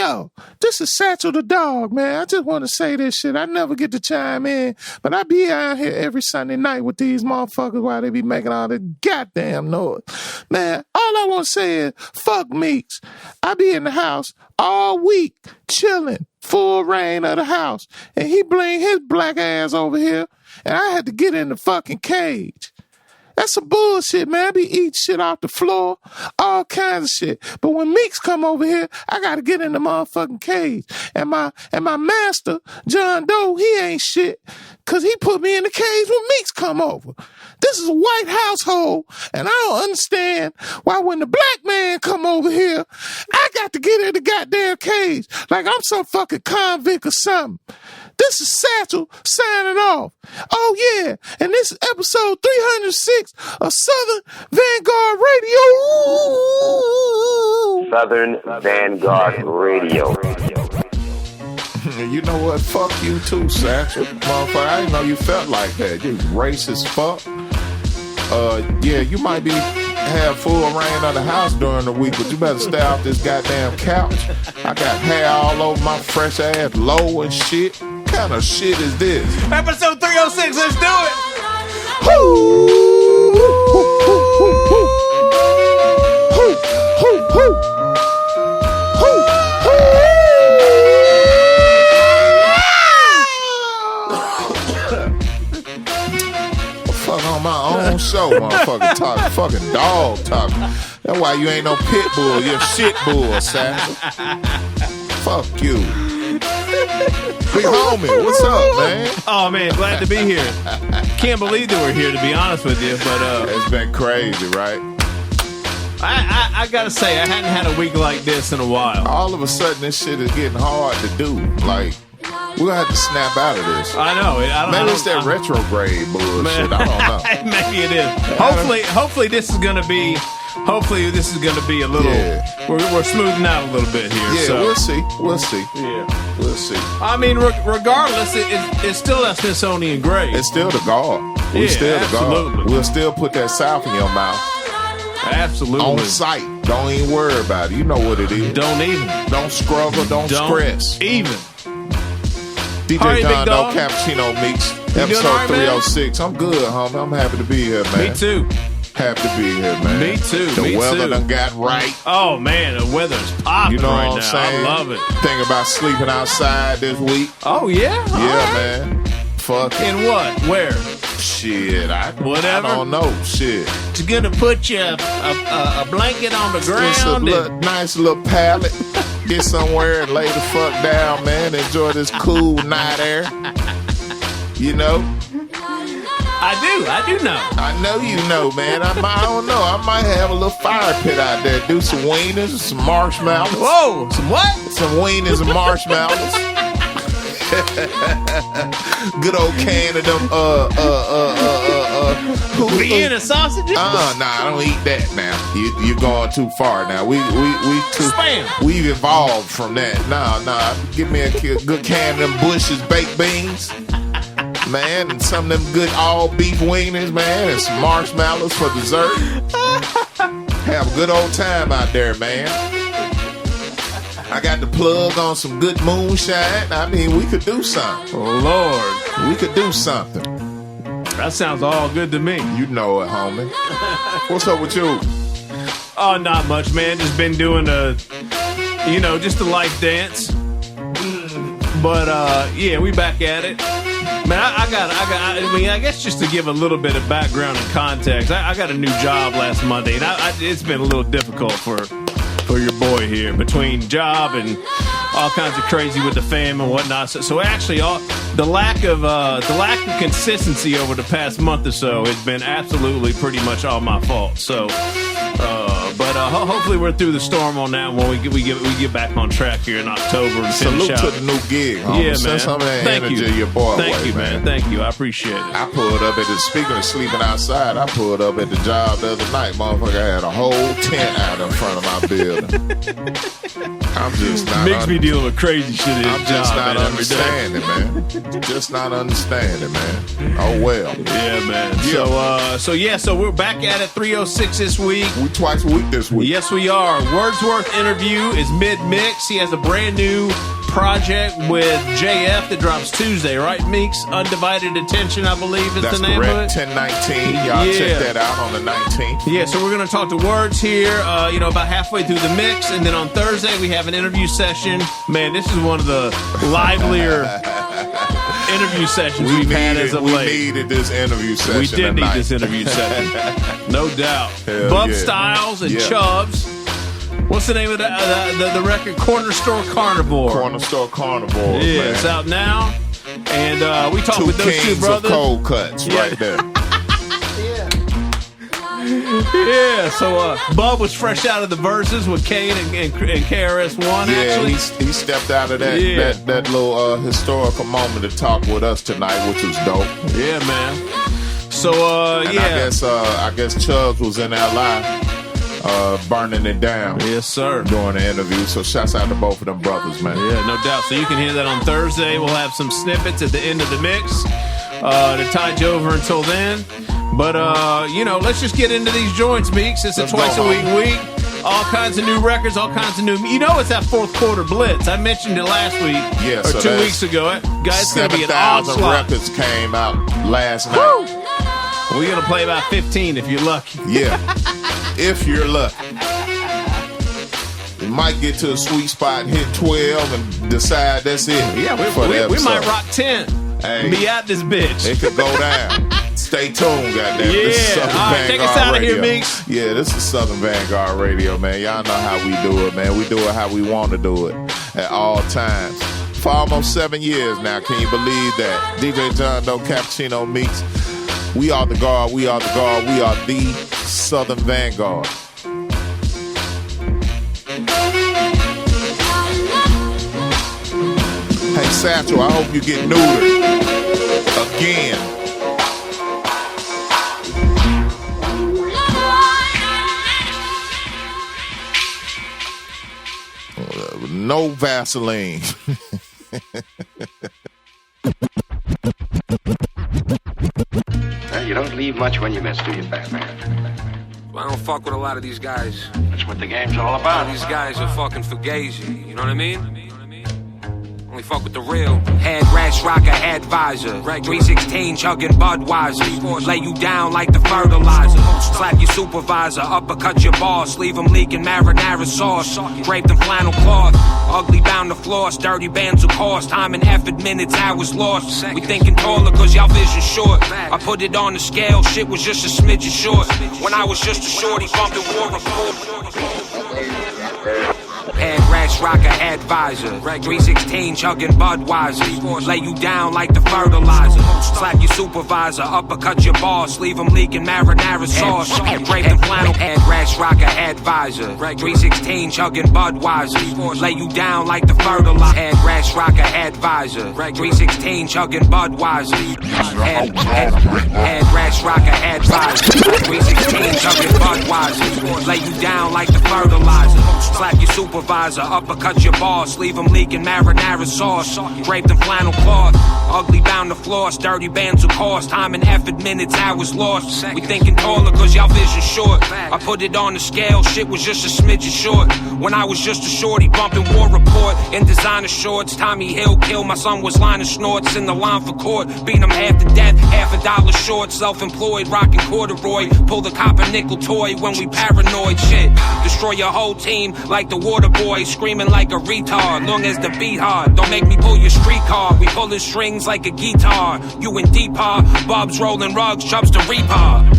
Yo, this is Satchel the dog, man. I just want to say this shit. I never get to chime in, but I be out here every Sunday night with these motherfuckers while they be making all this goddamn noise. Man, all I want to say is, fuck Meeks. I be in the house all week, chilling, full reign of the house, and he bring his black ass over here, and I had to get in the fucking cage. That's some bullshit, man. I be eating shit off the floor, all kinds of shit. But when Meeks come over here, I gotta get in the motherfucking cage. And my master, John Doe, he ain't shit, cause he put me in the cage when Meeks come over. This is a white household, and I don't understand why when the black man come over here, I got to get in the goddamn cage like I'm some fucking convict or something. This is Satchel signing off. Oh, yeah. And this is episode 306 of Southern Vangard Radio. Southern Vangard Radio. You know what? Fuck you too, Satchel. Motherfucker, I didn't know you felt like that. You racist fuck. Yeah, you might have full reign of the house during the week, but you better stay off this goddamn couch. I got hair all over my fresh ass low and shit. What kind of shit is this? Episode 306, let's do it! Fuck on my own show, motherfucker. Talk fucking dog talking. That's why you ain't no pit bull. You're shit bull, Satchel. Fuck you. Big homie, what's up, man? Oh, man, glad to be here. Can't believe that we're here, to be honest with you, but it's been crazy, right? I gotta say, I hadn't had a week like this in a while. All of a sudden, this shit is getting hard to do. Like, we're gonna have to snap out of this. I know. Maybe it's that retrograde bullshit. Man. I don't know. Maybe it is. Hopefully this is gonna be. Hopefully this is gonna be a little. Yeah. We're smoothing out a little bit here. Yeah, so. We'll see. Yeah, we'll see. I mean, regardless, it's still that Smithsonian grade. It's still the guard. Yeah, still the absolutely. guard. We'll still put that South in your mouth. Absolutely. On sight. Don't even worry about it. You know what it is. Don't struggle. Don't stress. Even. DJ John Doe Cappuccino Meeks. Episode 306. I'm good, homie. I'm happy to be here, man. Me too. Happy to be here, man. Me too. The weather done got right. Oh, man. The weather's popping right now. Saying? I love it. Thinking about sleeping outside this week. Oh, yeah? Yeah, man. Fuck. In what? Where? Shit, whatever. I don't know. Shit. It's gonna put you a blanket on the ground. It's a nice little pallet. Get somewhere and lay the fuck down, man. Enjoy this cool night air. You know? I do know. I know you know, man. I don't know. I might have a little fire pit out there. Do some wieners, some marshmallows. Whoa, some what? Some wieners and marshmallows. Good old can of them Vienna sausages? Nah, I don't eat that now. You're going too far now. We've evolved from that. Nah. Give me a good can of them Bush's baked beans, man, and some of them good all beef wieners, man, and some marshmallows for dessert. Have a good old time out there, man. I got the plug on some good moonshine. I mean, we could do something. Oh, Lord. We could do something. That sounds all good to me. You know it, homie. What's up with you? Oh, not much, man. Just been doing just a life dance. But, yeah, we back at it. Man, I guess just to give a little bit of background and context, I got a new job last Monday, and it's been a little difficult for your boy here, between job and all kinds of crazy with the fam and whatnot. So actually, the lack of consistency over the past month or so has been absolutely pretty much all my fault. So, but hopefully we're through the storm on that when we get back on track here in October and finish out. Salute to the new gig, homie. Yeah, man. Send some of that energy your boy Thank way, you, man. Thank you. I appreciate it. I pulled up speaking of sleeping outside, I pulled up at the job the other night. Motherfucker, I had a whole tent out in front of my building. I'm just not. Mix be dealing with crazy shit. In I'm his just job, not man, every day. understanding, man. Just not understanding, man. Oh well. Yeah, man. Yeah. So we're back at it 306 this week. We twice a week this week. Yes, we are. Wordsworth interview is mid-mix. He has a brand new project with JF that drops Tuesday, right, Meeks? Undivided Attention, I believe is That's the name correct. of it. 10/19. Y'all check that out on the 19th. Yeah, so we're going to talk to Words here, about halfway through the mix. And then on Thursday, we have an interview session. Man, this is one of the livelier interview sessions we've had as of late. We needed this interview session. We did need this interview session. No doubt. Hell BUB Styles and Chubs. What's the name of the record? Corner Store Carnivore. Corner Store Carnivores, Yeah, man. it's out now. And we talked with those two kings brothers. of cold cuts right there. Yeah, so Bub was fresh out of the verses with Kane and KRS-One, actually. He stepped out of that little historical moment to talk with us tonight, which was dope. Yeah, man. So, and I guess Chubbs was in L.I., burning it down. Yes, sir. During the interview. So shouts out to both of them brothers, man. Yeah, no doubt. So you can hear that on Thursday. We'll have some snippets at the end of the mix to tide you over until then. But, let's just get into these joints, Meeks. It's a twice-a-week week. All kinds of new records, all kinds of new... it's that fourth quarter blitz. I mentioned it last week. Yeah, or 2 weeks ago. Guys, it's going to be an odd 7,000 slot. records came out last night. Woo! We're going to play about 15 if you're lucky. Yeah. If you're lucky. You might get to a sweet spot and hit 12 and decide that's it. Yeah, we might rock 10. Hey, be out this bitch. It could go down. Stay tuned, goddamn. Yeah. This is Southern Vanguard take us out of Radio. here, Meeks. Yeah, this is Southern Vanguard Radio, man. Y'all know how we do it, man. We do it how we want to do it at all times. For almost 7 years now, can you believe that? DJ John Doe, Cappuccino Meeks. We are the guard, we are the guard, we are the Southern Vanguard. Hey, Satchel, I hope you get neutered again. No Vaseline. You don't leave much when you miss, do you, fat man? Well, I don't fuck with a lot of these guys. That's what the game's all A lot about. of these guys are fucking fugazi, you know what I mean? Only fuck with the real. Head rash rocker, head visor. 316 chugging Budweiser. Lay you down like the fertilizer. Slap your supervisor, uppercut your boss. Leave him leaking marinara sauce. Draped in flannel cloth. Ugly bound to floss. Dirty bands of cost. Time and effort, minutes, hours lost. We thinking taller cause y'all vision short. I put it on the scale, shit was just a smidgen short. When I was just a shorty bumping war report. Head rash rocker, head visor. 316 chugging Budweiser. Lay you down like the fertilizer. Slap your supervisor, uppercut your boss. Leave him leaking marinara sauce. Draped in flannel. Head rash rocker, head visor. 316 chugging Budweiser. Lay you down like the fertilizer. Head rash rocker, head visor. 316 chugging Budweiser. Head rash rocker, head visor. 316 chugging Budweiser. Lay you down like the fertilizer. Slap your supervisor, uppercut your boss. Leave him leaking marinara sauce. Draped in flannel cloth. Ugly bound to floss. Dirty bands of cost. Time and effort, minutes, hours lost. We thinking taller cause y'all vision short. I put it on the scale, shit was just a smidgen short. When I was just a shorty bumping war report. In designer shorts, Tommy Hill kill. My son was lining snorts in the line for court. Beat him half to death, $50 short. Self-employed, rocking corduroy. Pull the copper nickel toy when we paranoid shit. Destroy your whole team like the water boy. Screaming like a retard, long as the beat hard. Don't make me pull your streetcar. We pulling strings like a guitar. You in deep hard, Bubs rolling rugs, Chubs to reaper.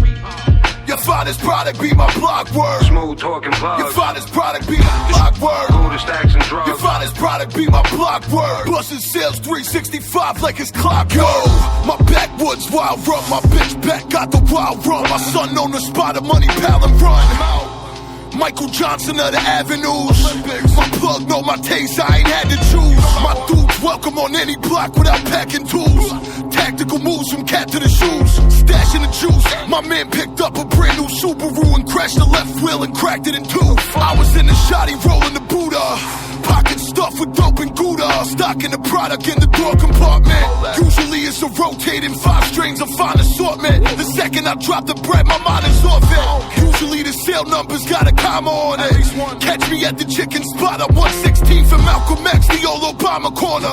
Your finest product be my block word. Smooth talking plugs. Your finest product be my block word. Cool to stacks and drugs. Your finest product be my block word. Bustin' sales 365 like it's clock. Yo, my backwoods wild run. My bitch back got the wild run. My son on the spot of money pal and run. Michael Johnson of the avenues. My plug know my taste, I ain't had to choose. My dudes welcome on any block without packing tools. Tactical moves from cat to the shoes. Stashing the juice. My man picked up a brand new Subaru and crashed the left wheel and cracked it in two. I was in the shoddy rolling the Buddha. Pocket stuffed with dope and Gouda. Stocking the product in the door compartment. Usually it's a rotating 5 strings of fine assortment. The second I drop the bread, my mind is off it. Usually the sale numbers got a comma on it. Catch me at the chicken spot at 116th and Malcolm X, the old Obama corner.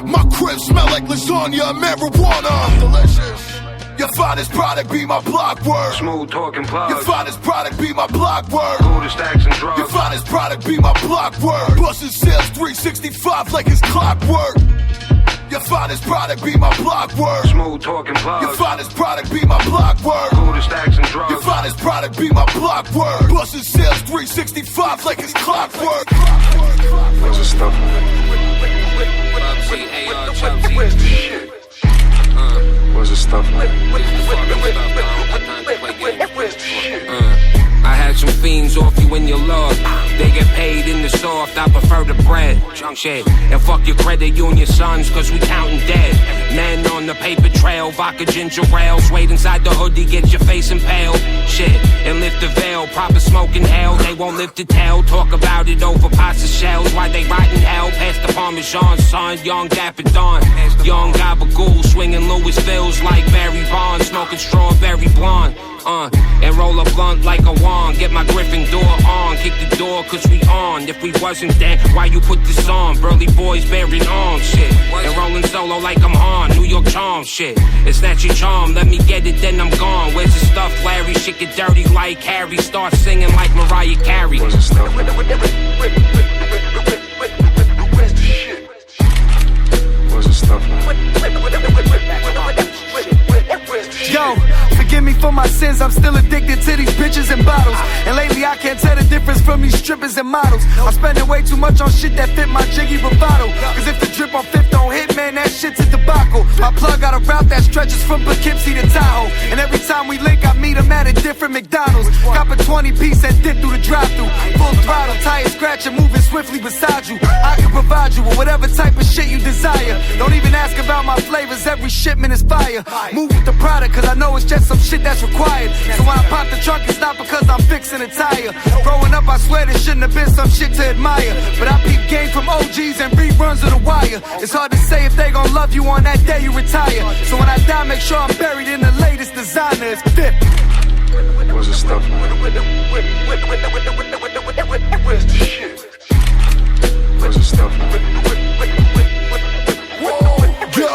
My crib smell like lasagna and marijuana. Delicious. Your finest product be my block word. Smooth talking plugs. Your finest product be my block word. Buddha stacks and drugs. Your finest product be my block word. Bustin' sales 365 like it's clockwork. Your finest product be my block word. Smooth talking plugs. Your finest product be my block word. Buddha stacks and drugs. Your finest product be my block word. Bustin' sales 365 like it's clockwork. Where's the stuff? Where's the shit? Where's the stuff? I had some fiends off you in your love. They get paid in the soft, I prefer the bread. Junk shit. And fuck your credit union sons, cause we counting dead. Men on the paper trail, vodka ginger rails. Wait inside the hoodie, get your face impaled. Shit, and lift the veil, proper smoking hell. They won't lift the tail, talk about it over pasta shells. Why they rot in hell, past the Parmesan, son. Young Dapper Dawn, young Gabagool, swinging Louis Fills like Barry Bonds, smoking strawberry blonde. And roll a blunt like a wand. Get my Griffin door on. Kick the door cause we on. If we wasn't there, why you put this on? Burly boys bearing arms, shit. And rolling solo like I'm on. New York charm, shit. It's that your charm. Let me get it, then I'm gone. Where's the stuff, Larry? Shit get dirty like Harry. Start singing like Mariah Carey. Where's the stuff? Where's the shit? Where's the stuff? Yo, forgive me for my sins, I'm still addicted to these bitches and bottles. And lately I can't tell the difference from these strippers and models. I'm spending way too much on shit that fit my jiggy bravado. Cause if the drip on 5th don't hit, man, that shit's a debacle. My plug got a route that stretches from Poughkeepsie to Tahoe. And every time we link, I meet him at a different McDonald's. Cop a 20-piece and dip through the drive-thru. Full throttle, tire scratching, moving swiftly beside you. I can provide you with whatever type of shit you desire. Don't even ask about my flavors, every shipment is fire. Move with the product, cause I know it's just some shit that's required. So when I pop the trunk, it's not because I'm fixing a tire. Growing up, I swear there shouldn't have been some shit to admire. But I peep game from OGs and reruns of The Wire. It's hard to say if they gon' love you on that day you retire. So when I die, make sure I'm buried in the latest designer. It's fit. Where's the stuff? Where's the shit? Where's the stuff? Yo,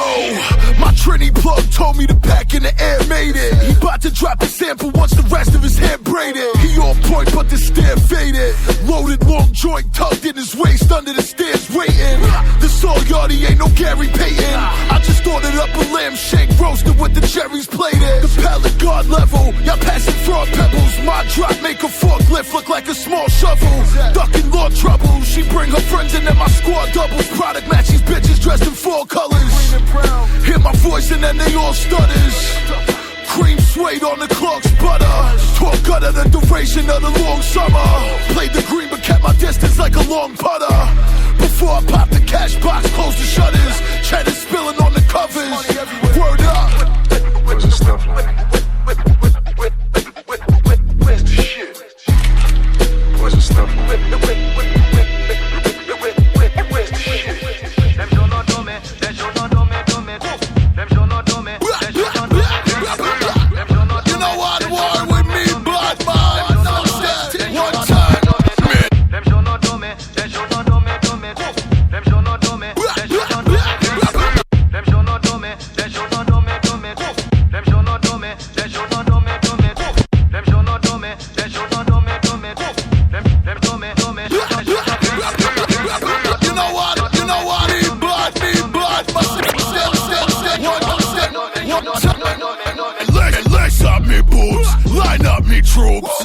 my Trini plug told me to pack in the air, made it. He about to drop the sample once the rest of his hair braided. He on point, but the stare faded. Loaded long joint tucked in his waist under the stairs waiting. The Saul Yardie ain't no Gary Payton. I just ordered up a lamb shake roasted with the cherries plated. The pallet guard level, y'all passing fraud pebbles. My drop make a forklift look like a small shovel. Ducking law trouble, she bring her friends and then my squad doubles. Product match these bitches dressed in 4 colors. Hear my voice and then they all stutters. Cream suede on the clock's butter. Talk gutter the duration of the long summer. Played the green but kept my distance like a long putter. Before I pop the cash box, close the shutters. Cheddar spilling on the covers. Word up. Where's the stuff like? Where's the shit? Where's the stuff like? Where's the shit?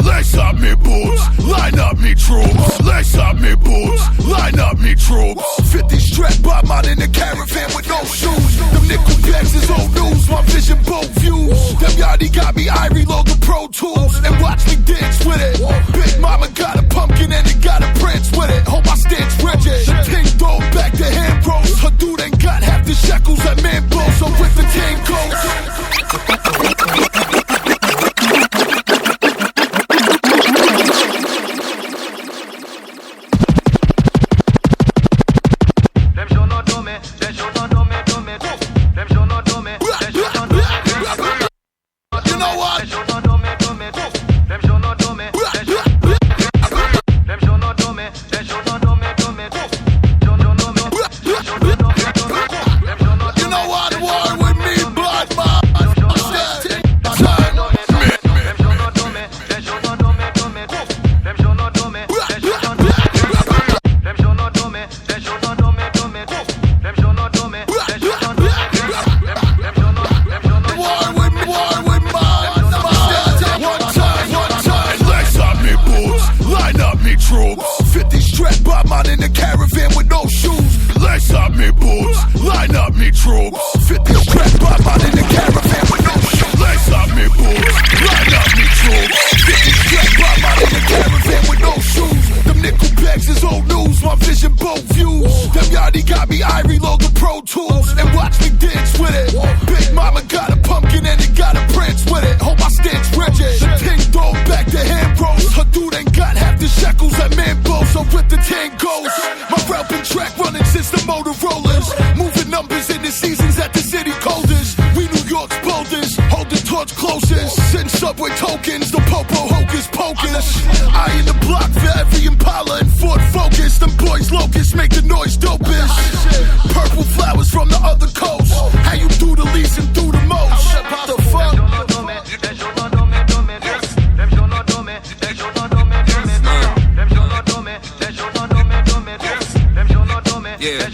Lace up me boots, line up me troops. Lace up me boots, line up me troops. 50 strap by mine in the caravan with no shoes. Them nickel bags is old news, my vision both views. Them Yardie got me, I reload the Pro Tools and watch me dance with it. Big mama got a pumpkin and it got a prince with it. Hope I stance rigid. Ting dog back to hand rolls, her do more views. Them yachty got me, I reload the Pro Tools and watch me dance with it. Big mama got a pumpkin and it got a prince with it. Hold my stance rigid. The ting throw back the hand rolls. Her dude ain't got half the shekels at Mambo, so with the tangos. My route been track running since the Motorola's. Moving numbers in the seasons at the city coldest. We New York's boldest. Hold the torch closest. Send subway tokens. The popo hocus pocus. I in the block for every Impala and Ford Focus. Them boys locusts make the noise dopest. Purple flowers from the other coast. How you do the least and do the most? The fuck? Yeah.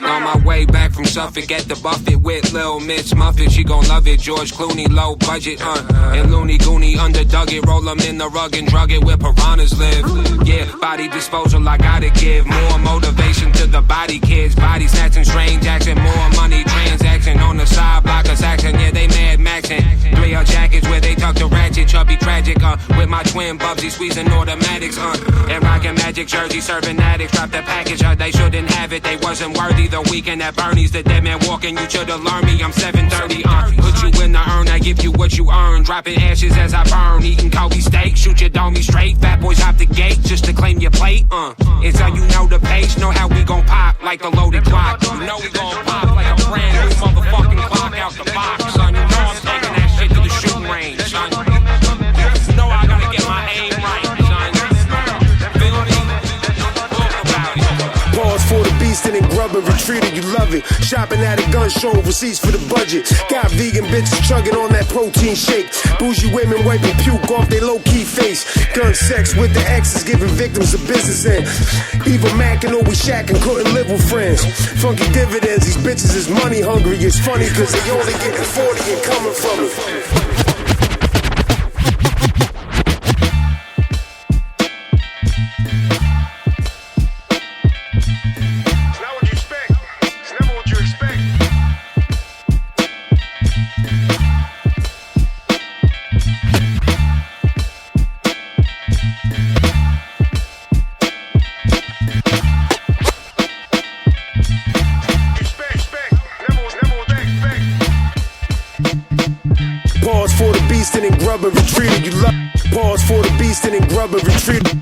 On my way back from Suffolk at the Buffet with Lil Miss Muffet. She gon' love it. George Clooney, low budget, and Looney Gooney underdug it. Roll 'em in the rug and drug it where piranhas live. Yeah, body disposal, I gotta give more motivation to the body kids. Body snatching, strange action, more money transaction on the side blockers action. Yeah, they mad maxing. 3R jackets where they tuck the ratchet, chubby tragic. With my twin Bubsy squeezing automatics. And rockin' magic jersey, serving addicts. Drop the package, they shouldn't have it. They wasn't worthy. The weekend at Bernie's, the dead man walking. You should've learned me. I'm 730. Put you in the urn, I give you what you earn. Dropping ashes as I burn. Eating Kobe steak, shoot your dummy straight. Fat boys hop the gate just to claim your plate. It's how you know the pace, know how we gon' pop like a loaded clock. You know we gon' pop like a brand new motherfucking clock out the box, son. You know I'm taking that shit to the shooting range, son. You know I gotta get my aim right, son. Feel me? Pause for the beast and then grub and retreat it, you love it. Shopping at a gun show, receipts for the budget. Got vegan bitches chugging on that protein shake. Bougie women wiping puke off their low-key face. Gun sex with the exes, giving victims a business end. Even Mac and we shacking, couldn't live with friends. Funky dividends, these bitches is money hungry. It's funny cause they only getting 40 and coming from it. Pause for the beast and then grub and retreat it, you love. Pause for the beast and then grub and retreat it.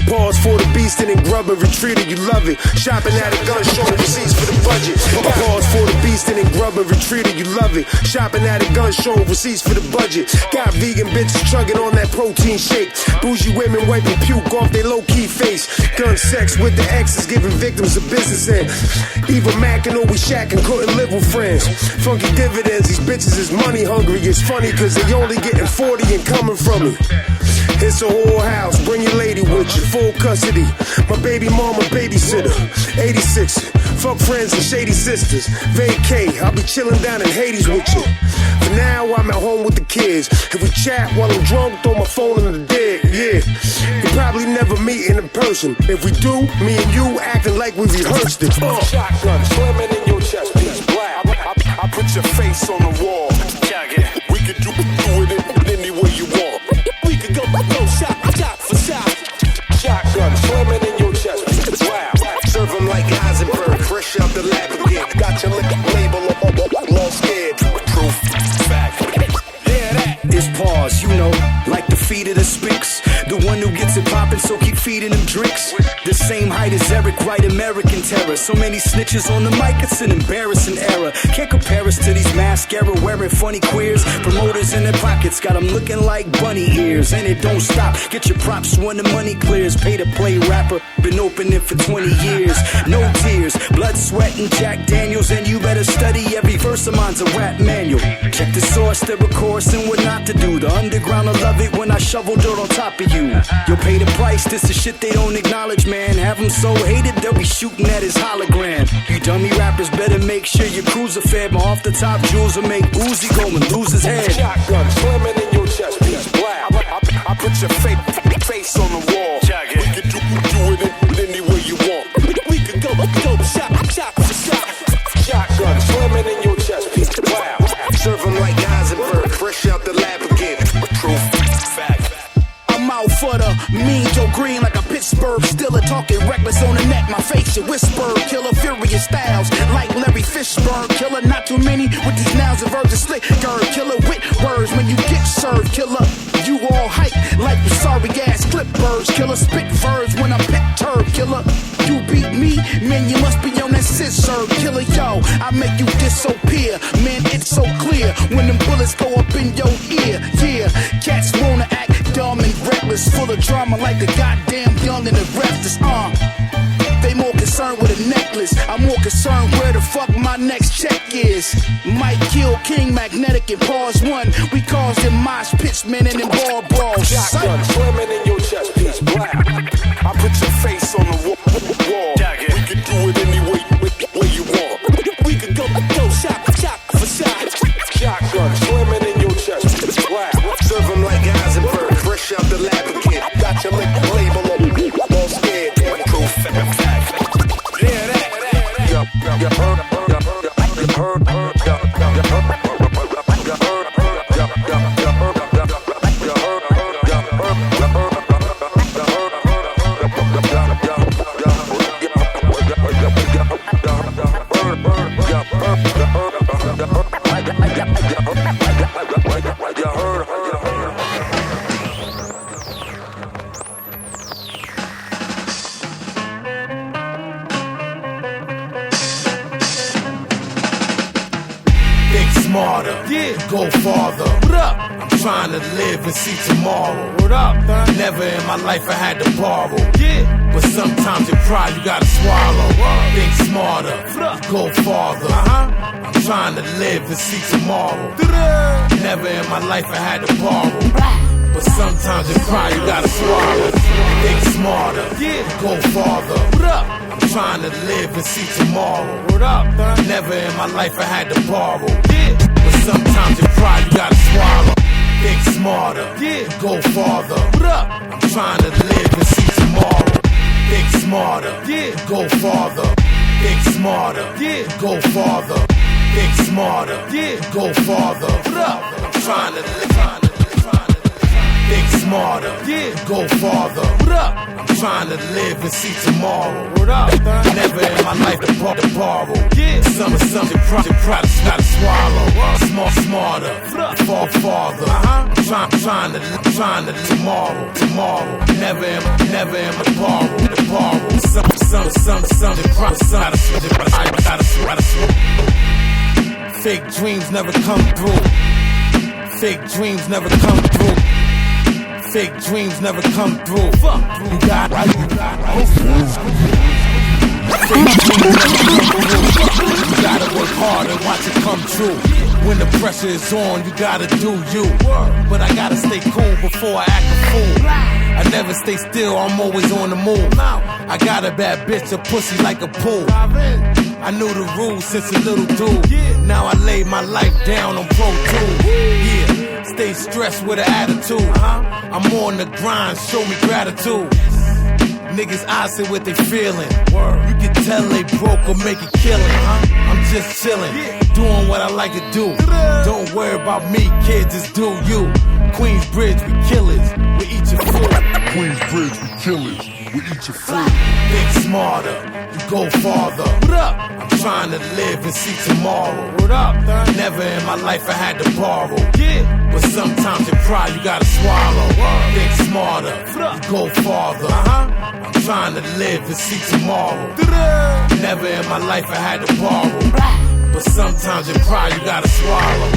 Pause for the beast and then grub and retreat it, you love it. Shopping at a gun show, receipts for the budget. Pause for the beast and then grub and retreat it, you love it. Shopping at a gun show, receipts for the budget. Got vegan bitches chugging on that protein shake. Bougie women wiping puke off their low-key face. Gun sex with the exes, giving victims a business end. Even Mac and we shacking, couldn't live with friends. Funky dividends, these bitches is money hungry. It's funny cause they only getting 40 and coming from it. It's a whole house, bring your lady with you, full custody. My baby mama babysitter, 86. Fuck friends and shady sisters. Vacay, I'll be chilling down in Hades with you. For now, I'm at home with the kids. If we chat while I'm drunk, throw my phone in the dig, yeah. We probably never meet in person. If we do, me and you acting like we rehearsed it. Shotgun slamming in your chest piece, black. I put your face on the wall. We could do it any way you want. We could go shot for shot. Shotgun slamming in your chest piece, wow. Serve them like Heisenberg, fresh out the lab again. Got your label all scared. Proof, fact. Yeah, that is pause, you know, like the feet of the Sphinx. The one who gets it poppin', so keep feeding them drinks. The same height as Eric, right? American terror. So many snitches on the mic, it's an embarrassing era. Can't compare us to these mascara wearing funny queers. Promoters in their pockets got them looking like bunny ears. And it don't stop, get your props when the money clears. Pay to play rapper, been opening for 20 years. No tears, blood, sweat, and Jack Daniels. And you better study every verse of mine's a rap manual. Check the source, the course, and what not to do. The underground will love it when I shovel dirt on top of you. You'll pay the price, this is shit they don't acknowledge, man. Have them so hated, they'll be shooting at his hologram. You dummy rappers better make sure your crews are fed. My off the top jewels will make Uzi go and lose his head. Shotgun slamming in your chest piece, black. I put your face on the wall. We could do it any way you want. We could go shot for shot. Shotgun slamming in your chest piece, wow. Serve them like Heisenberg, fresh out the lab again. Proof, fact. I'm out for the mean Joe Green like a Pittsburgh Steeler, talking reckless on the net. My face it. Whisper, killer, furious styles. Like Larry Fishburne, killer. Not too many with these nouns and verbs and slick. Girl, killer with words when you get served, killer. You all hype like the sorry ass clippers, killer. Spit verbs when I'm pit turd, killer. You beat me, man, you must be on that scissor, killer. Yo, I make you disappear, man, it's so clear when them bullets go up in your ear. Yeah, cats wanna act dumb and reckless, full of drama like the goddamn young and the restless. They more concerned with a necklace. I'm more concerned where the fuck my next check is. Might kill King Magnetic and pause one. We cause them mosh pits, man, and them ball brawls. Shotgun slamming in your chest piece, black. I put your face on the wall. We could do it any way you want. We could go shot for shot. Shotgun slamming in your chest piece, black. Serve them like Eisenberg, fresh out the lab again. Got your label on, all scared. You smarter, go farther. I'm trying to live and see tomorrow. Never in my life I had to borrow. But sometimes you cry, you gotta swallow. Think smarter, go farther. I'm trying to live and see tomorrow. Never in my life I had to borrow. But sometimes you cry, you gotta swallow. Think smarter, go farther. I'm trying to live and see tomorrow. Never in my life I had to borrow. But sometimes you cry, you gotta swallow. Think smarter, go farther. I'm trying to live and see tomorrow. Think smarter, go farther. Think smarter, go farther. Think smarter, go farther. I'm trying to live. Think smarter, go farther. I'm trying to live and see tomorrow. Never in my life to borrow. Something try to swallow. Smarter, fall farther. I'm trying to tomorrow. Never in my borrow. Something try to fake dreams never come through. Fake dreams never come through. Fake dreams never come through. You got right. You gotta work hard and watch it come true. When the pressure is on, you gotta do you. But I gotta stay cool before I act a fool. I never stay still, I'm always on the move. I got a bad bitch, a pussy like a pool. I knew the rules since a little dude. Now I lay my life down on Pro Tools. Stay stressed with an attitude. I'm on the grind, show me gratitude. Niggas honest what they feeling. You can tell they broke or make it killing. I'm just chilling, doing what I like to do. Don't worry about me, kids, just do you. Queensbridge, we killers, we eat your food. Queensbridge, we killers, we eat your food. Think smarter, go farther. I'm trying to live and see tomorrow. Never in my life I had to borrow. But sometimes you cry, you gotta swallow. Think smarter, go farther. I'm trying to live and see tomorrow. Never in my life I had to borrow. But sometimes you cry, you gotta swallow.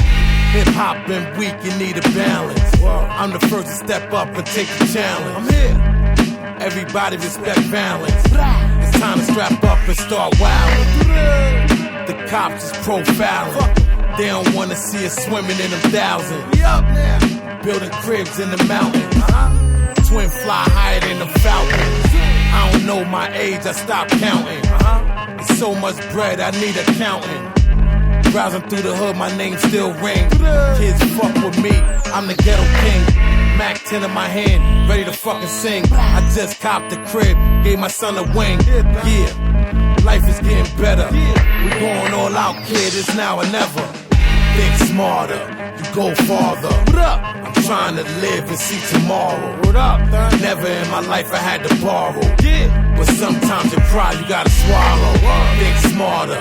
Hip-hop been weak, you need a balance. I'm the first to step up and take the challenge. I'm here. Everybody respect balance. It's time to strap up and start wilding. The cops is profiling. They don't wanna see us swimming in them thousands. Building cribs in the mountains. Twin fly higher than the Falcons. I don't know my age, I stopped counting. It's so much bread, I need accounting. Browsing through the hood, my name still rings. Kids fuck with me, I'm the ghetto king. Mac 10 in my hand, ready to fucking sing. I just copped the crib, gave my son a wing. Yeah, life is getting better. We going all out, kid, it's now or never. Think smarter, you go farther. I'm trying to live and see tomorrow. Never in my life I had to borrow. But sometimes in pride you gotta swallow. Think smarter,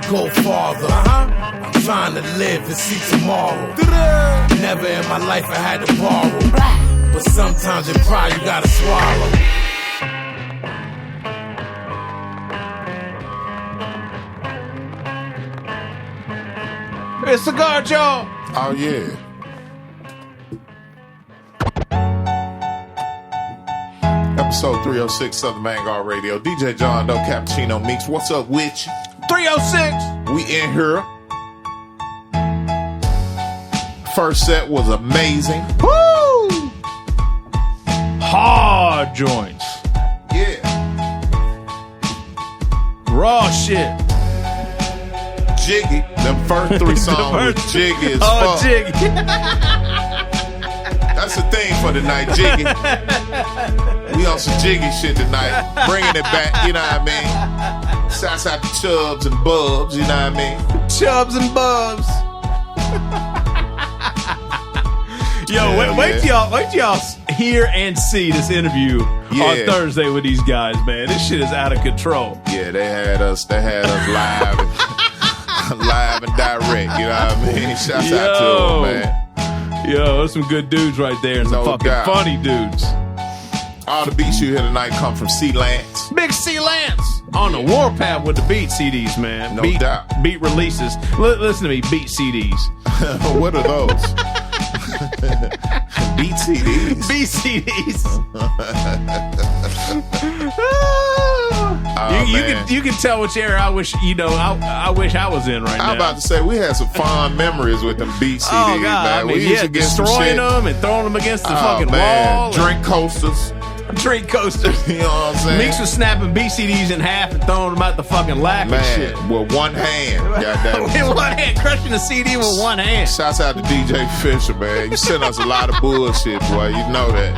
go farther. I'm trying to live and see tomorrow. Never in my life I had to borrow. But sometimes in pride you gotta swallow. It's Cigar Joe. Oh, yeah. Episode 306 of the Vangard Radio. DJ John Doe Cappuccino Meeks. What's up with you? 306. We in here. First set was amazing. Woo! Hard joints. Yeah. Raw shit. Jiggy. Them first three songs was jiggy as fuck. Oh, jiggy. That's the thing for tonight, jiggy. We on some jiggy shit tonight. Bringing it back, you know what I mean? Shouts out to Chubs and Bubs, you know what I mean? Chubs and Bubs. Yo, wait till y'all hear and see this interview on Thursday with these guys, man. This shit is out of control. Yeah, they had us live live and direct, you know what I mean? Shouts out to them, man. Yo, there's some good dudes right there and some fucking funny dudes. All the beats you hear tonight come from C. Lance. Big C. Lance on the warpath with the beat CDs, man. No doubt. Beat releases. Listen to me, beat CDs. What are those? Beat CDs. Beat CDs. You can tell which era I wish I wish I was in right now. I'm about to say we had some fond memories with them beat CDs. Oh God, man. I mean, we used to get destroying them and throwing them against the fucking wall. Drink coasters. Drink coasters. You know what I'm saying? Meeks was snapping beat CDs in half and throwing them out the fucking lack and shit. With one hand. With one hand, crushing the CD with one hand. Shouts out to DJ Fisher, man. You sent us a lot of bullshit, boy. You know that.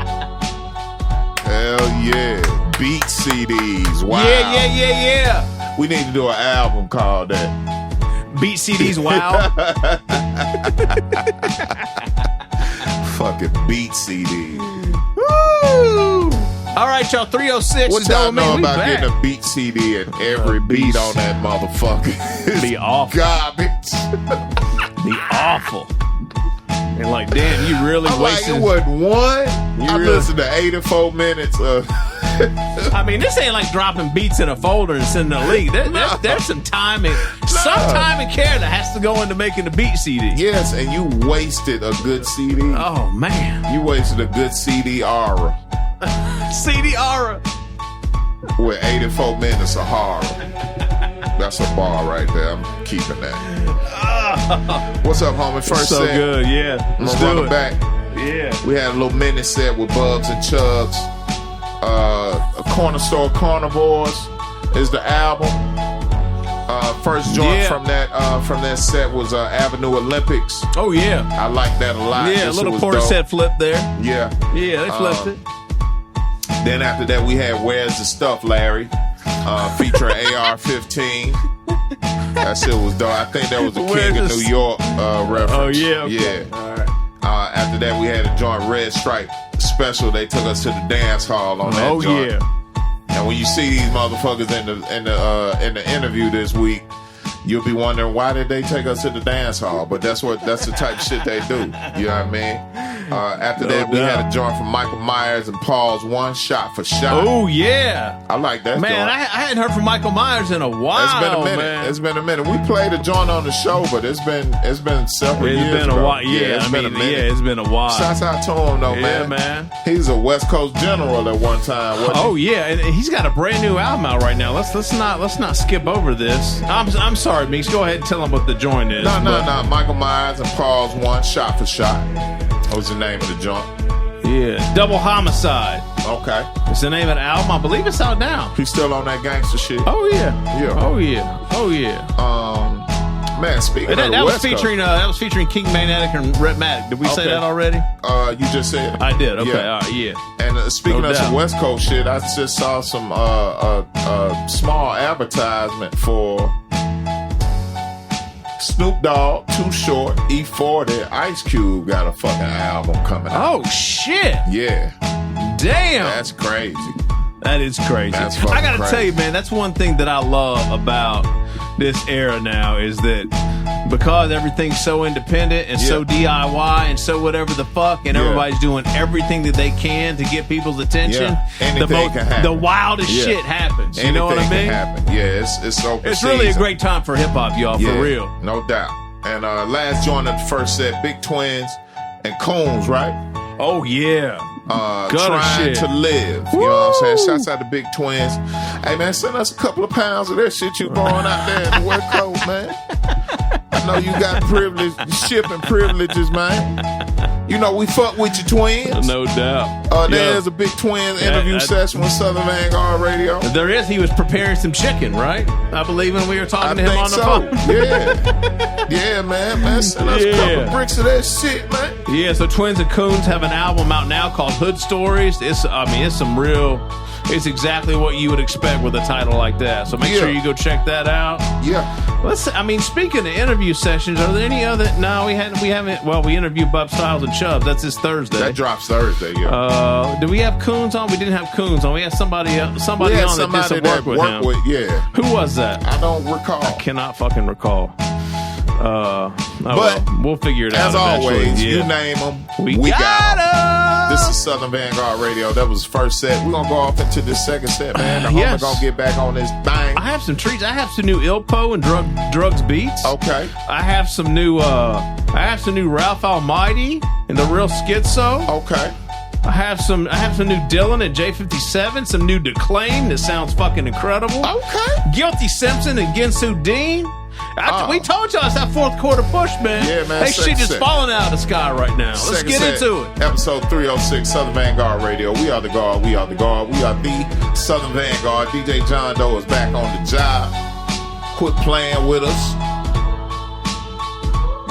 Hell yeah. Beat CDs. Wow. Yeah. We need to do an album called that. Beat CDs, wow. Fucking beat CDs. Woo! All right, y'all. 306. What y'all know about getting a beat CD and every beat on that motherfucker? Be awful. Garbage. Be awful. And like, damn, you really wasted. Like, it wasn't one. I listened to 84 minutes of. I mean, this ain't like dropping beats in a folder and sending a link. There's some time and some time and care that has to go into making the beat CD. Yes, and you wasted a good CD. Oh man, you wasted a good CD aura. CD aura with 84 minutes of horror. That's a bar right there. I'm keeping that. What's up, homie? First so set. Good, yeah. Let's run it back. Yeah, we had a little mini set with Bubs and Chubs. A Corner Store Carnivores is the album. First joint from that set was Avenue Olympics. Oh yeah, I like that a lot. Yeah, a little quarter set flip there. Yeah, they flipped it. Then after that we had Where's the Stuff, Larry, featuring AR-15. That shit was dope. I think that was a King of New York reference. Oh yeah, okay. Yeah. All right. After that we had a joint Red Stripe Special. They took us to the dance hall on that joint. Oh yeah. And when you see these motherfuckers in the interview this week, you'll be wondering why did they take us to the dance hall? But that's the type of shit they do. You know what I mean? After that, we had a joint from Michael Myers and Paul's One Shot for Shot. Oh yeah, I like that. Man, joint. I hadn't heard from Michael Myers in a while. It's been a minute. Man. It's been a minute. We played a joint on the show, but it's been several years. It's been a while. Yeah, it's been a minute. Yeah, it's been a while. Shouts out to him though, man. He's a West Coast general at one time. Oh yeah, and he's got a brand new album out right now. Let's not skip over this. I'm sorry, Meeks. Go ahead and tell him what the joint is. No. Michael Myers and Paul's One Shot for Shot. What was the name of the joint? Yeah, Double Homicide. Okay. It's the name of the album. I believe it's out now. He's still on that gangster shit. Oh yeah. Yeah. Oh yeah. Oh yeah. Man, speaking of that the was West featuring Coast. that was featuring King Magnetic and Rhythmatic. Did we say that already? You just said it. I did. Okay. Yeah. All right. Yeah. And speaking of some West Coast shit, I just saw some small advertisement for Snoop Dogg, Too Short, E40, Ice Cube got a fucking album coming out. Oh shit! Yeah. Damn. That's crazy. That is crazy. That's I gotta crazy. tell you, man, that's one thing that I love about this era now is that because everything's so independent and so DIY and so whatever the fuck, and everybody's doing everything that they can to get people's attention, Anything can happen. the wildest shit happens. You know what I mean? Can happen. Yeah, it's open It's really a season. great time for hip hop, y'all, for real. No doubt. And last joint of the first set, Big Twins and Coons, right? Oh, yeah. Trying to live. You know what I'm saying? Shouts out to Big Twins. Hey, man, send us a couple of pounds of that shit you going out there in the West Coast, man. I know you got shipping privileges, man. You know, we fuck with you, twins. No doubt. There's a Big Twins interview session with Southern Vanguard Radio. There is. He was preparing some chicken, right? I believe when we were talking to him on the phone. Yeah, man. Send us a couple bricks of that shit, man. Yeah, so Twins and Coons have an album out now called Hood Stories. It's some real... It's exactly what you would expect with a title like that. So make sure you go check that out. Yeah. Speaking of interview sessions, are there any other? No, we haven't. Well, we interviewed BUB Styles and Chubs. That's this Thursday. That drops Thursday. Yeah. Did we have Coons on? We didn't have Coons on. We had somebody on that did some work with him. Who was that? I don't recall. I cannot fucking recall. But we'll figure it out. As always, you name them, we got them. This is Southern Vanguard Radio. That was the first set. We're gonna go off into this second set, man. The homie gonna get back on this thing. I have some treats. I have some new Ilpo and Drugs Beats. Okay. I have some new Ralph Almighty and the Real Schizo. Okay. I have some new Dylan and J57, some new Declaim that sounds fucking incredible. Okay. Guilty Simpson and Ginsu Dean. We told y'all it's that fourth quarter push, man. Yeah, man. Hey, shit just falling out of the sky right now. Let's get into it. Episode 306, Southern Vanguard Radio. We are the guard. We are the guard. We are the Southern Vanguard. DJ John Doe is back on the job. Quit playing with us.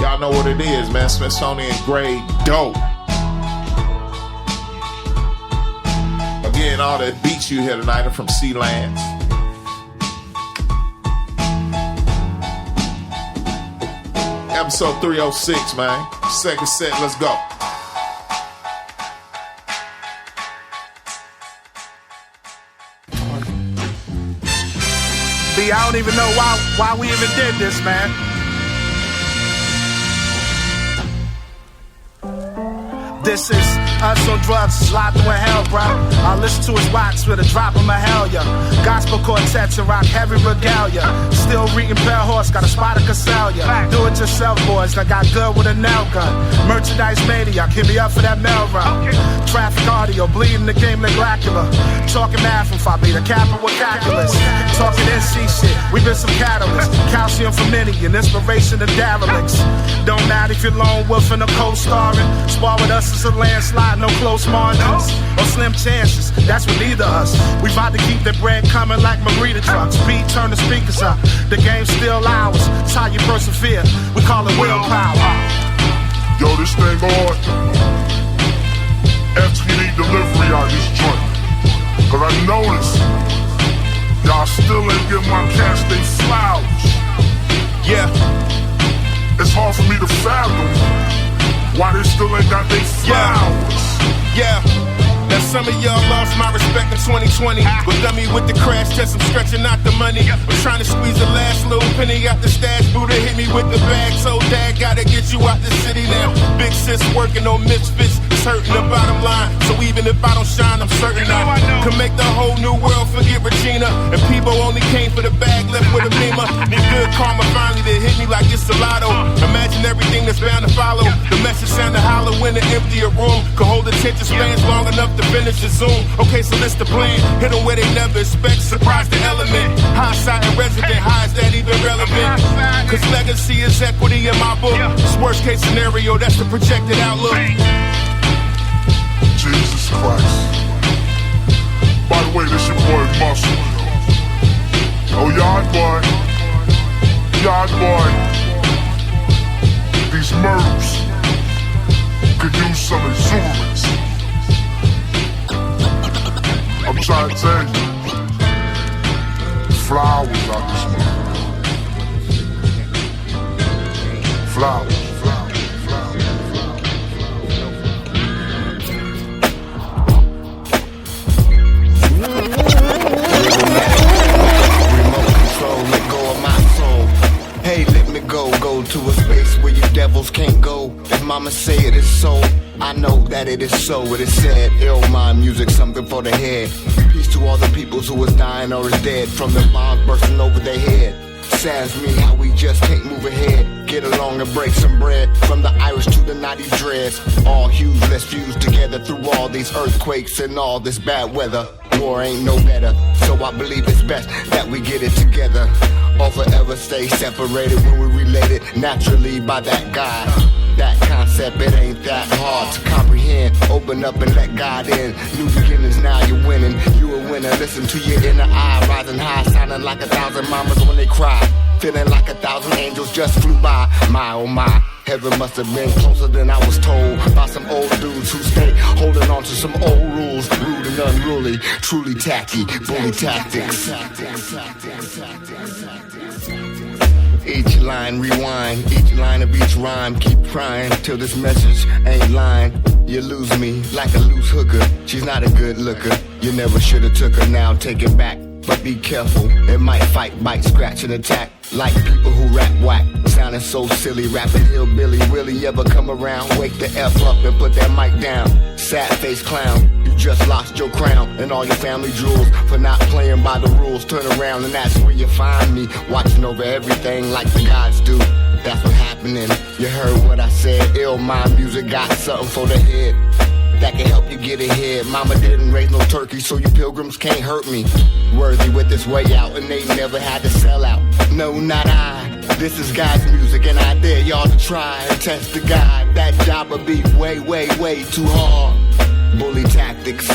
Y'all know what it is, man. Smithsonian grade dope. Again, all that beats you here tonight are from Sealands. Episode 306, man. Second set, let's go. B, I don't even know why we even did this, man. This is us on drugs, slide through hell, bro. I listen to his rocks with a drop of my hell, yeah. Gospel quartets and rock heavy regalia. Still reading Bell Horse, got a spot of Casalia. Do it yourself, boys, I got good with a nail gun. Merchandise maniac, hit me up for that mail run. Traffic audio, bleeding the game like Dracula. Talking math from Phi Beta Kappa with calculus. Talking NC shit, we been some catalysts. Calcium for many, and inspiration to derelicts. Don't matter if you're lone wolf and a co-starring. Spar with us is a landslide, no close margins or slim chances. That's with neither us. We about to keep the bread coming like Marita trucks. Beat, turn the speakers up. The game's still ours. It's how you persevere. We call it willpower. Yo, this thing on. FTD delivery out this joint. Cause I noticed y'all still ain't give my cats they flowers. Yeah. It's hard for me to fathom why they still ain't got they flowers. Yeah. Now some of y'all lost my respect in 2020. But dummy with the crash test, I'm stretching out the money. I'm trying to squeeze the last little penny out the stash. Buddha hit me with the bag, so dad gotta get you out the city now. Big sis working on misfits, it's hurting the bottom line. So even if I don't shine, I'm certain I can make the whole new world forget Regina. And people only came for the bag, left with a beamer. Need good karma finally to hit me like it's a lotto. Imagine everything that's bound to follow. The message sounded hollow in an emptier room. Could hold attention spans long enough to finish the Zoom. Okay, so that's the plan. Hit them where they never expect. Surprise the element. Hindsight and resident. How is that even relevant? Cause legacy is equity in my book. It's worst case scenario. That's the projected outlook. Jesus Christ. By the way, this your boy Muscle. Oh, Yard Boy. Yard Boy. These murders could use some exuberance. I'm trying to tell you, flowers out this morning. Flowers. girls can't go. If mama say it is so, I know that it is so. It is said, ill mind music, something for the head. Peace to all the peoples who was dying or is dead from the bombs bursting over their head. Saddens me how we just can't move ahead. Get along and break some bread. From the Irish to the naughty dreads. All hues, let's fuse together through all these earthquakes and all this bad weather. War ain't no better, so I believe it's best that we get it together. Or forever stay separated when we related naturally by that God. That concept, it ain't that hard to comprehend. Open up and let God in. New beginnings, now you're winning. You a winner, listen to your inner eye. Rising high, sounding like 1,000 mamas when they cry. Feeling like 1,000 angels just flew by. My oh my, heaven must have been closer than I was told. By some old dudes who stay holding on to some old rules. Rude and unruly, truly tacky, bully tactics. Each line rewind, each line of each rhyme. Keep trying till this message ain't lying. You lose me like a loose hooker. She's not a good looker. You never should've took her, now take it back. But be careful, it might fight, bite, scratch, and attack. Like people who rap whack, sounding so silly. Rapping hillbilly, will he ever come around? Wake the F up and put that mic down. Sad face clown, you just lost your crown and all your family jewels for not playing by the rules. Turn around and that's where you find me, watching over everything like the gods do. That's what's happening, you heard what I said. Ill mind music got something for the head that can help you get ahead. Mama didn't raise no turkey, so you pilgrims can't hurt me. Worthy with this way out, and they never had to sell out. No, not I. This is God's music, and I dare y'all to try and test the God. That job will be way, way, way too hard. Bully tactics.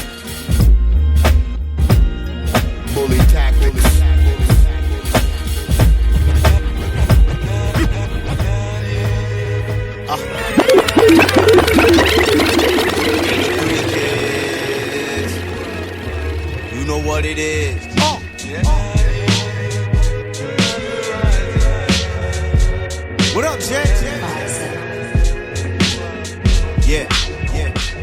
Bully tactics. You know what it is. What up, Jay? Yeah.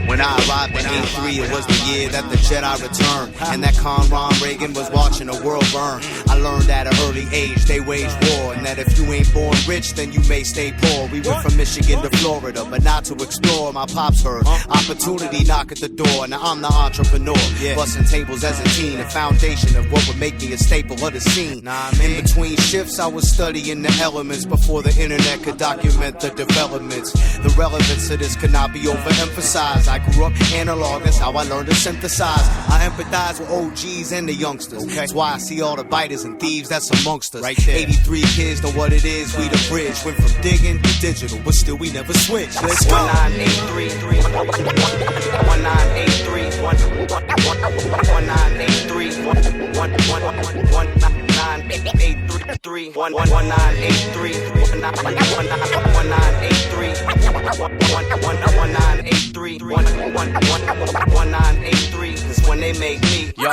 When I arrived in 83, it was the year that the Jedi returned, and that Conrad Reagan was watching the world burn. I learned at an early age they wage war, and that if you ain't born rich, then you may stay poor. We went from Michigan to Florida, but not to explore. My pops heard opportunity knock at the door. Now I'm the entrepreneur, busting tables as a teen, the foundation of what would make me a staple of the scene. In between shifts, I was studying the elements before the internet could document the developments. The relevance of this could not be overemphasized. I grew up analog, that's how I learned to synthesize. I empathize with OGs and the youngsters. That's why I see all the biters and thieves that's amongst us. Right there. 83 kids know what it is, we the bridge. Went from digging to digital, but still we never switched. Let's go. 1983 1983 1983 1983 1983 is when they make me. Yo,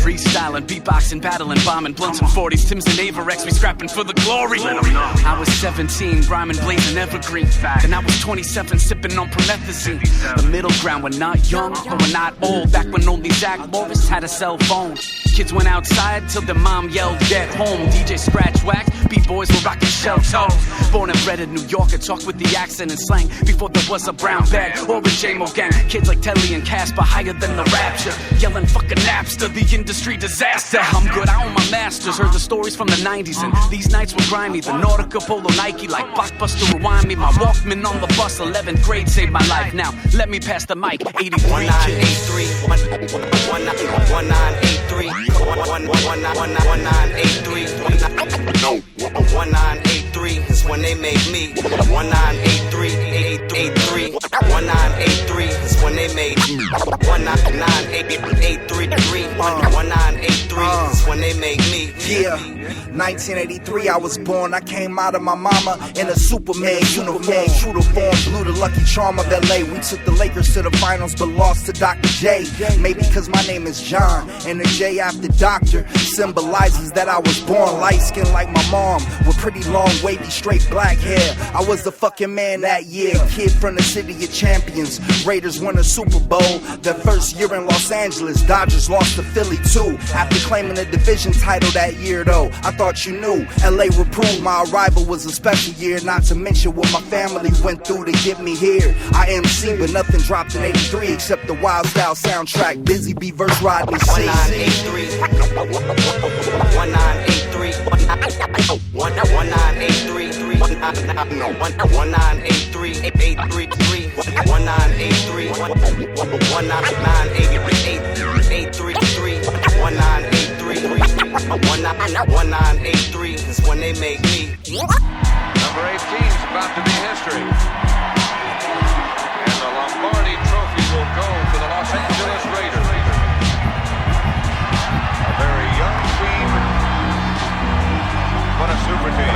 freestyling, beatboxing, battling, bombing, blunts and 40s, Tims and Averex, we scrapping for the glory. I was 17, rhyming, blazing evergreen. Then I was 27, sipping on promethazine. The middle ground, we're not young, but we're not old. Back when only Zach Morris had a cell phone. Kids went outside till their mom yelled, get home. DJ scratch wax, B-boys were rocking shell toes. Born and bred in New York, I talked with the accent and slang before there was a brown bag or a J-Mo gang. Kids like Telly and Casper, higher than the Rapture, yelling fucking Napster, the industry disaster. I'm good, I own my masters. Heard the stories from the 90s and these nights were grimy. The Nautica, Polo, Nike, like Blockbuster rewind me. My Walkman on the bus, 11th grade saved my life. Now let me pass the mic. 83 1983 1983 1983 1983 is when they make me. 1983 1983 is when they made me. 1983 1983 is when they make me. Yeah, 1983 I was born. I came out of my mama in a Superman uniform. True to form, blew the lucky charm of LA. We took the Lakers to the finals but lost to Dr. J. Maybe cause my name is John and the J after Doctor symbolizes that I was born light skinned like my mom, with pretty long wavy straight black hair. I was the fucking man that year, kid from the city of champions. Raiders won a Super Bowl. Their first year in Los Angeles, Dodgers lost to Philly too. After claiming the division title that year though. I thought you knew. LA reproved my arrival was a special year. Not to mention what my family went through to get me here. I MC, but nothing dropped in 83 except the Wild Style soundtrack. Busy Bee verse Rodney C. 1983 1983 1983 1983 833 1983 1983 is when they make me. Number 18 is about to be history. And the Lombardi Trophy will go to the Los Angeles Raiders. A very young team, but a super team.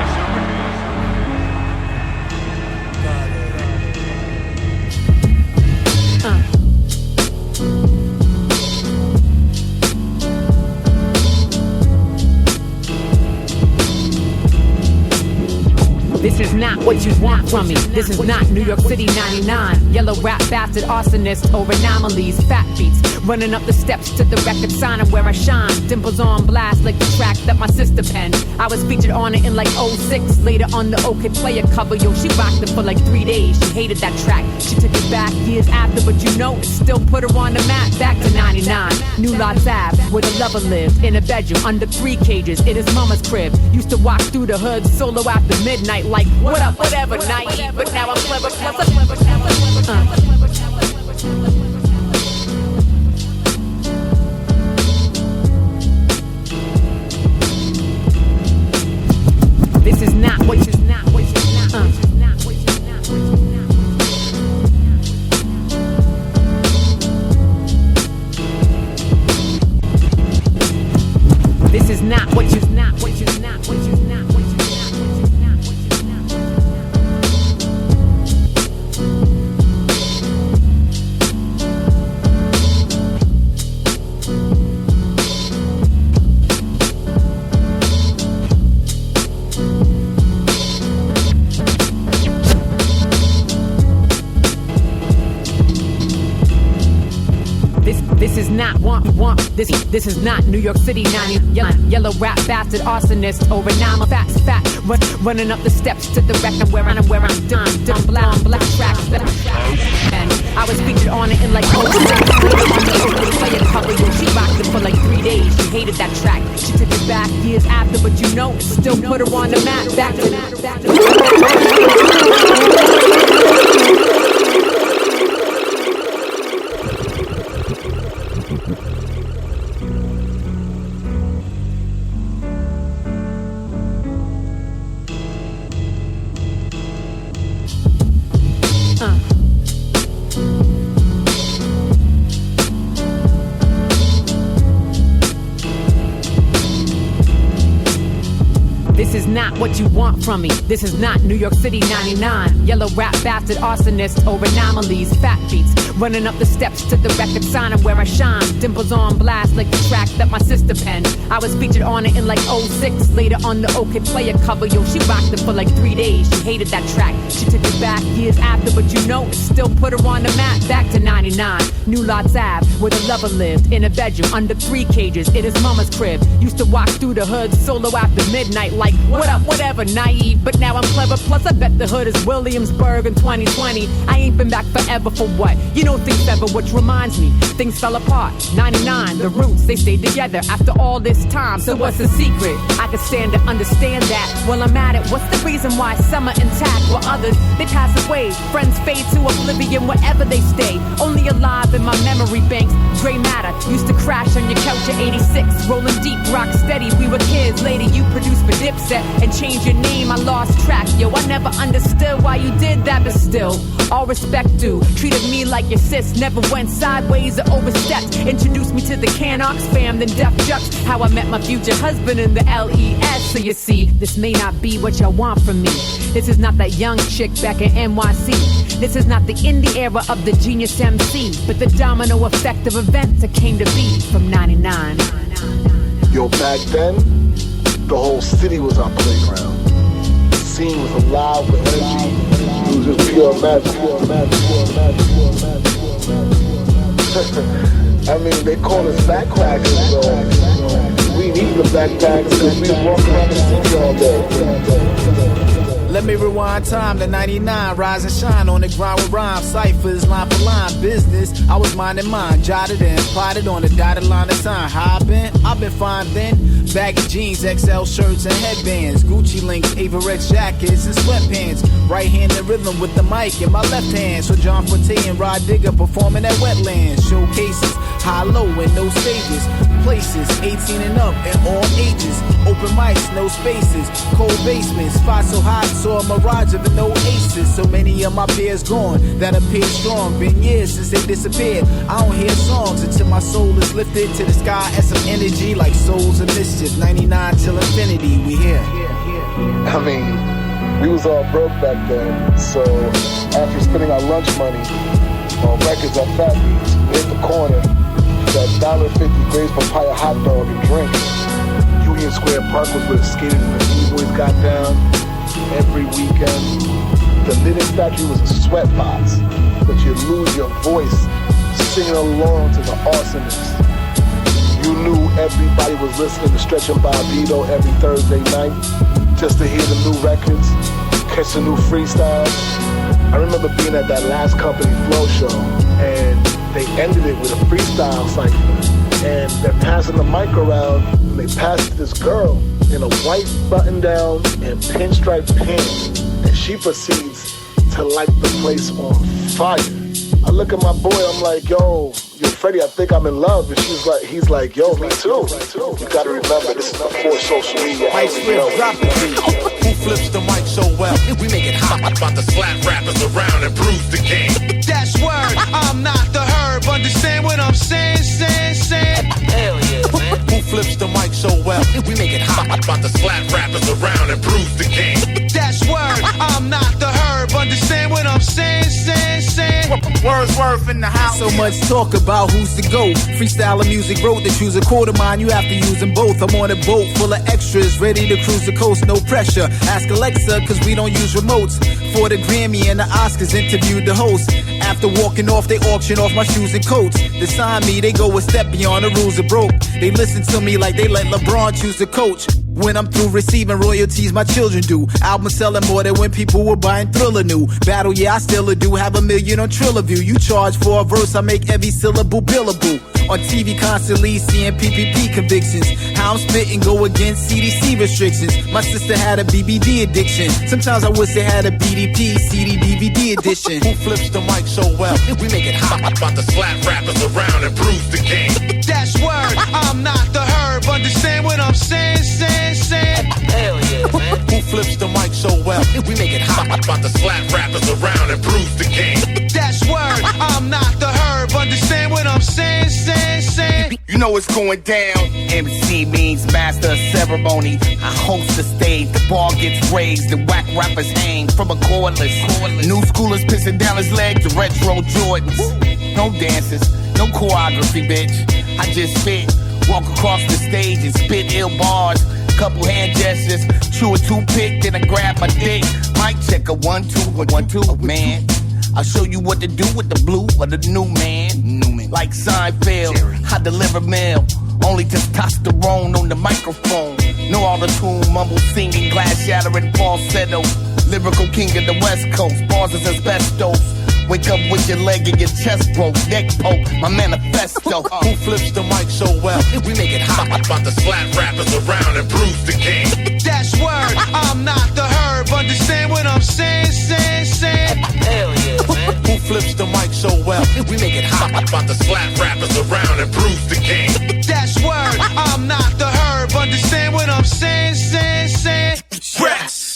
This is not what you want from me. This is not New York City 99. Yellow rap bastard arsonist over anomalies, fat beats. Running up the steps to the record sign and where I shine. Dimples on blast like the track that my sister penned. I was featured on it in like 06. Later on the OK Player cover. Yo, she rocked it for like 3 days. She hated that track. She took it back years after, but you know it still put her on the map. Back to 99. New Lots Ave, where the lover lived. In a bedroom under 3 cages. It is mama's crib. Used to walk through the hood solo after midnight. Like, what up, whatever, naive, but now I'm clever, This is not what you not what you not This is not what you not what you not what you not what you This is not This is not New York City 90. Yellow rap bastard arsonist over now I'm fat running up the steps to the wreck and where I'm done black tracks and I was featured on it in like she rocked it for like 3 days. She hated that track. She took it back years after, but you know it still put her on the map. Back to This is not what you want from me. This is not New York City 99. Yellow rap bastard arsonist over anomalies, fat beats. Running up the steps to the record sign and where I shine. Dimples on blast like the track that my sister penned. I was featured on it in like 06. Later on the OK Player cover. Yo, she rocked it for like 3 days. She hated that track. She took it back years after, but you know it still put her on the map. Back to 99. New Lots Ave, where the lover lived. In a bedroom under 3 cages. It is mama's crib. Used to walk through the hood solo after midnight. Like, what up, whatever, naive. But now I'm clever. Plus, I bet the hood is Williamsburg in 2020. I ain't been back forever for what? You know things ever, which reminds me, things fell apart. 99, the roots, they stayed together after all this time. So what's the secret? I can stand to understand that. While I'm at it, what's the reason why some are intact while others, they pass away? Friends fade to oblivion wherever they stay. Only alive in my memory banks. Gray matter used to crash on your couch at 86. Rolling deep, rock steady, we were kids. Later you produced for Dipset and changed your name. I lost track, yo, I never understood why you did that, but still, all respect due. Treated me like your sis, never went sideways or overstepped. Introduced me to the Canox fam, then Def Jux. How I met my future husband in the LES. So you see, this may not be what y'all want from me. This is not that young chick back in NYC. This is not the indie era of the genius MC, but the domino effect of events that came to be from 99. Yo, back then, the whole city was our playground. The scene was alive with energy. It was just pure magic. I mean, they call us fat crackers, so we eating the backpacks because we was walking around the city all day. Let me rewind time to 99, rise and shine on the grind with rhyme, ciphers, line for line, business. I was minding mine, jotted and plotted on the dotted line of time. How I been? I've been fine then. Baggy jeans, XL shirts and headbands, Gucci links, Averex jackets and sweatpants. Right hand in rhythm with the mic in my left hand. So John Forte and Rod Digger performing at Wetlands. Showcases, high-low and no stages. Places, 18 and up and all ages. Open mics, no spaces. Cold basements, spots so hot, saw a mirage of an oasis. So many of my peers gone that appear strong. Been years since they disappeared. I don't hear songs until my soul is lifted to the sky as some energy like souls of mischief. 99 till infinity, we here. I mean, we was all broke back then, so after spending our lunch money on records at Fat Beats, we hit the corner, that $1.50 Gray's papaya hot dog and drink. Union Square Park was where the skaters and the B-boys got down every weekend. The knitting factory was a sweatbox, but you lose your voice singing along to the awesomeness. You knew everybody was listening to Stretch and Bobbito every Thursday night just to hear the new records, catch the new freestyles. I remember being at that last Company Flow show, and they ended it with a freestyle cypher. And they're passing the mic around, and they pass it to this girl in a white button-down and pinstripe pants, and she proceeds to light the place on fire. I look at my boy, I'm like, yo, Freddie, I think I'm in love. And he's like, yo, me too. You gotta remember, this is before social media. Who flips the mic so well? We make it hot. About to slap rappers around and bruise the game. That's word, I'm not the herb. Understand what I'm saying? Hell yeah, man. Who flips the mic so well? We make it hot. About to slap rappers around and bruise the game. That's word, I'm not the herb. Understand what I'm saying? Wordsworth in the house. So much talk about who's the GOAT. Freestyle music wrote to choose a quarter mine. You have to use them both. I'm on a boat full of extras, ready to cruise the coast, no pressure. Ask Alexa, cause we don't use remotes. For the Grammy and the Oscars, interviewed the host. After walking off, they auction off my shoes and coats. They sign me, they go a step beyond the rules of broke. They listen to me like they let LeBron choose the coach. When I'm through receiving royalties, my children do. Albums selling more than when people were buying Thriller new. Battle, yeah, I still do. Have 1 million on Triller View. You charge for a verse, I make every syllable billable. On TV constantly seeing PPP convictions. How I'm spitting go against CDC restrictions. My sister had a BBD addiction. Sometimes I wish they had a BDP, CD, DVD edition. Who flips the mic so well? We make it hot. About to slap rappers around and bruise the game. That's word, I'm not the herb. Understand what I'm saying? Hell yeah, man. Who flips the mic so well? We make it hot. About to slap rappers around and bruise the game. That's word, I'm not the herb. Understand what I'm saying? You know it's going down. MC means master of ceremony. I host the stage, the bar gets raised, the whack rappers hang from a cordless. New schoolers pissing down his legs, the retro Jordans. No dances, no choreography, bitch. I just spit, walk across the stage and spit ill bars. Couple hand gestures, chew a toothpick, then I grab my dick. Mic checker, 1 2 1 2, man. I'll show you what to do with the blue or the new man. Like Seinfeld, I deliver mail. Only testosterone on the microphone. No auto-tune, mumble singing, glass shattering falsetto. Lyrical king of the West Coast, bars is asbestos. Wake up with your leg and your chest broke, neck poke, my manifesto. Who flips the mic so well? We make it hot. About to slap rappers around and bruise the game. That's word, I'm not the herb. Understand what I'm saying? Hell yeah, man. Who flips the mic so well? We make it hot. About to slap rappers around and bruise the game. That's word, I'm not the herb. Understand what I'm saying? Press.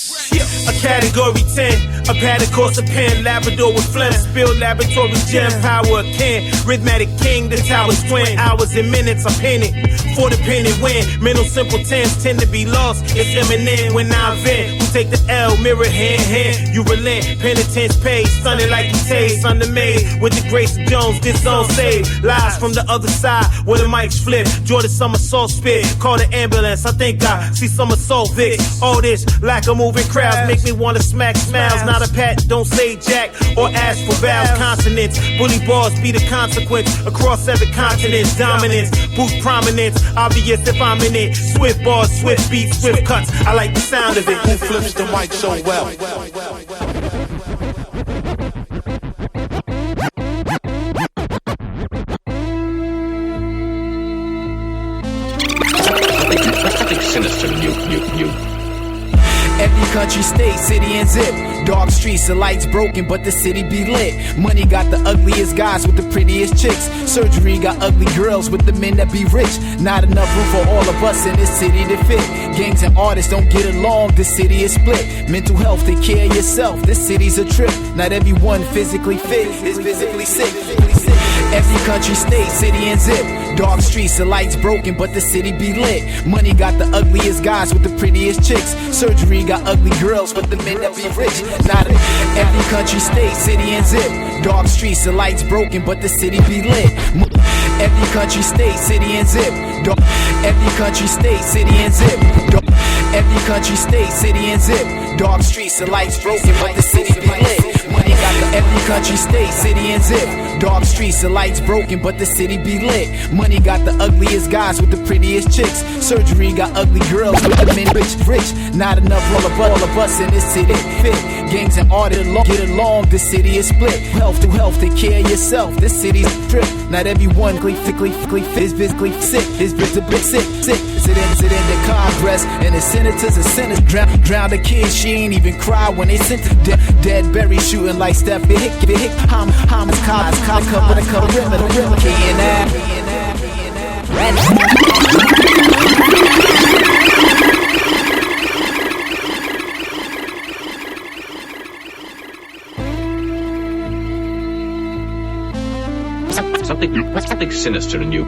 A category 10, a pad across a pen, Labrador with phlegm, spill laboratory gem, power of Ken, rhythmic king, the tower's twin, hours and minutes, I pin it, for the pin and win, mental simpletons tend to be lost, it's imminent when I vent, who take the L, mirror hand, you relent, penitence paid, stunning like you taste, undermade, with the grace of Jones, this zone saved, lies from the other side, where the mics flip, Jordan somersault spit, call the ambulance, I think I see some assault Vicks, all this, like a moving crowd, make me wanna smack smiles, not a pat, don't say jack or ask for vowels, consonants. Bully bars be the consequence across 7 continents. Dominance, boost prominence, obvious if I'm in it. Swift bars, swift beats, swift cuts. I like the sound of it. Who flips the mic so well? Something sinister in you. Every country, state, city, and zip. Dark streets, the lights broken, but the city be lit. Money got the ugliest guys with the prettiest chicks. Surgery got ugly girls with the men that be rich. Not enough room for all of us in this city to fit. Gangs and artists don't get along, this city is split. Mental health, take care of yourself, this city's a trip. Not everyone physically fit is physically sick. Every country, state, city, and zip. Dark streets, the lights broken, but the city be lit. Money got the ugliest guys with the prettiest chicks. Surgery got ugly girls with the men that be rich. Not every country, state, city, and zip. Dark streets, the lights broken, but the city be lit. Every country, state, city, and zip. Every country, state, city, and zip. Every country, state, city, and zip. Dark streets, the lights broken, but the city be lit. Money got the every country, state, city, and zip. Dark streets, the lights broken, but the city be lit. Money got the ugliest guys with the prettiest chicks. Surgery got ugly girls with the men rich. Not enough all of us in this city fit. Gangs and artists get along, this city is split. Health to health, take care of yourself, this city's a trip. Not everyone physically fit is physically sick, is visibly sick. Sit in the Congress, and the senators are sinners. Drown the kids, she ain't even cry when they sent to dead Berry shooting like Steph. Hit Hamas, cops cover the perimeter, Something sinister in you.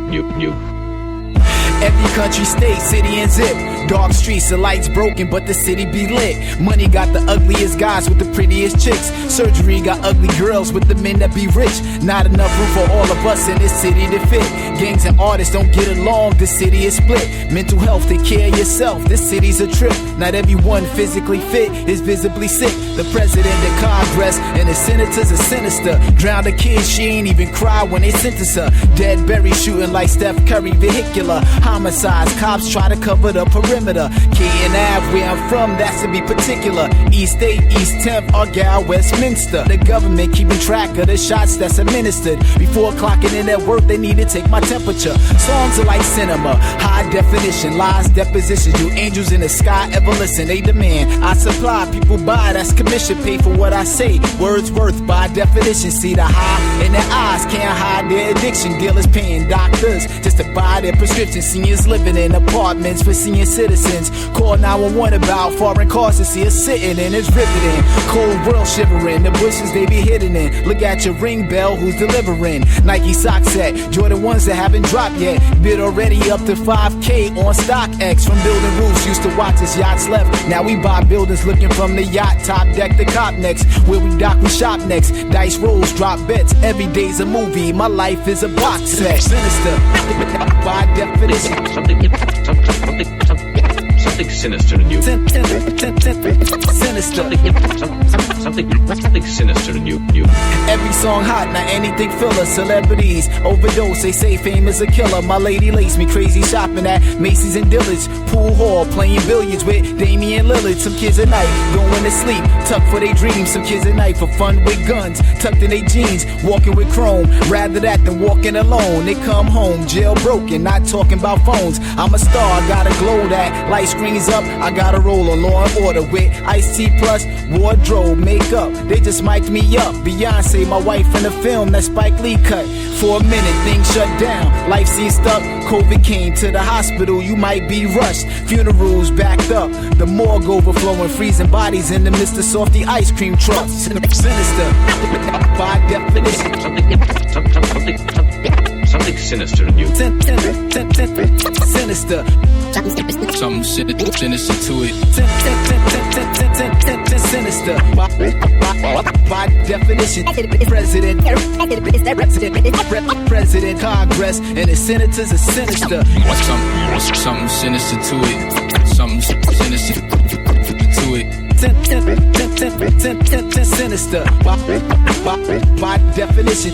Every country, state, city, and zip. Dark streets, the lights broken, but the city be lit. Money got the ugliest guys with the prettiest chicks. Surgery got ugly girls with the men that be rich. Not enough room for all of us in this city to fit. Gangs and artists don't get along, this city is split. Mental health, take care of yourself, this city's a trip. Not everyone physically fit is visibly sick. The president, the Congress, and the senators are sinister. Drown the kids, she ain't even cry when they sentence her. Dead Berry shooting like Steph Curry, vehicular homicides, cops try to cover the perimeter. K&Ave, where I'm from, that's to be particular. East 8, East 10th, Argyle, Westminster. The government keeping track of the shots that's administered. Before clocking in at work, they need to take my temperature. Songs are like cinema, high definition, lies, depositions. You angels in the sky ever listen, they demand. I supply, people buy, that's commission, pay for what I say. Wordsworth, by definition, see the high in their eyes, can't hide their addiction. Dealers paying doctors just to buy their prescriptions. Seniors living in apartments for senior citizens. Call 911 about foreign cars to see us sitting in, it's riveting. Cold world shivering, the bushes they be hidden in. Look at your ring bell, who's delivering? Nike sock set, Jordan ones that haven't dropped yet. Bid already up to 5K on StockX. From building roofs, used to watch as yachts left. Now we buy buildings looking from the yacht top deck to cop next. Where we dock, we shop next. Dice rolls, drop bets. Every day's a movie, my life is a box set. Sinister, by definition. Something sinister in you. Sinister. Something sinister in you. Every song hot, not anything filler. Celebrities overdose, they say fame is a killer. My lady lace me crazy shopping at Macy's and Dillard's. Pool hall, playing billiards with Damian Lillard. Some kids at night going to sleep, tucked for their dreams. Some kids at night for fun with guns, tucked in their jeans, walking with chrome. Rather that than walking alone. They come home jailbroken, not talking about phones. I'm a star, gotta glow that. Light screens up, I gotta roll on Law and Order with Ice-T plus wardrobe, makeup. They just mic'd me up. Beyonce, my wife in the film that Spike Lee cut. For a minute, things shut down. Life seemed stuck. COVID came to the hospital, you might be rushed. Funerals backed up. The morgue overflowing, freezing bodies in the midst of softy ice cream trucks. Sinister, by definition. Something sinister in you. Sinister. Something sinister to it. Sinister. By definition. President, Congress, and the senators are sinister. Something sinister to it. Something sinister to it. Sinister. By definition.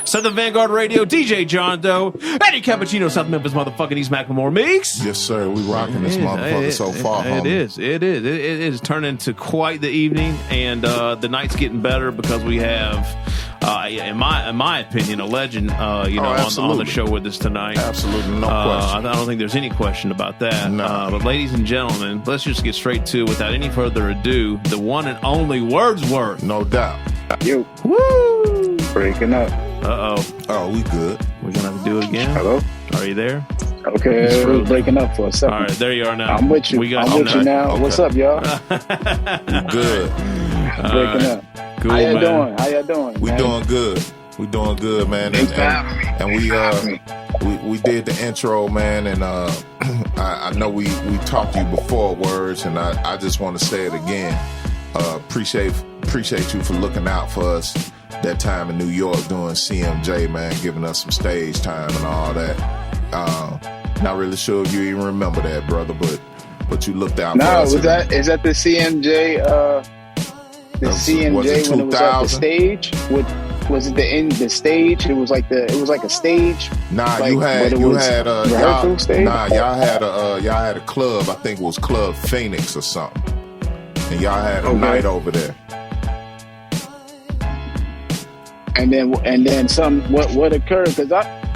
Southern Vangard Radio, DJ John Doe, Eddie Cappuccino, South Memphis, motherfucking East Macklemore Meeks. Yes, sir. We rocking this motherfucker so far, homie. It is turning to quite the evening, and the night's getting better because we have, in my opinion, a legend, on the show with us tonight. Absolutely, no question. I don't think there's any question about that. No. But ladies and gentlemen, let's just get straight to, without any further ado, the one and only Wordsworth. No doubt. Yo. Woo! Breaking up. Oh, we good. We're gonna have to do it again. Hello? Are you there? Okay, we're breaking up for a second. All right, there you are now. I'm with you. I'm with you now. Okay. What's up, y'all? Good. Breaking up. Cool, How y'all man. doing? How y'all doing? We man? doing good. We doing good, man. And we did the intro, man. And I know we talked to you before, Words, and I just want to say it again. Appreciate you for looking out for us that time in New York doing CMJ, man, giving us some stage time and all that. Not really sure if you even remember that, brother, but you looked out for us. Is that the CMJ? The CMJ was it when it was at the 2000? stage? Was it the stage? It was like a stage. Nah, like, y'all had a club. I think it was Club Phoenix or something, and y'all had a night over there. And then what occurred? Because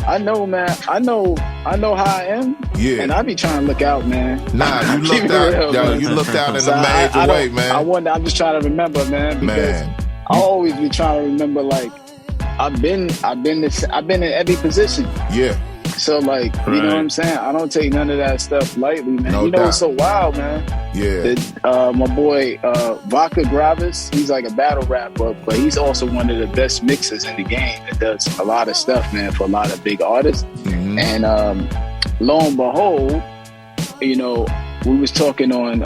I know, man. I know how I am. Yeah. And I be trying to look out, man. Nah, you looked out. You looked out in a major way, man. I'm just trying to remember, man. Because I always be trying to remember. Like I've been in every position. Yeah. So like, you know what I'm saying? I don't take none of that stuff lightly, man. No doubt. It's so wild, man. Yeah. My boy Vodka Gravis, he's like a battle rapper, but he's also one of the best mixers in the game that does a lot of stuff, man, for a lot of big artists. Mm-hmm. And lo and behold, we was talking on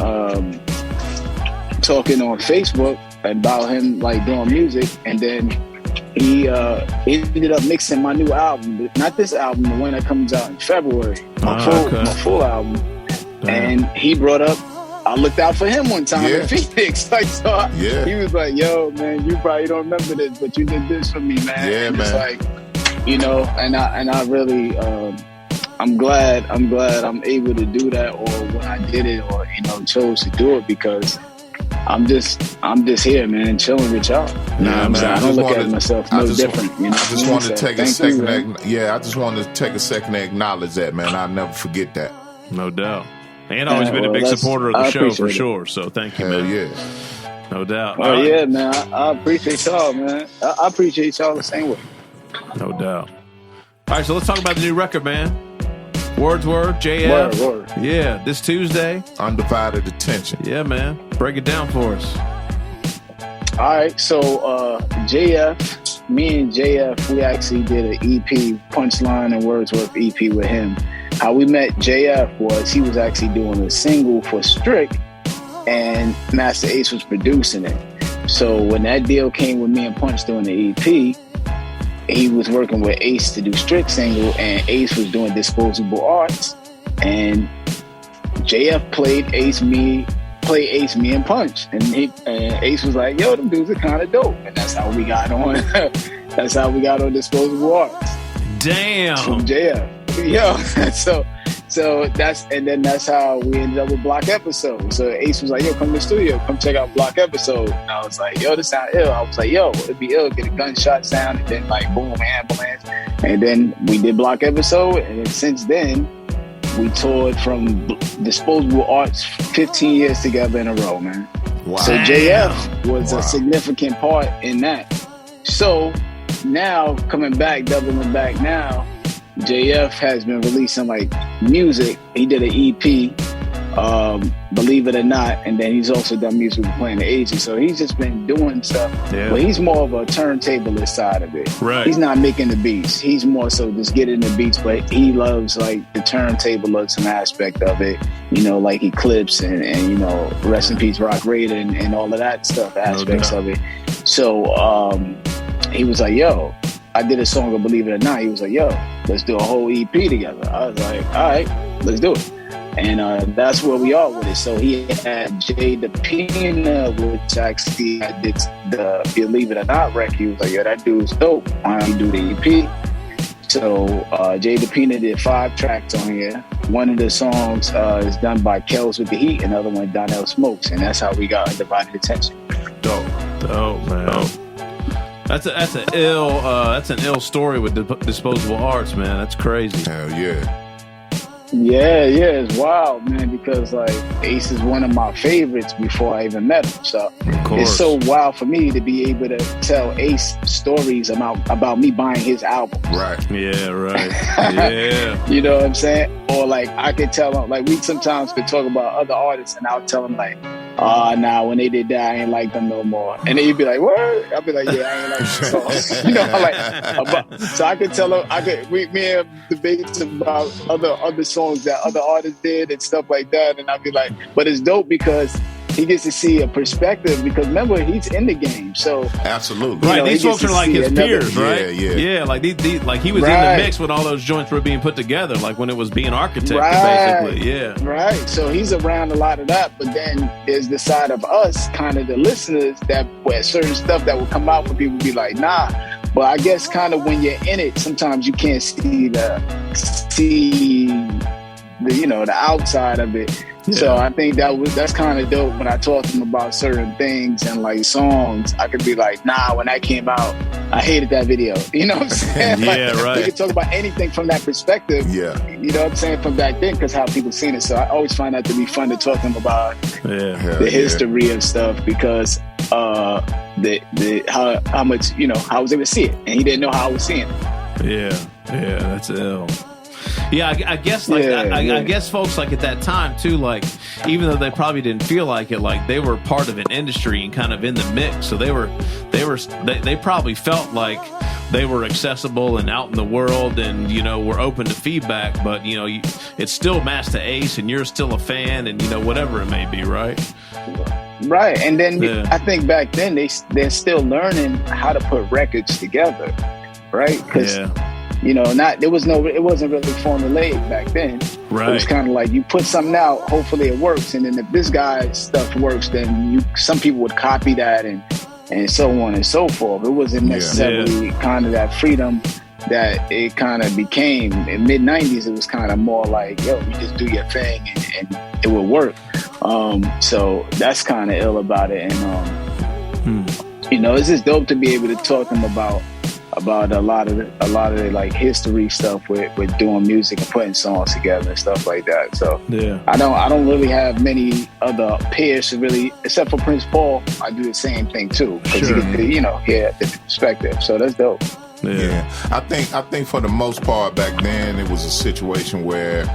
Facebook about him like doing music, and then he ended up mixing my new album, not this album, the one that comes out in February, my full album. And he brought up, I looked out for him one time in Phoenix. Like, so he was like, "Yo, man, you probably don't remember this, but you did this for me, man." Yeah, and man. It's like, and I really, I'm glad I'm able to do that, or when I did it, or chose to do it, because I'm just here, man, chilling with y'all. Nah, man, I don't look at myself no different. I just wanted to take a second. I just wanted to take a second to acknowledge that, man. I'll never forget that. No doubt. And always been a big supporter of the show for sure. So thank you, man. Yeah. No doubt. Oh yeah, man. I appreciate y'all, man. I appreciate y'all the same way. No doubt. All right, so let's talk about the new record, man. Wordsworth, JF. Word. Yeah, this Tuesday. Undivided Attention. Yeah, man. Break it down for us. All right, so JF, me and JF, we actually did an EP, Punchline and Wordsworth EP with him. How we met JF was he was actually doing a single for Strick, and Master Ace was producing it. So when that deal came with me and Punch doing the EP, he was working with Ace to do Strick single, and Ace was doing Disposable Arts, and JF played Ace, me and Punch, and Ace was like, "Yo, them dudes are kind of dope," and that's how we got on. That's how we got on Disposable Arts. Damn. From JF. Yo, so that's how we ended up with Block Episode. So Ace was like, "Yo, come to the studio, come check out Block Episode." And I was like, "Yo, this sound ill." I was like, "Yo, it'd be ill, get a gunshot sound," and then like boom, ambulance, and then we did Block Episode, and then since then we toured from Disposable Arts 15 years together in a row, man. Wow. So JF was a significant part in that. So now doubling back now, JF has been releasing like music. He did an EP Believe It or Not, and then he's also done music with Playing the Agent. So he's just been doing stuff. Yeah. But he's more of a turntablist side of it. Right. He's not making the beats. He's more so just getting the beats, but he loves like the turntablism aspect of it. You know, like Eclipse and you know, Rest in Peace Rock Raider and all of that stuff, aspects of it. So he was like, yo, I did a song of Believe It or Not. He was like, yo, let's do a whole EP together. I was like, all right, let's do it. And that's where we are with it. So he had Jay DePina, which actually I did the Believe It or Not record. He was like, yo, that dude's dope. Why don't you do the EP? So Jay DePina did 5 tracks on here. One of the songs is done by Kells with the Heat, another one Donnell Smokes, and that's how we got Undivided Attention. Dope, man. Dope. That's an ill story with Disposable Arts, man. That's crazy. Hell yeah. Yeah, it's wild, man, because like Ace is one of my favorites before I even met him. So it's so wild for me to be able to tell Ace stories about me buying his album. Right. Yeah, right. Yeah. You know what I'm saying? Or like I could tell him, like we sometimes could talk about other artists and I'll tell him like, nah, when they did that, I ain't like them no more. And then he'd be like, what? I'll be like, yeah, I ain't like them songs. You know, like, so I could tell him, me and debates about other songs that other artists did and stuff like that. And I'd be like, but it's dope because he gets to see a perspective because remember, he's in the game. So absolutely. Right, these folks are like his peers, right? Yeah. Like like he was in the mix when all those joints were being put together, like when it was being architected, basically. Yeah. Right. So he's around a lot of that, but then there's the side of us, kind of the listeners, that where certain stuff that will come out for people would be like, nah. But I guess kind of when you're in it, sometimes you can't see the outside of it. Yeah. So I think that's kind of dope when I talk to him about certain things and like songs. I could be like, nah, when that came out, I hated that video. You know what I'm saying? Yeah, like, right. We could talk about anything from that perspective. Yeah. You know what I'm saying? From back then, because how people seen it. So I always find that to be fun to talk to him about the history of stuff because how much, you know, how I was able to see it. And he didn't know how I was seeing it. Yeah, that's ill. Yeah, I guess like I guess folks like at that time too, like even though they probably didn't feel like it, like they were part of an industry and kind of in the mix, so they probably felt like they were accessible and out in the world and, you know, were open to feedback, but you know, it's still Master Ace and you're still a fan and, you know, whatever it may be, right? Right, and then I think back then they're still learning how to put records together, right? Because you know, it wasn't really formulaic back then. Right. It was kind of like you put something out, hopefully it works, and then if this guy's stuff works, then some people would copy that and so on and so forth. It wasn't necessarily kind of that freedom that it kind of became. In mid-90s, it was kind of more like, yo, you just do your thing and it will work. So that's kind of ill about it. And, you know, it's just dope to be able to talk to them about a lot of the like history stuff with doing music and putting songs together and stuff like that. So I don't really have many other peers to really, except for Prince Paul. I do the same thing too because you get to, you know, hear the perspective. So that's dope. Yeah, I think for the most part back then it was a situation where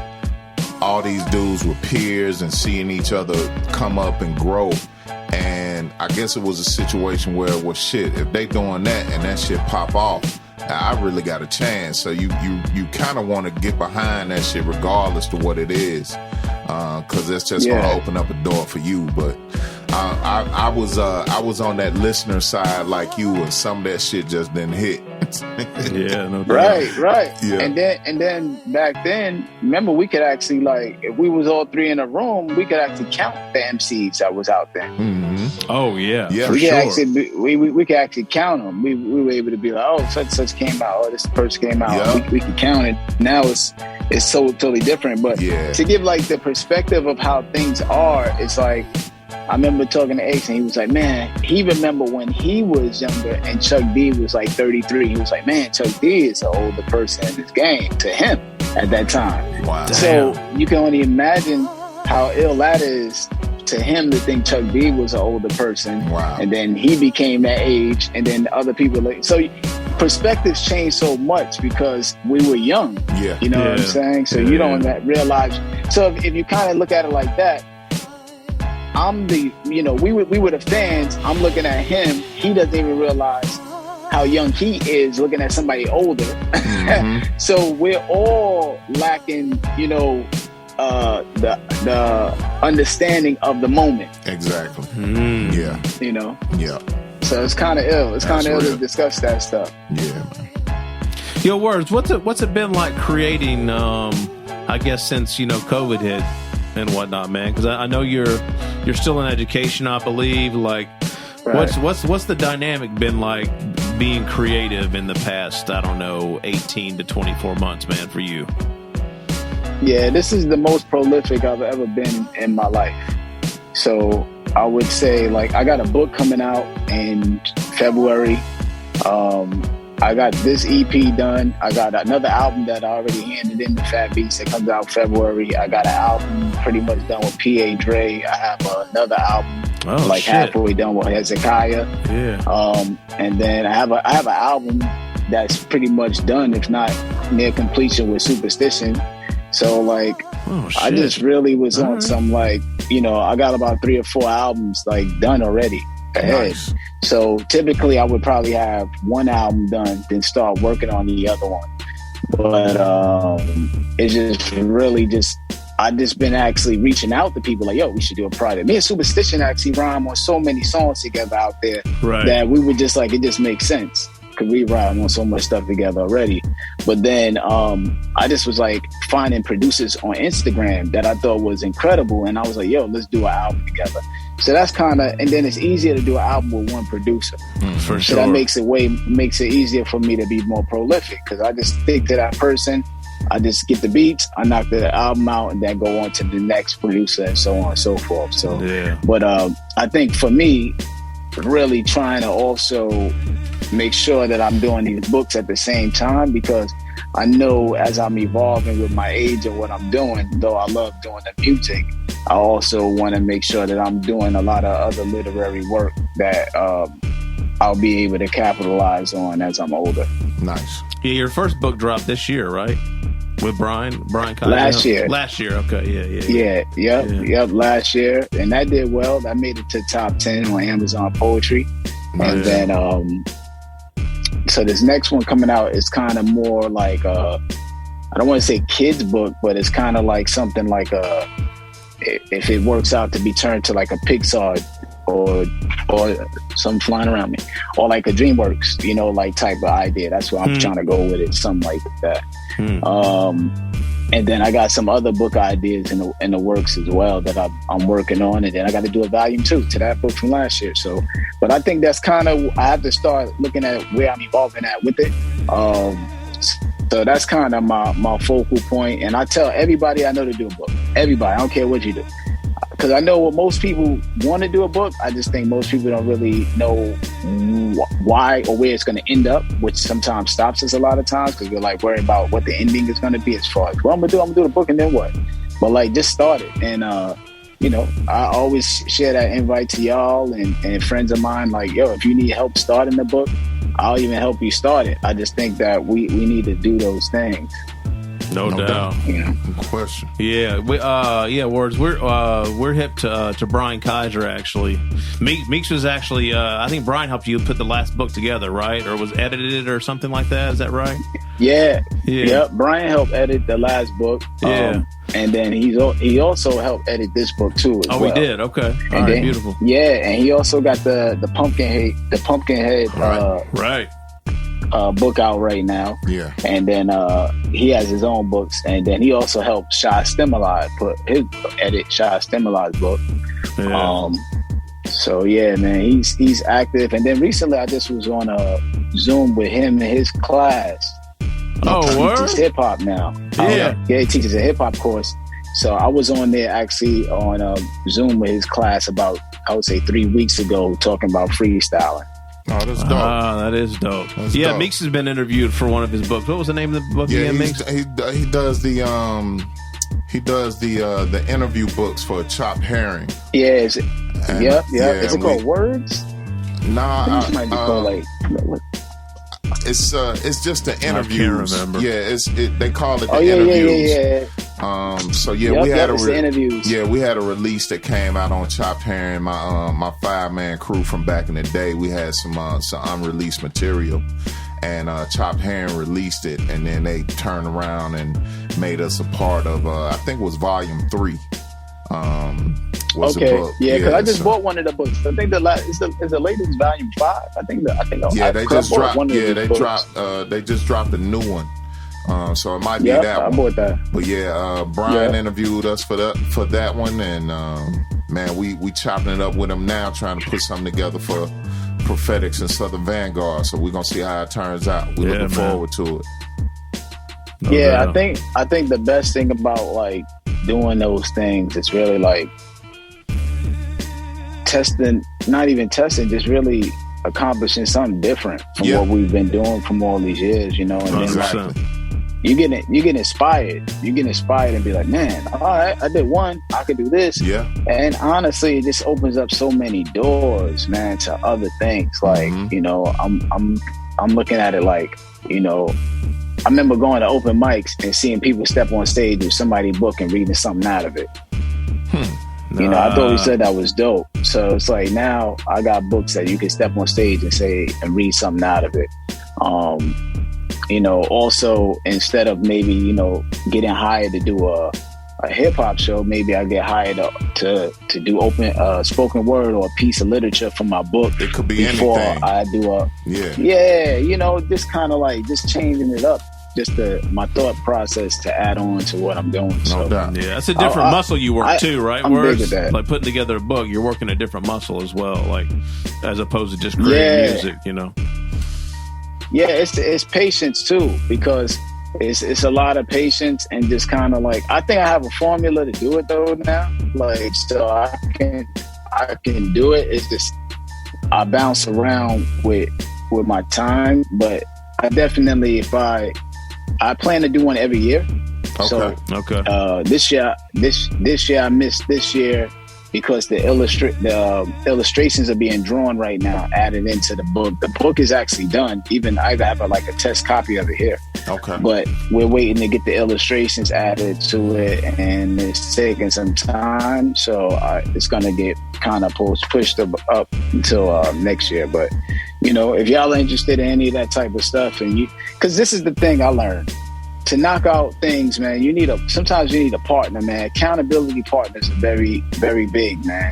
all these dudes were peers and seeing each other come up and grow. And I guess it was a situation where, well, shit, if they doing that and that shit pop off, I really got a chance. So you kind of want to get behind that shit regardless to what it is, because that's just going to open up a door for you. But I was on that listener side like you, and some of that shit just didn't hit. Yeah, no doubt. Right. Yeah. And then back then, remember, we could actually, like, if we was all three in a room, we could actually count the MCs that was out there. Mm-hmm. Oh yeah, for sure. We could actually count them. We were able to be like, oh, such came out, or this person came out. Yep. We could count it. Now it's so totally different. But to give like the perspective of how things are, it's like, I remember talking to Ace and he was like, man, he remember when he was younger and Chuck D was like 33. He was like, man, Chuck D is an older person in this game to him at that time. Wow. So you can only imagine how ill that is to him to think Chuck D was an older person. Wow. And then he became that age and then other people like, so perspectives change so much because we were young. Yeah. You know what I'm saying? So you don't realize. So if you kind of look at it like that, I'm the, we were the fans. I'm looking at him. He doesn't even realize how young he is looking at somebody older. Mm-hmm. So we're all lacking, the understanding of the moment. Exactly. Yeah. Yeah. So it's kind of ill. It's kind of ill to discuss that stuff. Yeah, man. Yo, Words, what's it been like creating, I guess, since, COVID hit and whatnot, man? Because I know you're still in education, I believe. Like, right. What's the dynamic been like being creative in the past, I don't know, 18 to 24 months, man, for you? Yeah, this is the most prolific I've ever been in my life. So I would say, like, I got a book coming out in February. I got this EP done. I got another album that I already handed in to Fat Beats that comes out February. I got an album pretty much done with P.A. Dre. I have another album halfway done with Hezekiah. Yeah. And then I have an album that's pretty much done, if not near completion, with Superstition. So like, I just really was on some like, I got about 3 or 4 albums like done already ahead. Nice. So typically I would probably have one album done, then start working on the other one. But it's just really I've just been actually reaching out to people like, yo, we should do a project. Me and Superstition actually rhyme on so many songs together out there that we would just like, it just makes sense. Because we rhyme on so much stuff together already. But then I just was like finding producers on Instagram that I thought was incredible. And I was like, yo, let's do an album together. So that's kind of, and then it's easier to do an album with one producer. For so that makes it easier for me to be more prolific. Because I just stick to that person. I just get the beats, I knock the album out, and then go on to the next producer and so on and so forth. So, but I think for me, really trying to also make sure that I'm doing these books at the same time, because I know as I'm evolving with my age and what I'm doing, though I love doing the music, I also want to make sure that I'm doing a lot of other literary work that I'll be able to capitalize on as I'm older. Nice. Yeah, your first book dropped this year, right? With Brian Kyle? Last year. Okay, Yep, last year. And that did well. That made it to top 10 on Amazon Poetry. And then, so this next one coming out is kind of more like, I don't want to say kids book, but it's kind of like something like if it works out to be turned to like a Pixar or something flying around me, or like a DreamWorks, like type of idea. That's what I'm trying to go with it, something like that. And then I got some other book ideas in the works as well that I'm working on, and then I got to do a volume 2 to that book from last year. So, but I think that's kind of, I have to start looking at where I'm evolving at with it. So that's kind of my focal point, and I tell everybody I know to do a book. Everybody, I don't care what you do. Because I know what most people want to do a book. I just think most people don't really know why or where it's going to end up, which sometimes stops us a lot of times because we're like worried about what the ending is going to be as far as, what I'm going to do the book and then what? But like, just start it. And, I always share that invite to y'all and friends of mine, like, yo, if you need help starting the book, I'll even help you start it. I just think that we need to do those things. No doubt. Yeah. Question. Yeah. Words. We're hip to Brian Kaiser actually. Meeks was actually. I think Brian helped you put the last book together, right? Or was edited or something like that. Is that right? Yeah. Yep. Brian helped edit the last book. Yeah. And then he also helped edit this book too. As well. He did. Okay. All right. Beautiful. Yeah, and he also got the Pumpkinhead. Right. Book out right now. Yeah. And then he has his own books, and then he also helped Shy Stimuli edit Shy Stimuli's book. Yeah. So yeah, man, he's active. And then recently I just was on a Zoom with him in his class. Oh, he teaches hip hop now. Yeah. He teaches a hip hop course. So I was on there actually on Zoom with his class about, I would say 3 weeks ago, talking about freestyling. Oh, that's dope. That is dope. That's dope. Dope. Meeks has been interviewed for one of his books. What was the name of the book again, Meeks? He does the interview books for Chopped Herring. Yeah. Is it called Words? Nah, it might be called like. It's just the interviews. I can't remember. Yeah, they call it the interviews. Yeah. So yeah, Yep, we had the interviews. Yeah, we had a release that came out on Chopped Herring. My 5-man crew from back in the day. We had some unreleased material, and Chopped Herring released it, and then they turned around and made us a part of. I think it was Volume 3. Was okay, a book. yeah, because I just bought one of the books. I think is the latest Volume 5. I think. Yeah, they just dropped. One of they books. dropped. They just dropped a new one. So it might be that one. I bought that. But yeah, Brian interviewed us for that one, and man, we chopping it up with him now, trying to put something together for Prophetics and Southern Vanguard. So we're gonna see how it turns out. We're looking forward to it. Yeah, I think the best thing about like doing those things, it's really like testing, not even testing, just really accomplishing something different from what we've been doing from all these years, you know. And then like you get inspired. You get inspired and be like, man, all right, I did one, I could do this. Yeah. And honestly, it just opens up so many doors, man, to other things. Like, you know, I'm looking at it like, you know, I remember going to open mics and seeing people step on stage with somebody's book and reading something out of it. You know, I thought we said that was dope. So it's like now I got books that you can step on stage and say and read something out of it. You know, also instead of maybe, you know, getting hired to do a hip hop show, maybe I get hired to do open spoken word or a piece of literature for my book. It could be before anything. I do you know, just kind of like just changing it up. Just my thought process to add on to what I'm doing. No doubt. Yeah, that's a different muscle you work too, right? I'm Whereas, big at that. like putting together a book, you're working a different muscle as well, like as opposed to just creating music, you know. Yeah, it's patience too, because it's a lot of patience and just kind of like I think I have a formula to do it though now. Like so I can do it. It's just I bounce around with my time, but I definitely I plan to do one every year. Okay. So, this year I missed this year because the illustrations are being drawn right now, added into the book. The book is actually done. Even I have a test copy of it here. Okay. But we're waiting to get the illustrations added to it, and it's taking some time. So it's going to get kind of pushed up until next year. But, you know, if y'all are interested in any of that type of stuff, and because this is the thing I learned. To knock out things, man, sometimes you need a partner, man. Accountability partners are very, very big, man.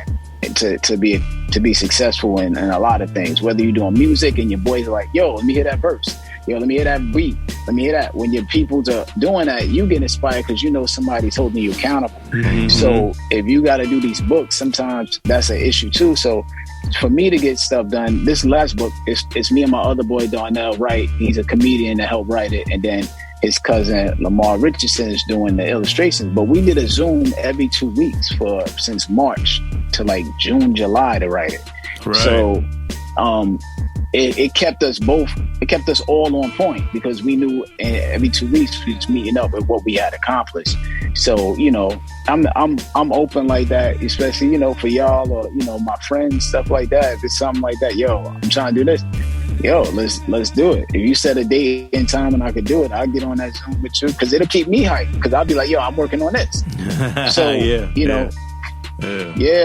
To be successful in a lot of things. Whether you're doing music and your boys are like, yo, let me hear that verse. Yo, let me hear that beat. Let me hear that. When your peoples are doing that, you get inspired because you know somebody's holding you accountable. Mm-hmm. So if you got to do these books, sometimes that's an issue too. So for me to get stuff done, this last book, it's me and my other boy, Darnell Wright. He's a comedian that helped write it. And then his cousin Lamar Richardson is doing the illustrations. But we did a Zoom every 2 weeks since March to like June, July to write it. Right. So it kept us all on point because we knew every 2 weeks we was meeting up with what we had accomplished. So, you know, I'm open like that, especially, you know, for y'all or, you know, my friends, stuff like that. If it's something like that, yo, I'm trying to do this. Yo, let's do it. If you set a date and time and I could do it, I'll get on that Zoom with you because it'll keep me hyped because I'll be like, yo, I'm working on this. So, you know,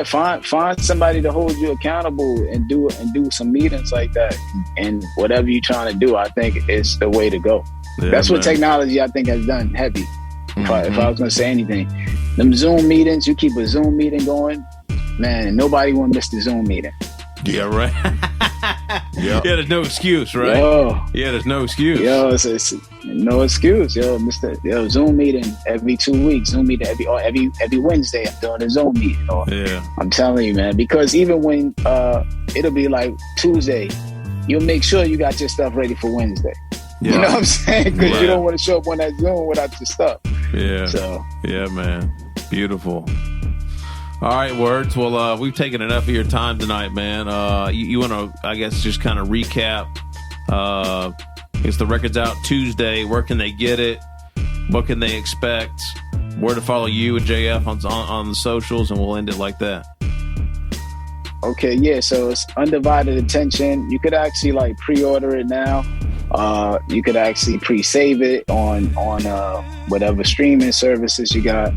find somebody to hold you accountable and do some meetings like that. And whatever you're trying to do, I think it's the way to go. Yeah, that's what technology, I think, has done heavy. If I was going to say anything, them Zoom meetings, you keep a Zoom meeting going, man, nobody will miss the Zoom meeting. Yeah, right. Yeah, there's no excuse, right? Yeah, there's no excuse. Yo, it's no excuse. Yo, Zoom meeting every 2 weeks. Zoom meeting every Wednesday. I'm doing a Zoom meeting. I'm telling you, man, because even when it'll be like Tuesday, you'll make sure you got your stuff ready for Wednesday. Yeah. You know what I'm saying? Because you don't want to show up on that Zoom without your stuff. Yeah. So yeah, man, beautiful. All right, Words. Well, we've taken enough of your time tonight, man. You want to, I guess, just kind of recap. I guess the record's out Tuesday. Where can they get it? What can they expect? Where to follow you and JF on the socials, and we'll end it like that. Okay, yeah. So it's Undivided Attention. You could actually like pre-order it now. You could actually pre-save it on whatever streaming services you got.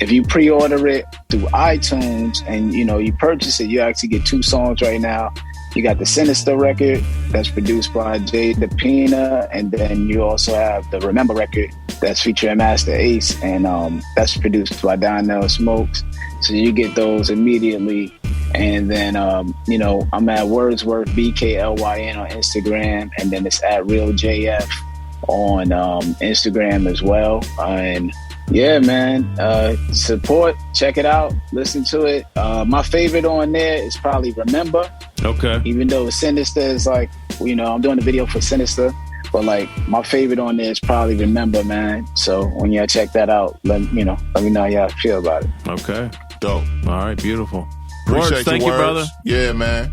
If you pre-order it through iTunes and you purchase it, you actually get 2 songs right now. You got the Sinister record that's produced by Jay DePina, and then you also have the Remember record that's featuring Master Ace, and that's produced by Donnell Smokes. So you get those immediately. And then, I'm at Wordsworth, BKLYN on Instagram, and then it's at RealJF on Instagram as well. And yeah, man, support, check it out, listen to it. My favorite on there is probably Remember. Okay. Even though Sinister is like, I'm doing a video for Sinister, but like my favorite on there is probably Remember, man. So when y'all check that out, let me know how y'all feel about it. Okay. Dope. All right, beautiful. Appreciate Words, thank you, words. brother. Yeah, man.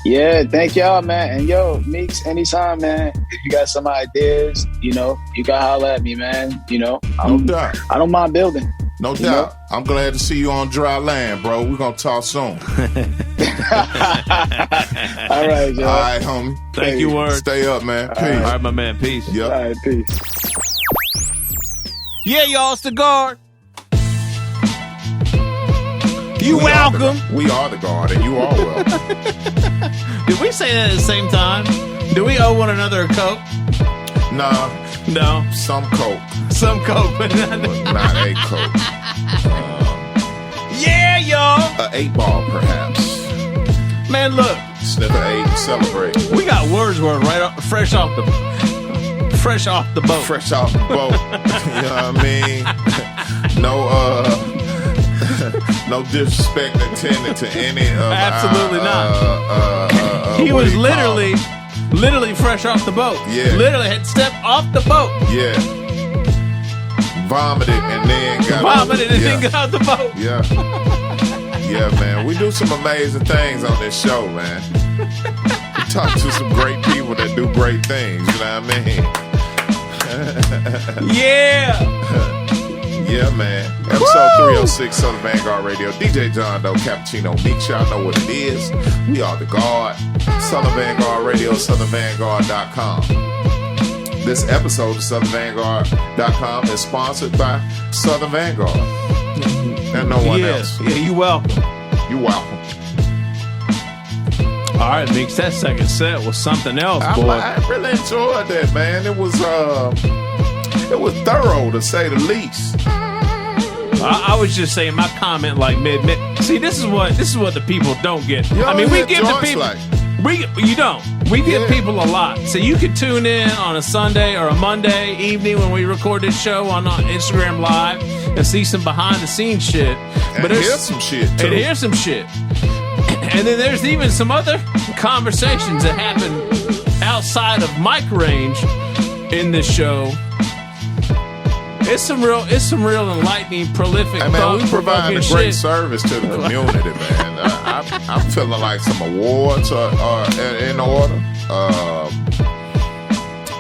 Yeah, thank y'all, man. And yo, Meeks, anytime, man. If you got some ideas, you can holler at me, man. No doubt. I don't mind building. No doubt. I'm glad to see you on dry land, bro. We're going to talk soon. All right, y'all. All right, homie. Thank you, Word. Stay up, man. Peace. All right, my man. Peace. Yep. All right, peace. Yeah, y'all, it's the Guard. You welcome. We are the Guard, and you are welcome. Did we say that at the same time? Do we owe one another a Coke? Nah. No. Some Coke. Some Coke, but not a Coke. Yeah, y'all. A 8-ball, perhaps. Man, look. Sniff an 8, celebrate. We got Wordsworth fresh off the boat. Fresh off the boat. You know what I mean? No disrespect intended to any of absolutely not. He was literally fresh off the boat. Yeah. Literally had stepped off the boat. Yeah. Vomited and then got out the boat. Yeah. Yeah, man. We do some amazing things on this show, man. We talk to some great people that do great things, you know what I mean? Yeah. Yeah, man. Episode 306, Southern Vangard Radio. DJ John Doe, Cappuccino Mixshow. Y'all know what it is. We are the Guard. Southern Vangard Radio, southernvanguard.com. This episode of southernvanguard.com is sponsored by Southern Vanguard. And no one else. Yeah, you welcome. You welcome. All right, Meeks, that second set was something else, boy. I really enjoyed that, man. It was thorough, to say the least. I was just saying my comment like mid. See, this is what the people don't get. I mean, we give the people. You don't. We give people a lot. So you could tune in on a Sunday or a Monday evening when we record this show on Instagram Live and see some behind the scenes shit. But hear some shit too. And hear some shit. And then there's even some other conversations that happen outside of mic range in this show. It's some real enlightening, prolific. Hey man, we provide a great service to the community, man. I'm feeling like some awards are in order.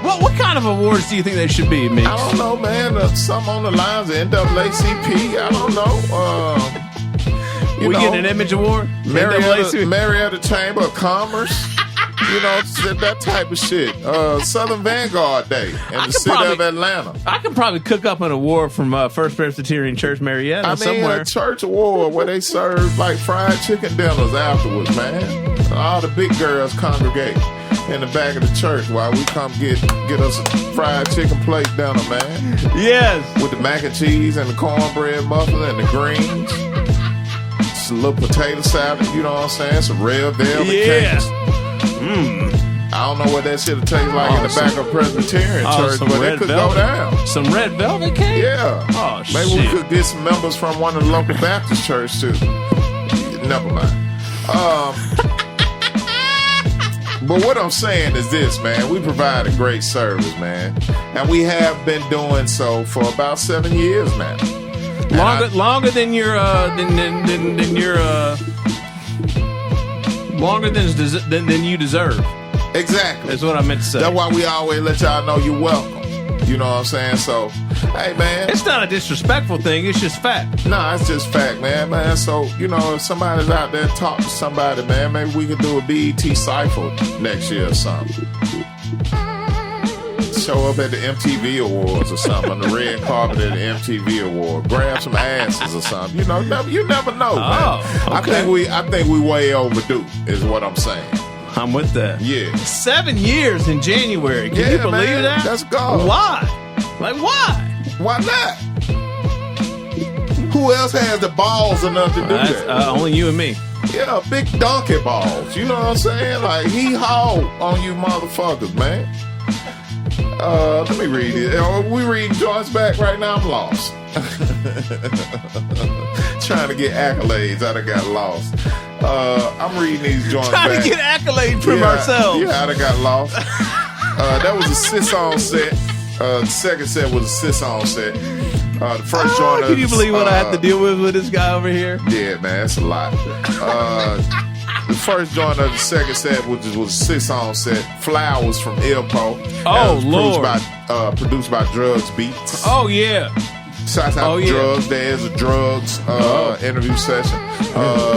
What kind of awards do you think they should be, Meeks? I don't know, man. Some on the lines of NAACP. I don't know. We get an image award? Marietta Chamber of Commerce. That type of shit. Southern Vanguard Day in the city of Atlanta. I could probably cook up an award from First Presbyterian Church Marietta somewhere. A church award where they serve like fried chicken dinners afterwards, man. All the big girls congregate in the back of the church while we come get us a fried chicken plate dinner, man. Yes. With the mac and cheese and the cornbread muffin and the greens. Just a little potato salad, you know what I'm saying? Some red velvet cakes. I don't know what that shit will taste like in the back of Presbyterian church, but it could go down. Some red velvet cake? Yeah. Oh, maybe we could get some members from one of the local Baptist churches too. Never mind. But what I'm saying is this, man. We provide a great service, man, and we have been doing so for about 7 years now. Longer than your longer than you deserve. Exactly. That's what I meant to say. That's why we always let y'all know you're welcome. You know what I'm saying? So, hey, man. It's not a disrespectful thing. It's just fact. Nah, it's just fact, man. So, if somebody's out there talking to somebody, man, maybe we could do a BET Cypher next year or something. Show up at the MTV Awards or something, on the red carpet at the MTV Award. Grab some asses or something. You know, you never know, man. Okay. I think we way overdue, is what I'm saying. I'm with that. Yeah. 7 years in January. Can you believe man, that? Let's go. Why? Like, why? Why not? Who else has the balls enough to do that? Only you and me. Yeah, big donkey balls. You know what I'm saying? Like, he hauled on you motherfuckers, man. Let me read it. Are we reading joints back right now? I'm lost. Trying to get accolades. I done got lost. I'm reading these joints Trying back. to get accolades from ourselves. Yeah, I done got lost. That was a sis-on set. The second set was a sis-on set. The first joint. Can you believe what I have to deal with this guy over here? Yeah, man, it's a lot. The first joint of the second set, which was a 6-on set, Flowers from Ilpo. Oh, Lord. Produced by Drugs Beats. Oh, yeah. Shouts out to Drugs. There's a Drugs interview session.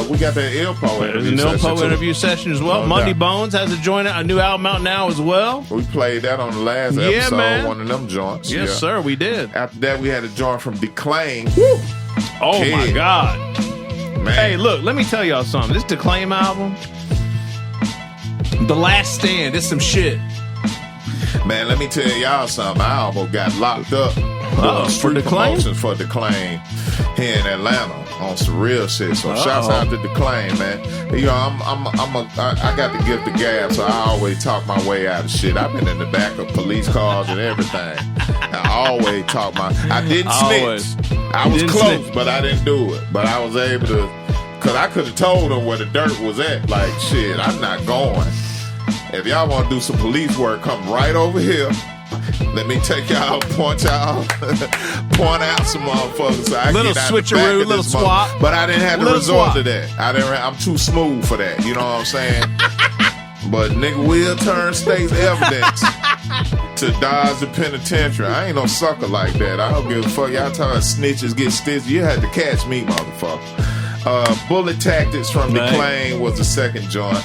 We got that Ilpo interview session. There's an Ilpo interview session as well. Monday Bones has a new album out now as well. We played that on the last episode, man. One of them joints. Yes, sir, we did. After that, we had a joint from Declaim. Oh, Kid. my God. Man. Hey, look, let me tell y'all something. This Declaim album, The Last Stand, it's some shit. Man, let me tell y'all something. I almost got locked up for Declaim? promotions for Declaim here in Atlanta on some real shit. So shouts out to Declaim, man. You know, I got the gift of gab, so I always talk my way out of shit. I've been in the back of police cars and everything. I always talk I didn't snitch. I was close, but I didn't do it. But I was able to, because I could have told them where the dirt was at. Like, shit, I'm not going. If y'all want to do some police work, come right over here. Let me take y'all, point out some motherfuckers. So I little get out switcheroo, the back little swap. But I didn't have to Little resort swap. to that. I'm too smooth for that. You know what I'm saying? But nigga will turn state's evidence to dodge the penitentiary. I ain't no sucker like that. I don't give a fuck. Y'all talking snitches get stitched. You had to catch me, motherfucker. Bullet Tactics from Declaim was the second joint.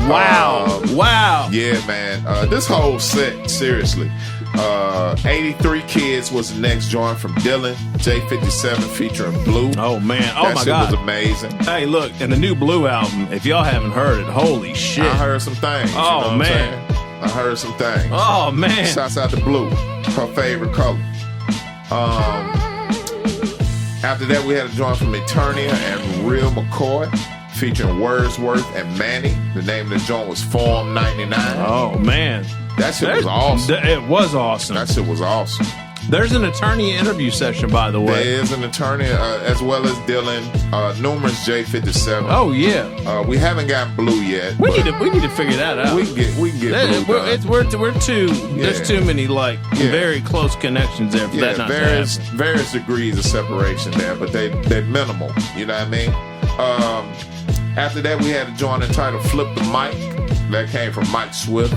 Wow. Yeah, man. This whole set, seriously. 83 Kids was the next joint from Dylan. J57 featuring Blue. Oh, man. Oh, that my shit God. was amazing. Hey, look, and the new Blue album, if y'all haven't heard it, holy shit. I heard some things. Oh, you know what man. I'm saying? I heard some things. Oh, man. Shouts out to Blue. Her favorite color. After that, we had a joint from Eternia and Real McCoy, featuring Wordsworth and Manny. The name of the joint was Form 99. Oh, man. That shit was awesome. It was awesome. That shit was awesome. There's an attorney interview session, by the way. There is an attorney, as well as Dylan, numerous J57. Oh, yeah. We haven't gotten Blue yet. We need to figure that out. We can get Blue done. There's too many, very close connections there for that not to happen. Various degrees of separation there, but they're minimal. You know what I mean? After that, we had a joint entitled Flip the Mic. That came from Mike Swift,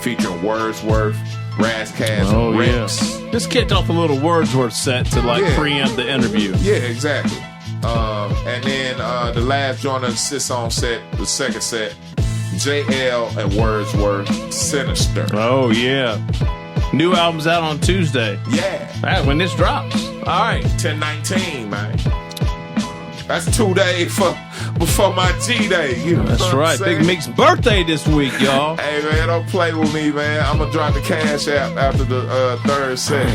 featuring Wordsworth, Razzcast, and Rex. Yeah. Just kicked off a little Wordsworth set to preempt the interview. Yeah, exactly. And then the last joint of the Sis-On set, the second set, JL and Wordsworth, Sinister. Oh, yeah. New album's out on Tuesday. Yeah. Right, when this drops. All right. 10/19, man. That's 2 days before my G-Day. You know That's right. Big Meeks' birthday this week, y'all. Hey, man, don't play with me, man. I'm going to drop the cash app after the third set.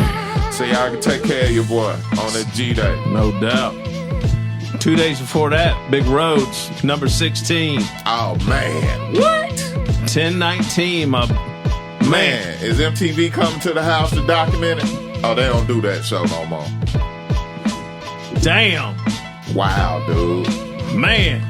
So y'all can take care of your boy on that G-Day. No doubt. 2 days before that, Big Roads, number 16. Oh, man. What? 10/19, my man. Is MTV coming to the house to document it? Oh, they don't do that show no more. Damn. Wow, dude. Man.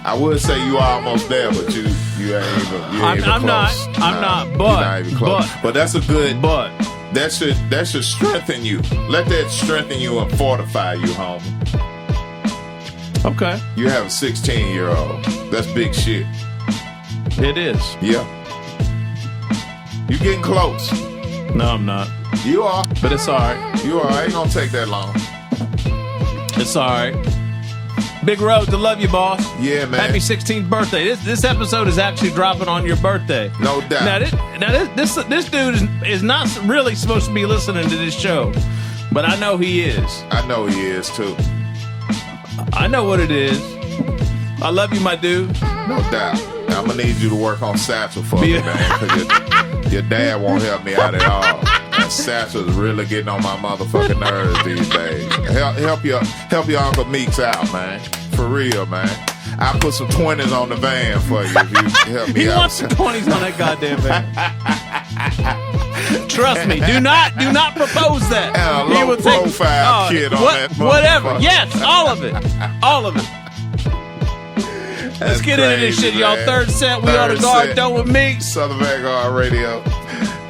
I would say you almost there, but you ain't even I'm close. not, but you're not even close. But that's a good. But that should strengthen you. Let that strengthen you and fortify you, homie. Okay. You have a 16-year-old. That's big shit. It is. Yeah. You getting close. No, I'm not. You are. But it's all right. You are. Ain't gonna take that long. It's all right. Big Road to love you, boss. Yeah, man. Happy 16th birthday. This episode is actually dropping on your birthday. No doubt. This dude is not really supposed to be listening to this show, but I know he is. I know he is, too. I know what it is. I love you, my dude. No doubt. I'm going to need you to work on Satchel for me, man, because your dad won't help me out at all. And Satchel's really getting on my motherfucking nerves these days. Help your Uncle Meeks out, man. For real, man. I'll put some 20s on the van for you if you help me out. He wants some 20s on that goddamn van. Trust me. Do not propose that. And a low profile kid on that motherfucker. Whatever. Yes, all of it. All of it. Let's get into this shit, y'all. Third set, we on the guard, Doe Meeks. Southern Vangard Radio,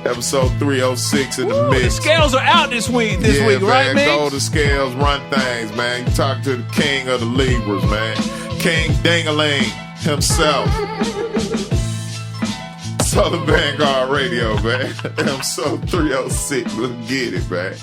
episode 306 in the mix. The scales are out this week, man, right, Meeks? Go to scales, run things, man. You talk to the king of the Libras, man. King Dingaling himself. Southern Vangard Radio, man. Episode 306. Let's get it, man.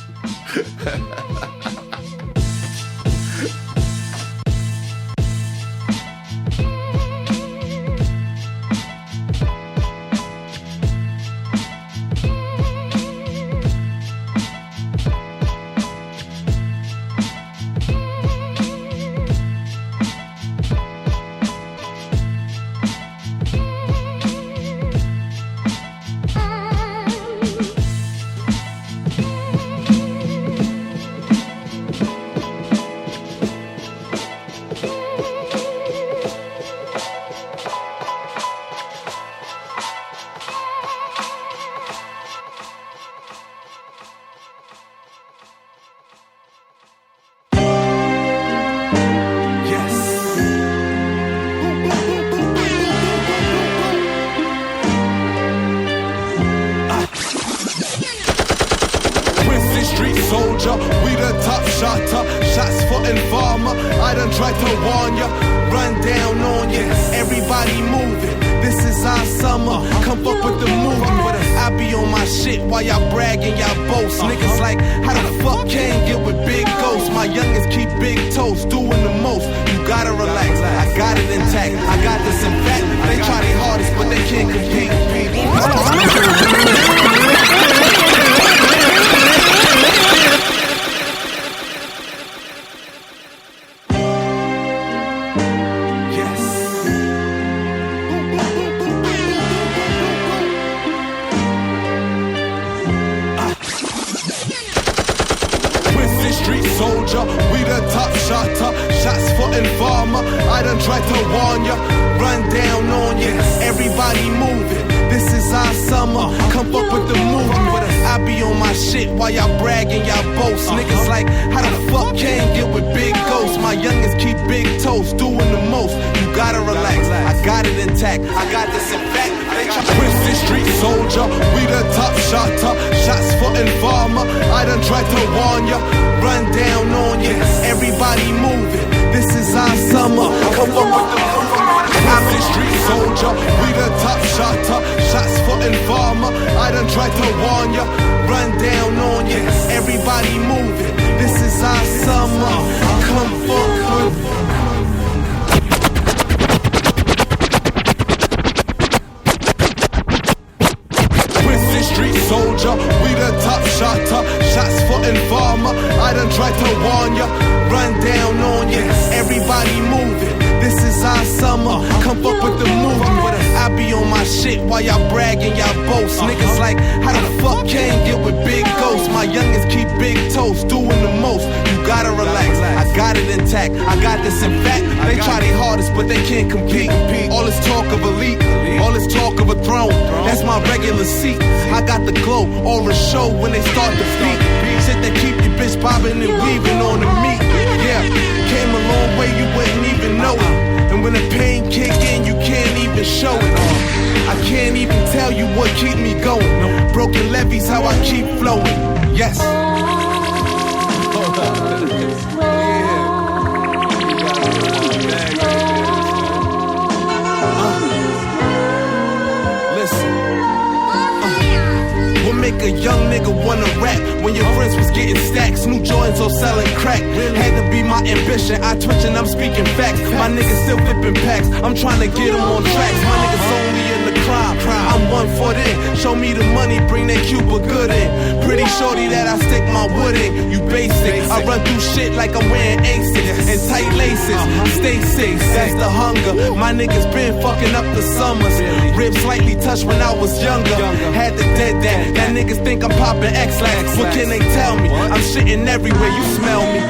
make a young nigga wanna rap when your friends was getting stacks? New Jordans or selling crack. Had to be my ambition. I twitch and I'm speaking facts. My niggas still flipping packs. I'm trying to get them on tracks. My niggas only in the crime. I'm 1 foot in. Show me the money, bring that Cuba good in. Pretty shorty that I stick my wood in. You basic. I run through shit like I'm wearing Asics and tight laces. Stay safe, that's the hunger. My niggas been fucking up the summers. Ribs slightly touched when I was younger. Had to dead that. That niggas think I'm popping X-Lax. What can they tell me? I'm shitting everywhere, you smell me.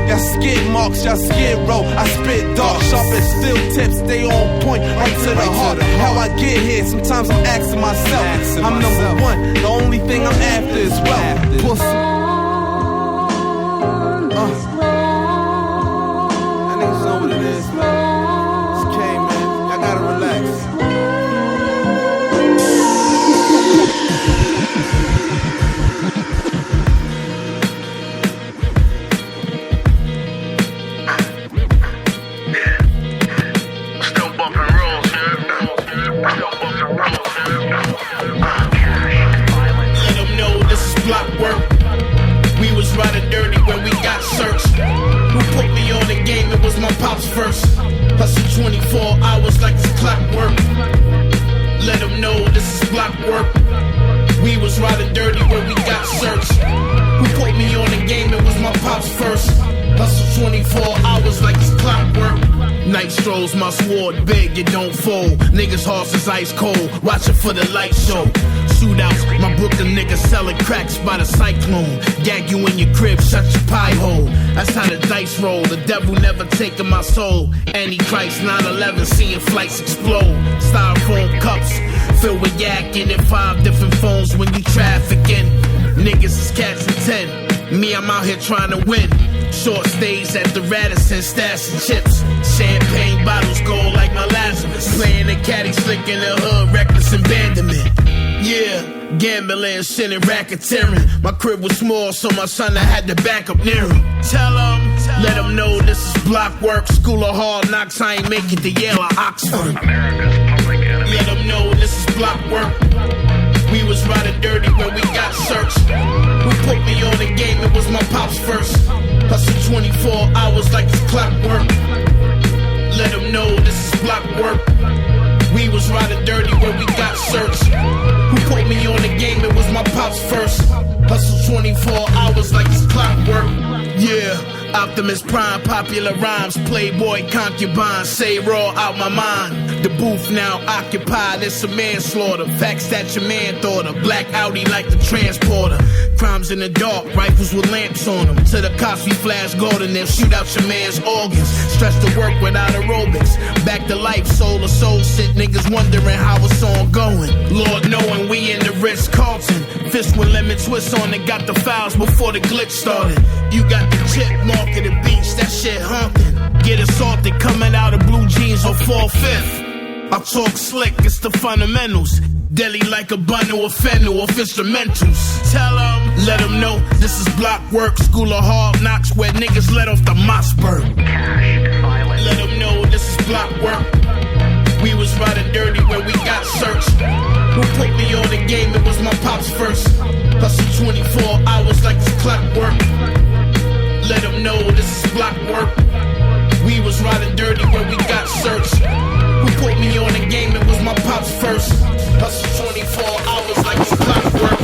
Y'all skid marks, y'all skid row. I spit dark, sharp as steel tips. Stay on point, right to the heart. How I get here, sometimes I'm asking myself. I'm number one, the only thing I'm after is wealth. Pussy. That niggas know what it is, man. It's K, man. Y'all gotta relax. Block work. We was riding dirty when we got searched. Who put me on the game? It was my pops first. Hustle 24 hours like it's clockwork. Let them know this is block work. We was riding dirty when we got searched. Who put me on the game? It was my pops first. Hustle 24 hours like it's clockwork. Night strolls, my sword big, it don't fold. Niggas' horses ice cold, watching for the light show. Shootouts, my Brooklyn niggas selling cracks by the cyclone. Gag you in your crib, shut your pie hole. That's how the dice roll, the devil never taking my soul. Antichrist 9/11, seeing flights explode. Styrofoam cups, filled with yak in it. 5 different phones when you trafficking. Niggas is cats and 10. Me, I'm out here trying to win. Short stays at the Radisson, stashing chips. Champagne bottles go like my Lazarus. Playing the caddy slick in the hood, reckless abandonment. Yeah, gambling, shit and racketeering. My crib was small, so my son I had to back up near him. Let them know this is block work. School of hard knocks, I ain't make it to Yale or Oxford. Let them know this is block work. We was riding dirty when we got searched. Who put me on the game? It was my pops first. Hustle 24 hours like it's clockwork. Let them know this is block work. We was riding dirty when we got searched. Who put me on the game? It was my pops first. Hustle 24 hours like it's clockwork. Yeah, Optimus Prime, popular rhymes, Playboy concubine, say raw out my mind. The booth now occupied, it's a manslaughter. Facts that your man thought of. Black Audi like the transporter. Crimes in the dark, rifles with lamps on them. To the cops we flash golden, then shoot out your man's organs. Stretch the work without aerobics. Back to life, soul to soul shit. Niggas wondering how it's on going. Lord knowing we in the Ritz-Carlton. Fist with lemon twist on it, got the files before the glitch started. You got the chip mark at the beach, that shit honking. Get assaulted coming out of blue jeans on 4/5. I talk slick, it's the fundamentals. Deli like a bundle of fennel of instrumentals. Tell them, let them know this is block work. School of hard knocks where niggas let off the Mossberg. Let them know this is block work. We was riding dirty when we got searched. Who put me on the game? It was my pops first. Hustle 24 hours like it's clockwork. Let them know this is block work. We was riding dirty when we got searched. Who put me on the game? It was my pops first. Hustle 24 hours like it's clockwork.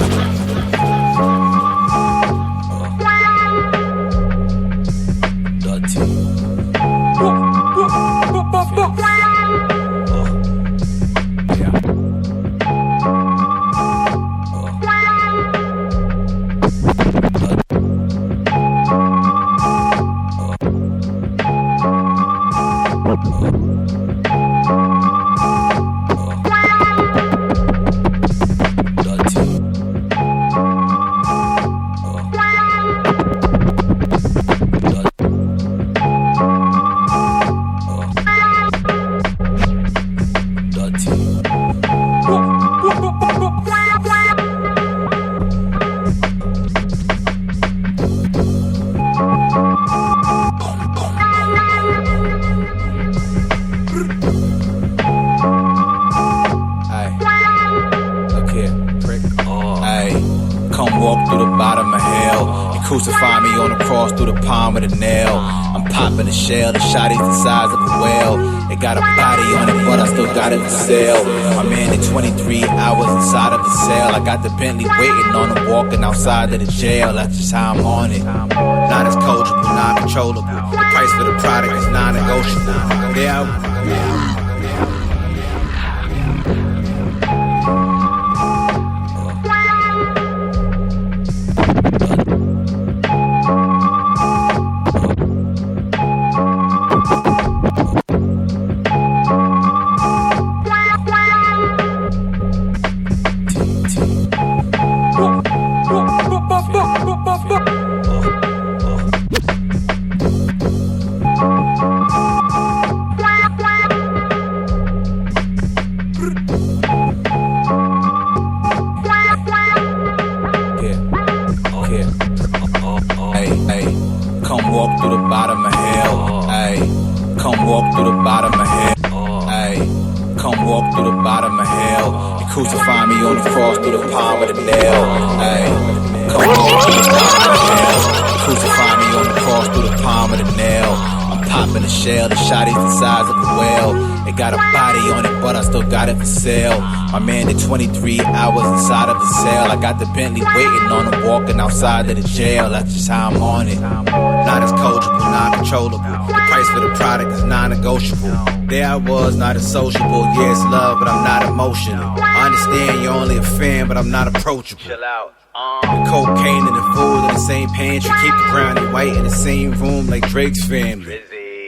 Crucify me on the cross through the palm of the nail. I'm popping a shell, the shotty's the size of a whale. It got a body on it, but I still got it for sale. My man in 23 hours inside of a cell. I got the Bentley waiting on him, walking outside of the jail. That's just how I'm on it. Not as coachable, non-controllable. The price for the product is non-negotiable. Yeah. Crucify me on the cross through the palm of the nail. Ay, come walk through the bottom of hell. Crucify me on the cross through the palm of the nail. I'm popping a shell, the shotty's the size of a whale. It got a body on it, but I still got it for sale. My man did 23 hours inside of a cell. I got the Bentley waiting on him, walking outside of the jail. That's just how I'm on it. Not as coachable, non-controllable. The price for the product is non-negotiable. There I was, not as sociable. Yeah, it's love, but I'm not emotional. I understand you're only a fan, but I'm not approachable. Chill out. The cocaine and the food in the same pantry. Keep the brown and white in the same room like Drake's family.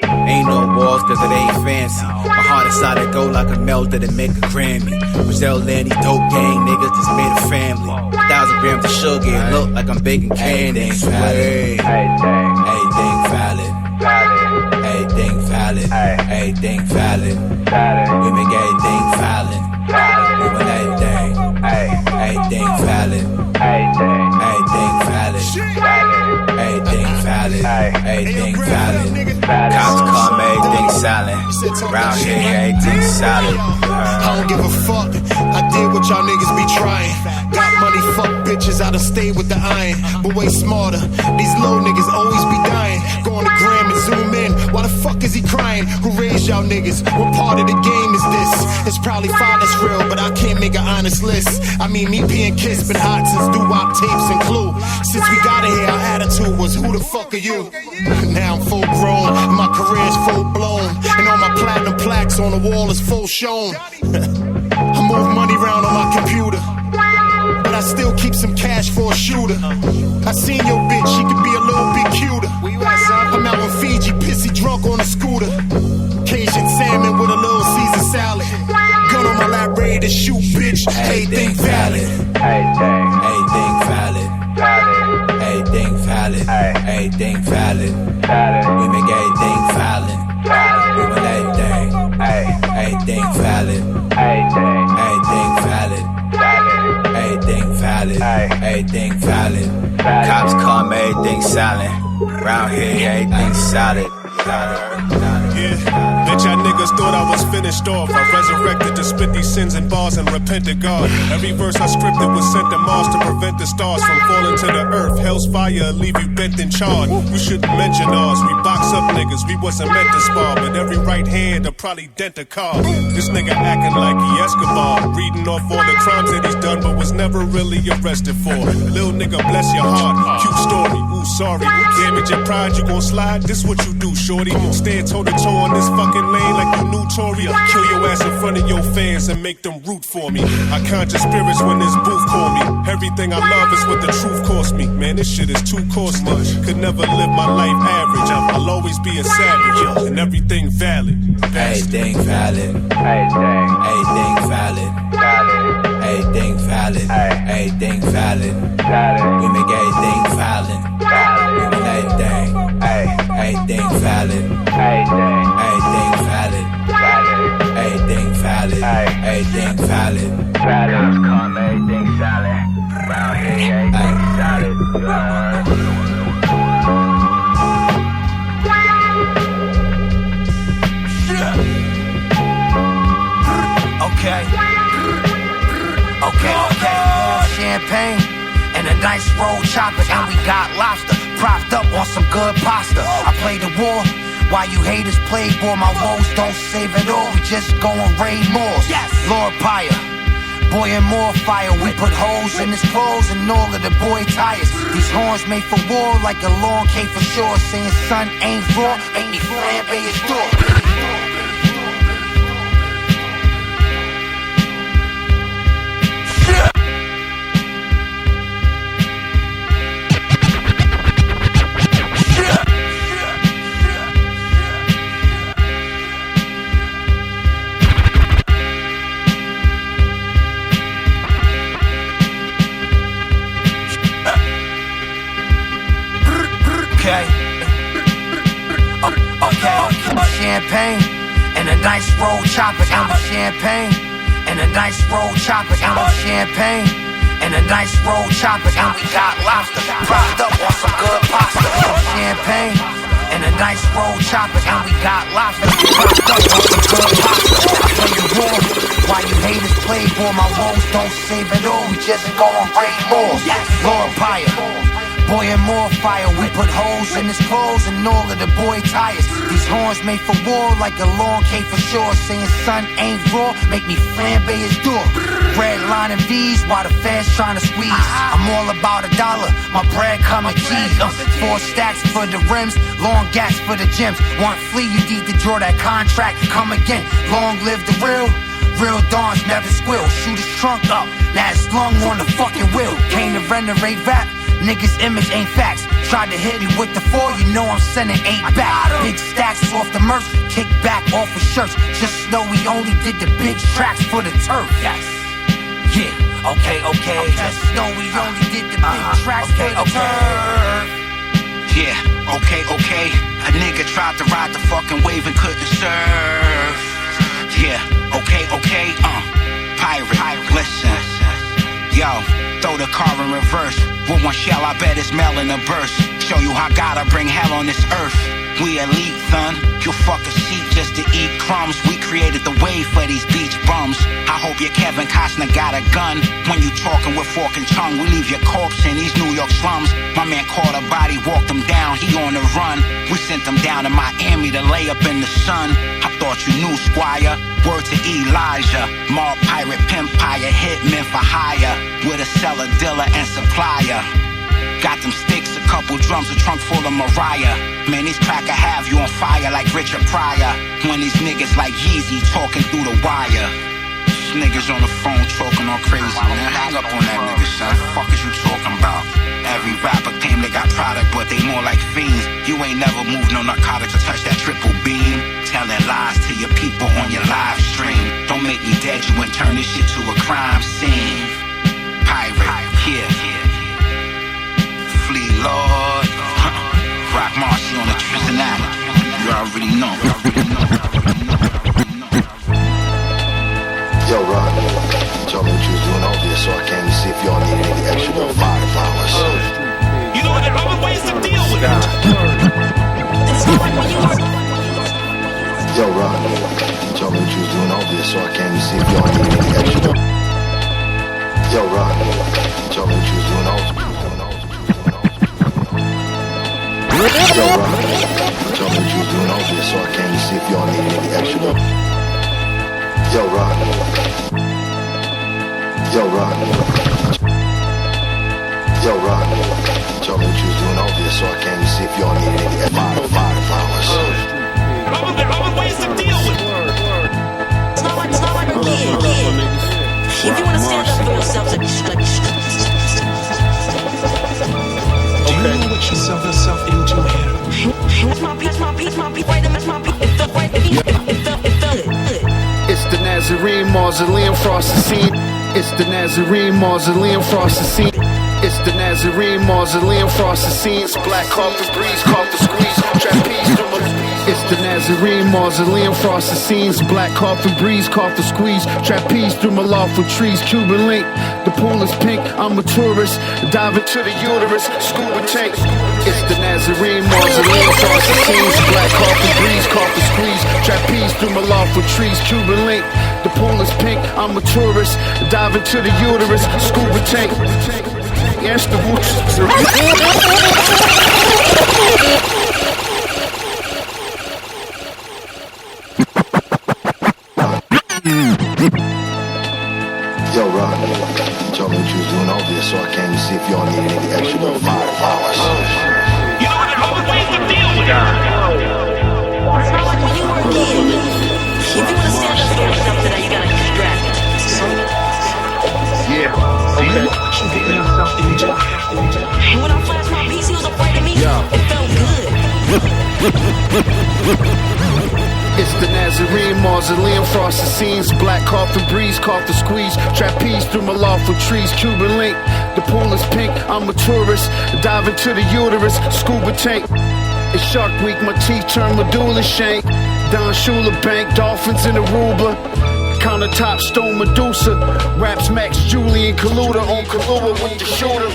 Ain't no walls cause it ain't fancy. My heart is solid gold like a melted and make a Grammy. Brazil Landy, dope gang niggas just made a family. 1,000 grams of sugar, it look like I'm baking candy. Everything valid. Everything valid. Everything valid. We make everything valid. We want everything. Everything valid. Everything valid. Everything valid. Everything valid. Cops call me everything silent. Round here, everything solid. I don't give a fuck. I did what y'all niggas be trying. Got money, fuck bitches, I done stayed with the iron. But way smarter. These low niggas always be dying. Go on the gram and zoom in. Why the fuck is he crying? Who raised y'all niggas? What part of the game is this? It's probably fine, that's real, but I can't make an honest list. I mean, me being kissed been hot since doo-wop tapes and Clue. Since we got here, our attitude was, who the fuck are you? Now I'm full grown, and my career's full blown. And all my platinum plaques on the wall is full shown. I move money around on my computer, but I still keep some cash for a shooter. I seen your bitch, she could be a little bit cuter. I'm out in Fiji, pissy drunk on a scooter. Cajun salmon with a little Caesar salad. Gun on my lap, ready to shoot, bitch. Everything valid. Everything valid. Everything valid. Everything valid. We make everything valid. We want everything. Everything valid. Everything valid. Everything valid. Everything valid. Cops call me everything silent. Round here, everything solid. Yeah, bitch, y'all niggas thought I was finished off. I resurrected to spit these sins and bars and repent to God. Every verse I scripted was sent to Mars to prevent the stars from falling to the earth. Hell's fire leave you bent and charred. You shouldn't mention ours. We box up niggas, we wasn't meant to spar. But every right hand will probably dent a car. This nigga acting like he Escobar, reading off all the crimes that he's done but was never really arrested for. Lil nigga, bless your heart. Cute story, ooh sorry. Damage your pride, you gon' slide. This what you do, shorty. Stand toe to toe on this fucking lane like you knew Tory. Kill your ass in front of your fans and make them root for me. I conjure spirits when this booth call me. Everything I love is what the truth cost me. Man, this shit is too costly. Could never live my life average. I'll always be a savage. And everything valid. Everything valid. Everything valid. Everything valid. Everything valid. We make everything valid. We want everything. Everything valid. Everything valid. Everything valid. Everything valid. Cops call me everything solid. Round here, everything solid. Okay. Champagne. and a nice roll chopper, and we got lobster propped up on some good pasta. I play the war while you haters play, boy. My woes don't save it all. We just go and raid more. Lord Pyre, boy, and more fire. We put holes in his clothes and all of the boy tires. These horns made for war like a long K for sure. Saying son ain't raw, ain't me flambe his door. Champagne and a nice roll chopper, and with champagne and a nice roll chopper, and with champagne and a nice roll chopper, and we got lobster propped up on some good pasta. Champagne and a nice roll chopper, and we got lobster propped up on some good pasta. I play the war while you haters play, boy. My woes don't save it all. We just go and raid more. Lord Pyre, boy, and more fire. We put holes in his clothes and all of the boy tires. These horns made for war like a long K for sure. Saying son ain't raw, make me flambe his door. Red line and V's while the feds trying to squeeze. I'm all about $1, my bread come in cheese. 4 stacks for the rims, long gaps for the gyms. Want flee, you need to draw that contract, come again. Long live the real dons never squill. Shoot his trunk up, now it's slung on the fucking wheel. Came to renovate rap, niggas' image ain't facts. Tried to hit me with the 4, you know I'm sending 8 back. Big stacks off the merch, kick back off of shirts. Just know we only did the big tracks for the turf. Yes. Yeah, okay. Just know we only did the big tracks for the turf. Yeah, okay. A nigga tried to ride the fucking wave and couldn't surf. Yeah, okay. Pirate, listen. Yo, throw the car in reverse. With one shell, I bet it's Mel in a burst. Show you how gotta bring hell on this earth. We elite, son. You'll fuck a seat just to eat crumbs. We created the wave for these beach bums. I hope your Kevin Costner got a gun. When you talking with fork and tongue, we leave your corpse in these New York slums. My man caught a body, walked him down, he on the run. We sent him down to Miami to lay up in the sun. I thought you knew, Squire. Word to Elijah. Mob pirate, pimpire, hitmen for hire. With a seller, dealer, and supplier. Got them sticks, a couple drums, a trunk full of Mariah. Man, these cracker have you on fire like Richard Pryor. When these niggas like Yeezy talking through the wire. These niggas on the phone talking all crazy, man. Hang up on that nigga, son. Fuck is you talking about? Every rapper claim they got product, but they more like fiends. You ain't never moved no narcotics or touch that triple beam. Telling lies to your people on your live stream. Don't make me dead you and turn this shit to a crime scene. Pirate, yeah. Lord, Rock Marcy on the Tristan Island. You already know. Yo, Rod, you told me what you was doing over here, so I came to see if y'all needed any extra little $5. You know there are other ways to deal with it. Yo, Rod, you told me what you was doing over here, so I came to see if y'all needed any extra. Yo, Rod, you told me what you was doing over here. Yo, Rob, you told me what you was doing over here, so I came to see if y'all needed any extra. Yo, Rob. Yo, Rob. You told me what you was doing over here, so I came to see if y'all needed any $5. There are other ways to deal with it. It's not like a kid. If you want to stand up for yourself, then you should. Do you know what you sell yourself into here? That's my beat, wait a minute, my beat, it felt good. It's the Nazarene Mausoleum Frosted Scene. It's the Nazarene Mausoleum Frosted Scene. It's the Nazarene Mausoleum Frosted Scenes. Black carpet breeze, carpet squeeze, trapeze through my. It's the Nazarene Mausoleum Frosted Scenes. Black carpet breeze, carpet squeeze, trapeze through my lawful trees. Cuban link, the pool is pink. I'm a tourist, dive into the uterus, scuba tank. It's the Nazarene Mausoleum Frosted Scenes. Black carpet breeze, carpet squeeze, trapeze through my lawful trees. Cuban link, the pool is pink. I'm a tourist, dive into the uterus, scuba tank. erste Wut. Yo, Rob, you told me what you was doing over here, so I came to see if y'all needed any extra little firepower. You know there are other ways to deal with it. It's not like when you were a kid. If you want to stand up for yourself today, you gotta extract. Yeah. Okay. And when I flashed my piece, he was afraid of me. It felt good. It's the Nazarene mausoleum, frosted scenes, black coffin breeze, coffin squeeze, trapeze through my lawful trees, Cuban link. The pool is pink, I'm a tourist, dive into the uterus, scuba tank. It's Shark Week, my teeth turn medulla shank. Don Shula Bank, dolphins in Aruba. Countertop stone Medusa. Raps Max Julian Kaluta on Kahlua with the shooter.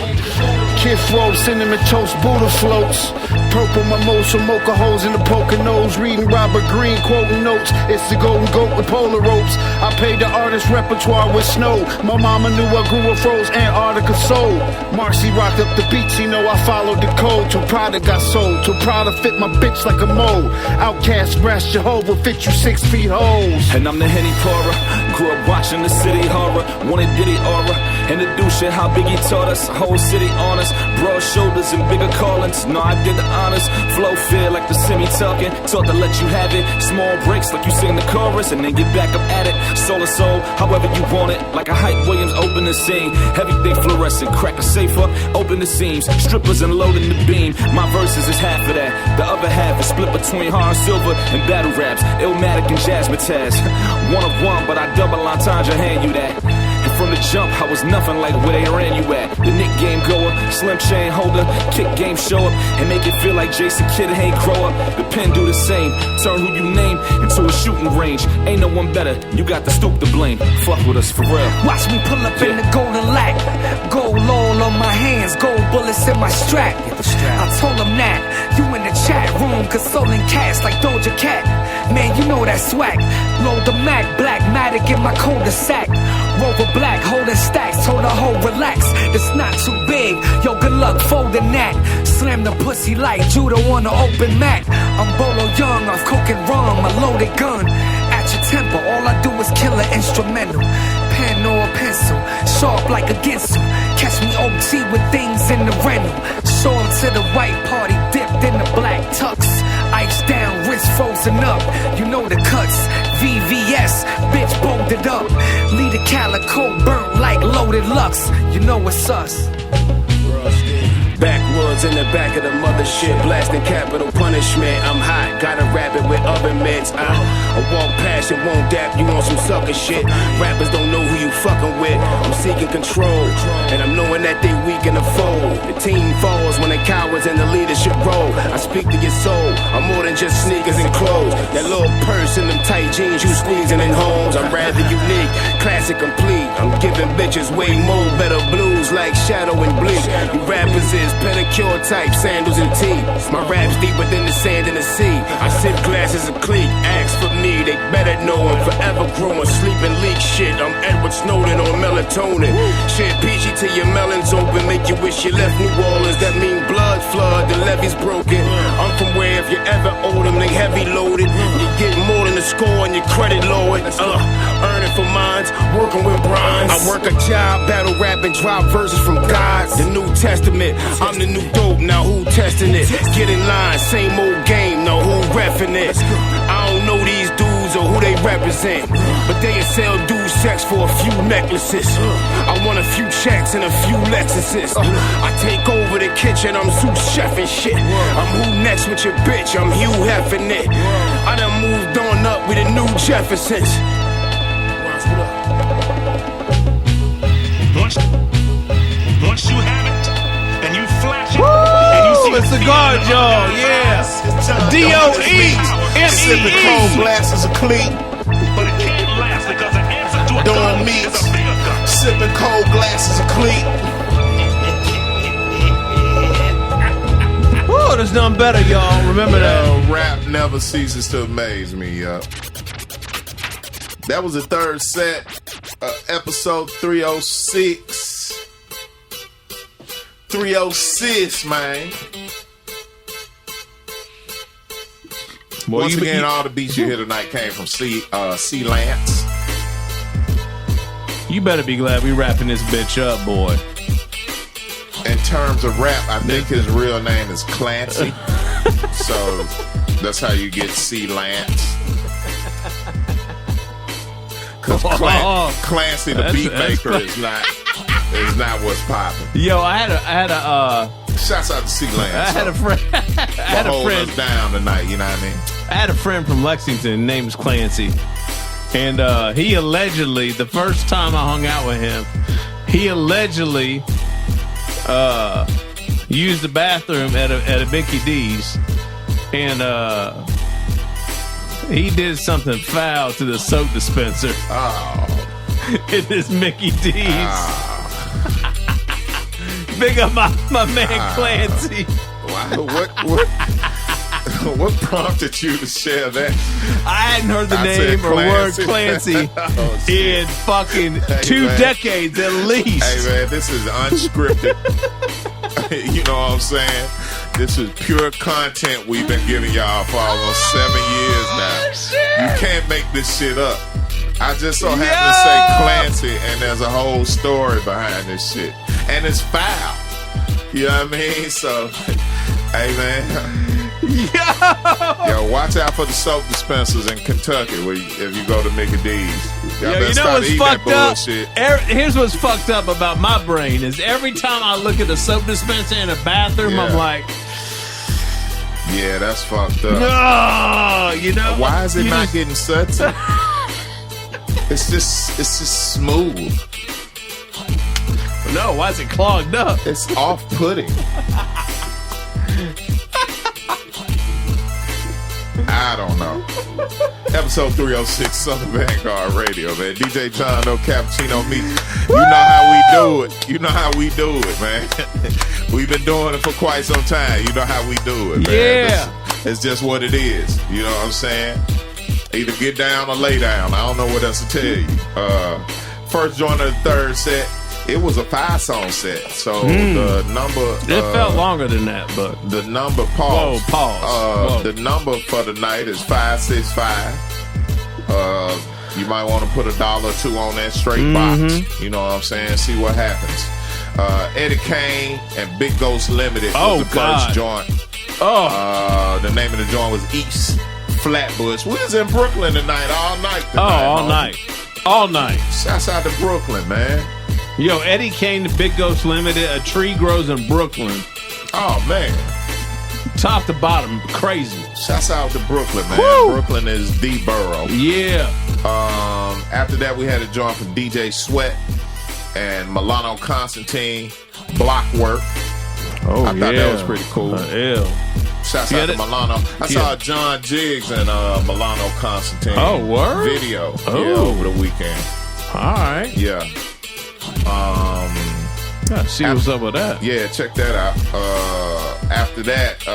Kid roll, cinnamon toast, Buddha floats. Purple mimosa, mocha holes in the poker nose. Reading Robert Greene, quoting notes. It's the golden goat with polar ropes. I paid the artist repertoire with snow. My mama knew I grew up froze, Antarctica soul. Marcy rocked up the beats, he know I followed the code. Till Prada got sold, till Prada fit my bitch like a mold. Outcast, brass Jehovah, fit you 6 feet holes. And I'm the Henny pourer. Grew up watching the city horror. Wanted Diddy aura. And to do shit how Biggie taught us. Whole city on us. Broad shoulders and bigger callings. No, I did the honors. Flow feel like the semi-talking. Taught to let you have it. Small breaks like you sing the chorus and then get back up at it. Soul to soul, however you want it. Like a Hype Williams open the scene. Everything fluorescent. Crack a safer. Open the seams. Strippers and loading the beam. My verses is half of that. The other half is split between hard silver and battle raps. Illmatic and jazzmatazz. One of one, but I double entendre hand you that. And from the jump, I was nothing like where they ran you at. The Nick game goer, slim chain holder, kick game show up, and make it feel like Jason Kidd ain't grow up. The pen do the same, turn who you name into a shooting range. Ain't no one better, you got to stoop to blame. Fuck with us for real. Watch me pull up in the golden lack. Gold all on my hands, gold bullets in my strap. I told him that, you in the chat room, consoling cats like Doja Cat. Man, you know that swag. Load the Mac, black matic in my cul-de-sac. Rover black, holding stacks, told her hoe relax. It's not too big, yo good luck folding that. Slam the pussy like judo on the open mat. I'm Bolo Young, off coke and rum, a loaded gun. At your temple, all I do is kill an instrumental. Pen or a pencil, sharp like a ginsel. Catch me OT with things in the rental. Show 'em to the white party, dipped in the black tux. Ice down, wrist frozen up, you know the cuts. VVS, bitch bolted up. Lead a calico burnt like loaded Lux. You know it's us. Backwoods in the back of the mothership, blasting capital punishment. I'm hot, got a rabbit with oven mitts. I walk past and won't dap you on some sucker shit. Rappers don't know who you fucking with. I'm seeking control, and I'm knowing that they weak in the fold. The team falls when the cowards in the leadership role. I speak to your soul, I'm more than just sneakers and clothes. That little purse and them tight jeans you squeezing in homes. I'm rather unique, classic complete. I'm giving bitches way more better blues like Shadow and Bleak. You rappers is pedicure type, sandals and tea. My rap's deeper than the sand in the sea. I sip glasses of clique, ask for me, they better know I'm forever growing. Sleep and leak shit, I'm Edward Snowden on melatonin. Shit peachy till your melons open, make you wish you left New Orleans. That mean blood flood, the levee's broken. I'm from where if you ever owe them, they heavy loaded. You get more than the score and your credit lowered. Earning for mines, working with bronze. I work a job, battle rap and drop verses from God. The New Testament, I'm the new dope, now who testing it? Get in line, same old game, now who reffing it? I don't know these dudes or who they represent, but they sell dude sex for a few necklaces. I want a few checks and a few Lexuses. I take over the kitchen, I'm sous chef and shit. I'm who next with your bitch, I'm Hugh Heffing it. I done moved on up with the new Jeffersons. Once you have it, and you flash it, and you see it's the guard, y'all, yeah. DOE, Sipping cold glasses of clean. But it can't last because the answer to a Doe Meeks, sipping cold glasses of clean. Oh, there's nothing better, y'all. Remember that. Rap never ceases to amaze me, That was the third set, episode 306. 306, man. Boy, Once again, all the beats you hear tonight came from C Lance. You better be glad we wrapping this bitch up, boy. In terms of rap, I think his real name is Clancy. So that's how you get C Lance. Because Clancy the beat maker is not what's popping. Yo, I had a shouts out to C Lance. I had a friend. I had a friend us down tonight. You know what I mean? I had a friend from Lexington named Clancy, and he allegedly, the first time I hung out with him, he allegedly used the bathroom at a Mickey D's, and he did something foul to the soap dispenser. Oh, in this Mickey D's. Big up my man Clancy. Wow, what prompted you to share that? I hadn't heard the name or word Clancy in fucking 2 decades at least. Hey man, this is unscripted. You know what I'm saying? This is pure content we've been giving y'all for almost 7 years now. You can't make this shit up. I just so happen to say Clancy, and there's a whole story behind this shit. And it's foul. You know what I mean? So, hey man. Yo, watch out for the soap dispensers in Kentucky if you go to Mickey D's. Yo, you know what's fucked up? Here's what's fucked up about my brain is every time I look at a soap dispenser in a bathroom, I'm like, yeah, that's fucked up. No, you know why is it not getting sudsy? It's just smooth. No, why is it clogged up? It's off-putting. I don't know. Episode 306 on the Vangard Radio, man. DJ John, no cappuccino me. You know how we do it. You know how we do it, man. We've been doing it for quite some time. You know how we do it, man. Yeah. It's just what it is. You know what I'm saying? Either get down or lay down. I don't know what else to tell you. First joint of the third set. It was a 5-song set, so the number... It felt longer than that, but... The number... Pause. Whoa, pause. Whoa. The number for the night is 565. You might want to put $1 or $2 on that straight box. You know what I'm saying? See what happens. Eddie Kane and Big Ghost Limited was the first joint. The name of the joint was East Flatbush. We was in Brooklyn tonight, all night. All night. Shouts out to Brooklyn, man. Yo, Eddie Kane, the Big Ghost Limited, a tree grows in Brooklyn. Oh, man. Top to bottom, crazy. Shouts out to Brooklyn, man. Woo! Brooklyn is the borough. Yeah. After that, we had a joint from DJ Sweat and Milano Constantine, Blockwork. Oh, I thought that was pretty cool. Shouts out to Milano. I saw John Jiggs and Milano Constantine. Oh, word? Video. Yeah, over the weekend. All right. Yeah. See what's up with that. Yeah, check that out. After that,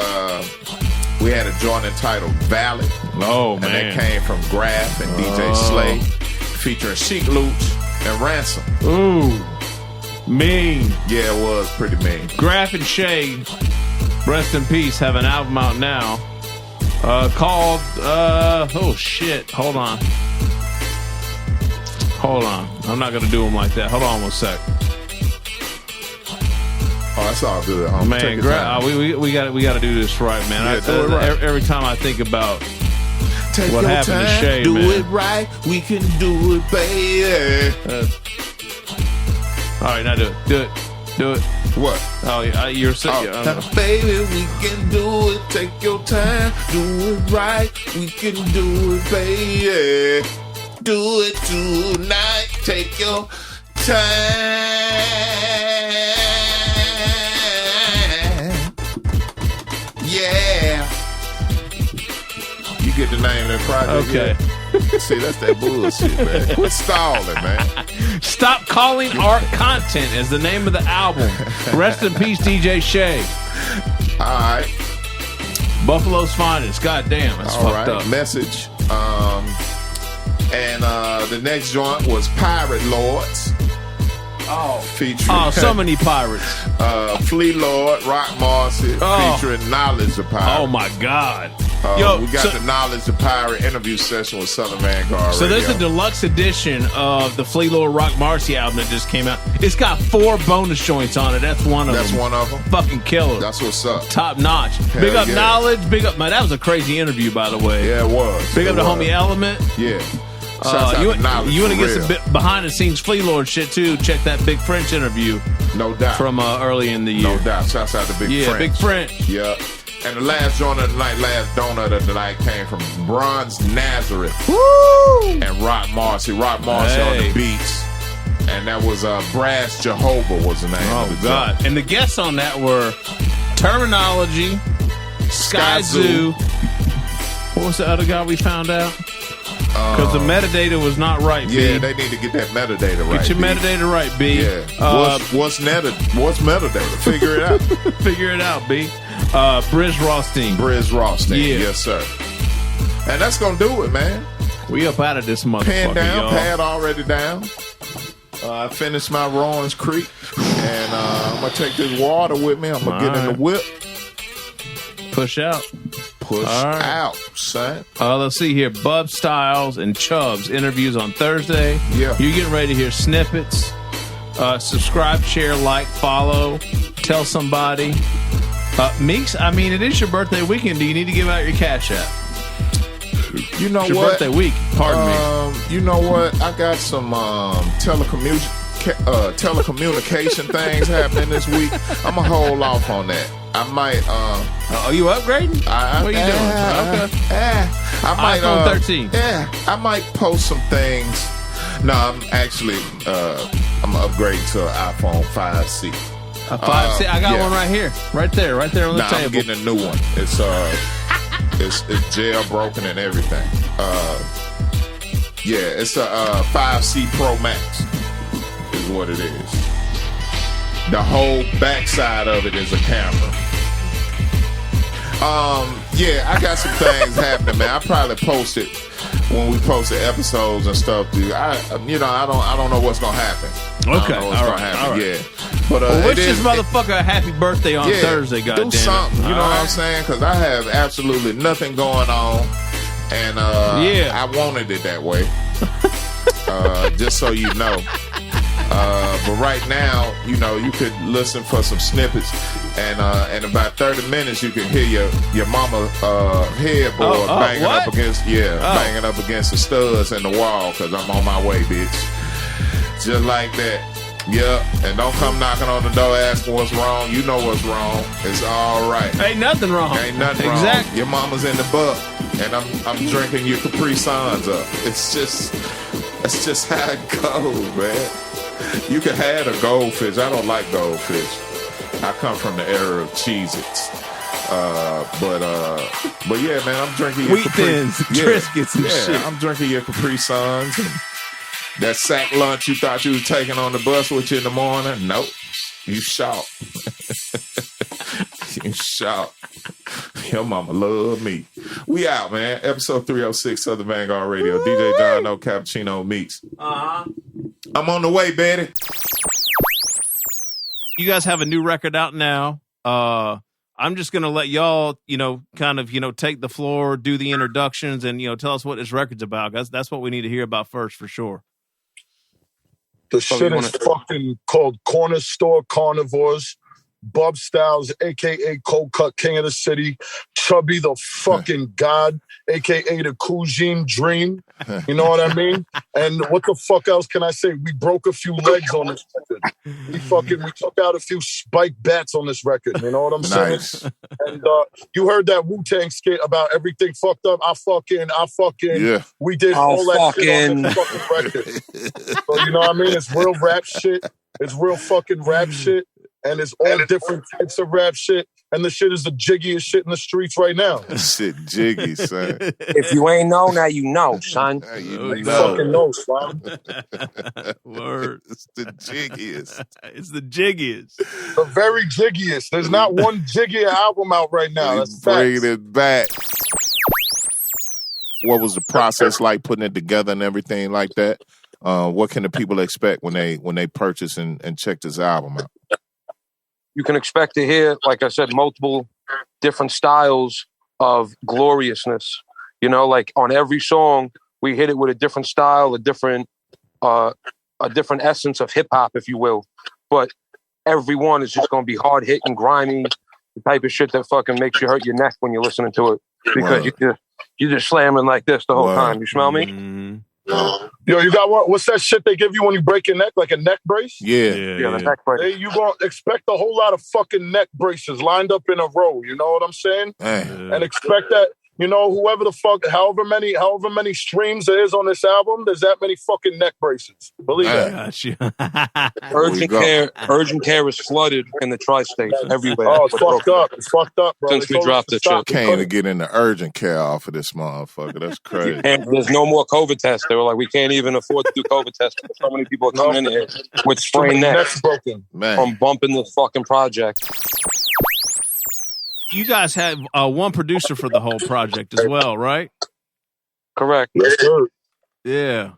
we had a joint entitled Valid. Oh, and man. that came from Graph and DJ Slay, featuring Sheik Luch and Ransom. Ooh, mean. Yeah, it was pretty mean. Graph and Shay, rest in peace, have an album out now called, oh shit, hold on. I'm not going to do them like that. Hold on one sec. Oh, that's all good. Man, we got to do this right, man. Right. Every time I think about what happened time, to Shay, do man. it right. We can do it, baby. All right, now do it. What? Oh, you're sick. Baby, we can do it. Take your time. Do it right. We can do it, baby. Do it tonight. Take your time. Yeah. You get the name of that project. Okay. Yeah. See, that's that bullshit, man. Quit stalling, man. Stop calling art content as the name of the album. Rest in peace, DJ Shay. All right. Buffalo's Finest. God damn, it's fucked up. Message. And the next joint was Pirate Lords. Featuring so many pirates. Flea Lord, Rock Marcy, featuring Knowledge the Pirate. Oh my God. We got the Knowledge the Pirate interview session with Southern Vanguard So Radio. there's a deluxe edition of the Flea Lord Rock Marcy album that just came out. It's got 4 bonus joints on it. That's one of them. That's one of them. Fucking killer. That's what's up. Top notch. Hell Big up yeah. Knowledge. Big up, man. That was a crazy interview, by the way. Yeah, it was. Big up to homie Element. Yeah. Shouts out You to Knowledge, want to for get real. some behind the scenes Flea Lord shit too? Check that Big French interview. No doubt. From early in the year. No doubt. Shouts out to Big French. Yeah, Big French. Yeah. And the last joint of the night, last donut of the night came from Bronze Nazareth. Woo! And Rock Marcy. Rock Marcy on the beats. And that was Brass Jehovah was the name of the God. joint. And the guests on that were Terminology, Sky Zoo. What was the other guy we found out? Because the metadata was not right, B. Yeah, they need to get that metadata right. Get your metadata right, B. Yeah. What's metadata? Figure it out. Figure it out, B. Briz Rothstein. Briz Rothstein. Yeah. Yes, sir. And that's going to do it, man. We up out of this motherfucker, Pen down, y'all. pad already down. I finished my Rowan's Creek. And I'm going to take this water with me. I'm going to get in the whip. Push out. Push out, son. Let's see here. BUB Styles and Chubs interviews on Thursday. Yeah. You're getting ready to hear snippets. Subscribe, share, like, follow. Tell somebody. Meeks, I mean, it is your birthday weekend. Do you need to give out your Cash App? You know It's your what? birthday week. Pardon me. You know what? I got some telecommunication things happening this week. I'm going to hold off on that. I might. Are you upgrading? What are you doing? Okay. I might. iPhone 13. Yeah, I might post some things. No, I'm actually. I'm upgrading to an iPhone 5C. A 5C. I got yeah. one right here, right there on the table. I'm getting a new one. It's jailbroken and everything. Yeah, it's a 5C Pro Max. Is what it is. The whole backside of it is a camera. Yeah, I got some things happening, man. I probably post it when we post the episodes and stuff, dude. I don't know what's gonna happen. Okay, I don't know what's gonna happen. Yeah, but wish this motherfucker a happy birthday on Thursday. Do something. You know what I'm saying? Because I have absolutely nothing going on, and I wanted it that way. Just so you know. But right now, you know, you could listen for some snippets, and in about 30 minutes, you can hear your mama headboard banging up against banging up against the studs in the wall because I'm on my way, bitch. Just like that. Yeah, and don't come knocking on the door asking what's wrong. You know what's wrong. It's all right. Ain't nothing wrong. Ain't nothing wrong. Your mama's in the butt, and I'm drinking your Capri Suns up. It's just how it goes, man. You can have a goldfish. I don't like goldfish. I come from the era of Cheez-Its. But yeah, man, I'm drinking your Wheat Thins, Triscuits and shit. I'm drinking your Capri Suns. And that sack lunch you thought you was taking on the bus with you in the morning. Nope. You shot. You shot. Your mama love me. We out, man. Episode 306 of the Vangard Radio. Woo! DJ John O. Cappuccino Meeks. I'm on the way, Betty. You guys have a new record out now. I'm just going to let y'all, take the floor, do the introductions, and, tell us what this record's about. That's what we need to hear about first, for sure. The shit is fucking called Corner Store Carnivores. BUB Styles, a.k.a. Cold Cut King of the City. Chubby the fucking God, a.k.a. the Kujin Dream. You know what I mean? And what the fuck else can I say? We broke a few legs on this record. We took out a few spike bats on this record. You know what I'm saying? Nice. And you heard that Wu-Tang skit about everything fucked up. I fucking. Yeah. We did all that shit on this fucking record. So you know what I mean? It's real rap shit. It's real fucking rap shit. And it's all different types of rap shit. And the shit is the jiggiest shit in the streets right now. Shit jiggy, son. If you ain't know, now you know, son. You fucking know, son. Word. It's the jiggiest. It's the jiggiest. The very jiggiest. There's not one jiggier album out right now. That's bringing it back. What was the process like putting it together and everything like that? What can the people expect when they purchase and check this album out? You can expect to hear, like I said, multiple different styles of gloriousness. You know, like on every song, we hit it with a different style, a different essence of hip hop, if you will. But every one is just going to be hard hitting, grimy, the type of shit that fucking makes you hurt your neck when you're listening to it because you're just slamming like this the whole time. You smell me? Mm-hmm. Yo, you got what? What's that shit they give you when you break your neck? Like a neck brace? Yeah, the neck brace. Hey, you gonna expect a whole lot of fucking neck braces lined up in a row. You know what I'm saying? And expect that. You know, whoever the fuck, however many streams there is on this album, there's that many fucking neck braces. Believe that. Urgent care is flooded in the tri-state everywhere. Oh, it's fucked up. It's fucked up, bro. Since we dropped the shit. Can't even get into urgent care off of this motherfucker. That's crazy. And there's no more COVID tests. They were like, we can't even afford to do COVID tests. So many people are coming in here with sprained necks broken from bumping the fucking project. You guys had one producer for the whole project as well, right? Correct. Yes, sir. Yeah.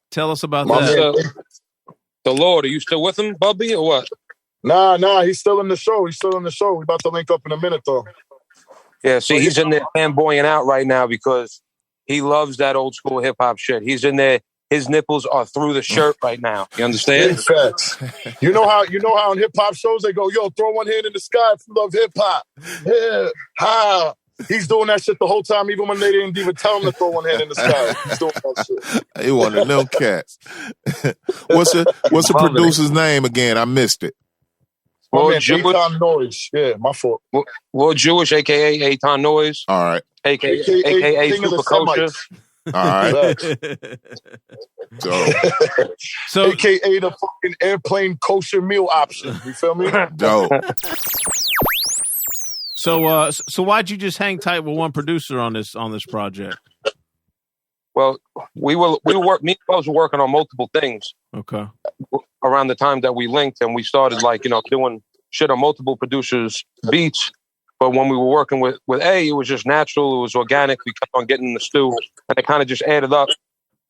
Tell us about that. The Lord, are you still with him, Bubby, or what? Nah, he's still in the show. We're about to link up in a minute, though. Yeah, see, he's in there fanboying out right now because he loves that old school hip-hop shit. He's in there. His nipples are through the shirt right now. You understand? Facts. You know how in hip hop shows they go, yo, throw one hand in the sky if you love hip hop. Yeah. Ha. He's doing that shit the whole time, even when they didn't even tell him to throw one hand in the sky. He's doing that shit. He one of them cats. What's the producer's name again? I missed it. Lord Jewish. Eitan Noise. Yeah, my fault. Lord Jewish, a.k.a. Eitan Noise. All right. A.k.a. Super Kosher. All right. So AKA the fucking airplane kosher meal option. You feel me? Dope. So why'd you just hang tight with one producer on this project? Well, me and Bubs were working on multiple things. Okay. Around the time that we linked and we started doing shit on multiple producers' beats. But when we were working with A, it was just natural. It was organic. We kept on getting in the stew. And it kind of just added up.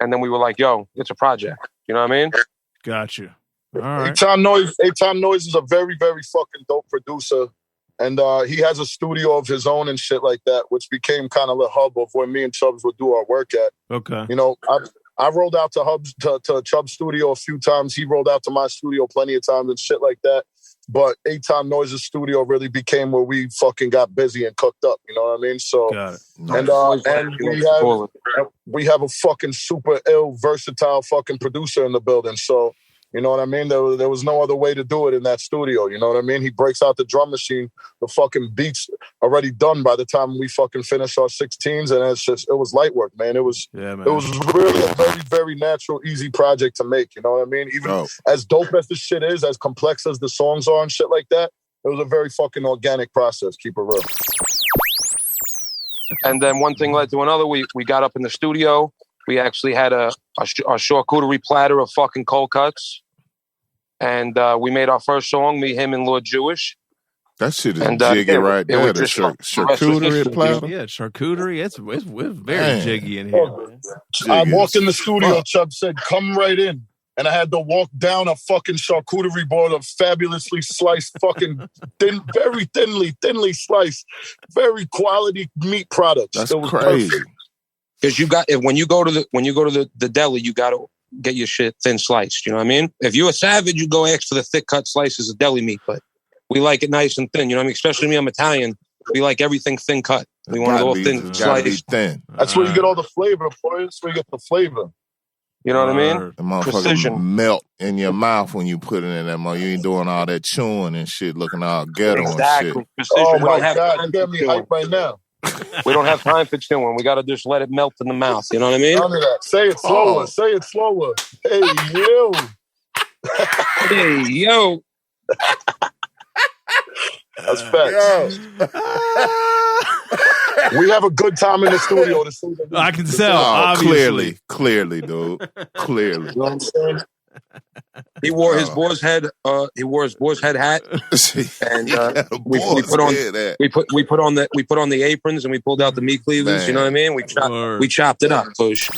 And then we were like, yo, it's a project. You know what I mean? Got you. All right. Eitan Noise is a very, very fucking dope producer. And he has a studio of his own and shit like that, which became kind of the hub of where me and Chubbs would do our work at. Okay. You know, I rolled out to Chubb's studio a few times. He rolled out to my studio plenty of times and shit like that. But Eitan Noise's studio really became where we fucking got busy and cooked up. You know what I mean? So, and we have a fucking super ill, versatile fucking producer in the building. So, you know what I mean? There was no other way to do it in that studio. You know what I mean? He breaks out the drum machine, the fucking beats already done by the time we fucking finish our 16s, and it was light work, man. It was really a very, very natural, easy project to make. You know what I mean? Even as dope as the shit is, as complex as the songs are and shit like that, it was a very fucking organic process. Keep it real. And then one thing led to another. We got up in the studio. We actually had a charcuterie platter of fucking cold cuts. And we made our first song, me, him, and Lord Jewish. That shit is jiggy right there. The charcuterie platter. Yeah, charcuterie. It's very jiggy in here. I walked in the studio, Chubb said, come right in. And I had to walk down a fucking charcuterie board of fabulously sliced fucking very thinly sliced, very quality meat products. That's crazy. Because when you go to the deli, you got to get your shit thin sliced. You know what I mean? If you're a savage, you go ask for the thick cut slices of deli meat, but we like it nice and thin. You know what I mean? Especially me, I'm Italian. We like everything thin cut. We want it all thin sliced. Thin. That's where you get all the flavor, boy. That's where you get the flavor. You know what I mean? The motherfucker melt in your mouth when you put it in that mother. You ain't doing all that chewing and shit, looking all ghetto and shit. Precision. Oh my God, you got me hyped right now. We don't have time for chewing. We got to just let it melt in the mouth. You know what I mean? None of that. Say it slower. Say it slower. Hey, yo. Hey, yo. That's facts. We have a good time in the studio. I can tell, obviously. Clearly, dude. Clearly. You know what I'm saying? He wore his boar's head. He wore his boar's head hat, and we put on the aprons and we pulled out the meat cleavers. Man. You know what I mean? We chopped it up. Push.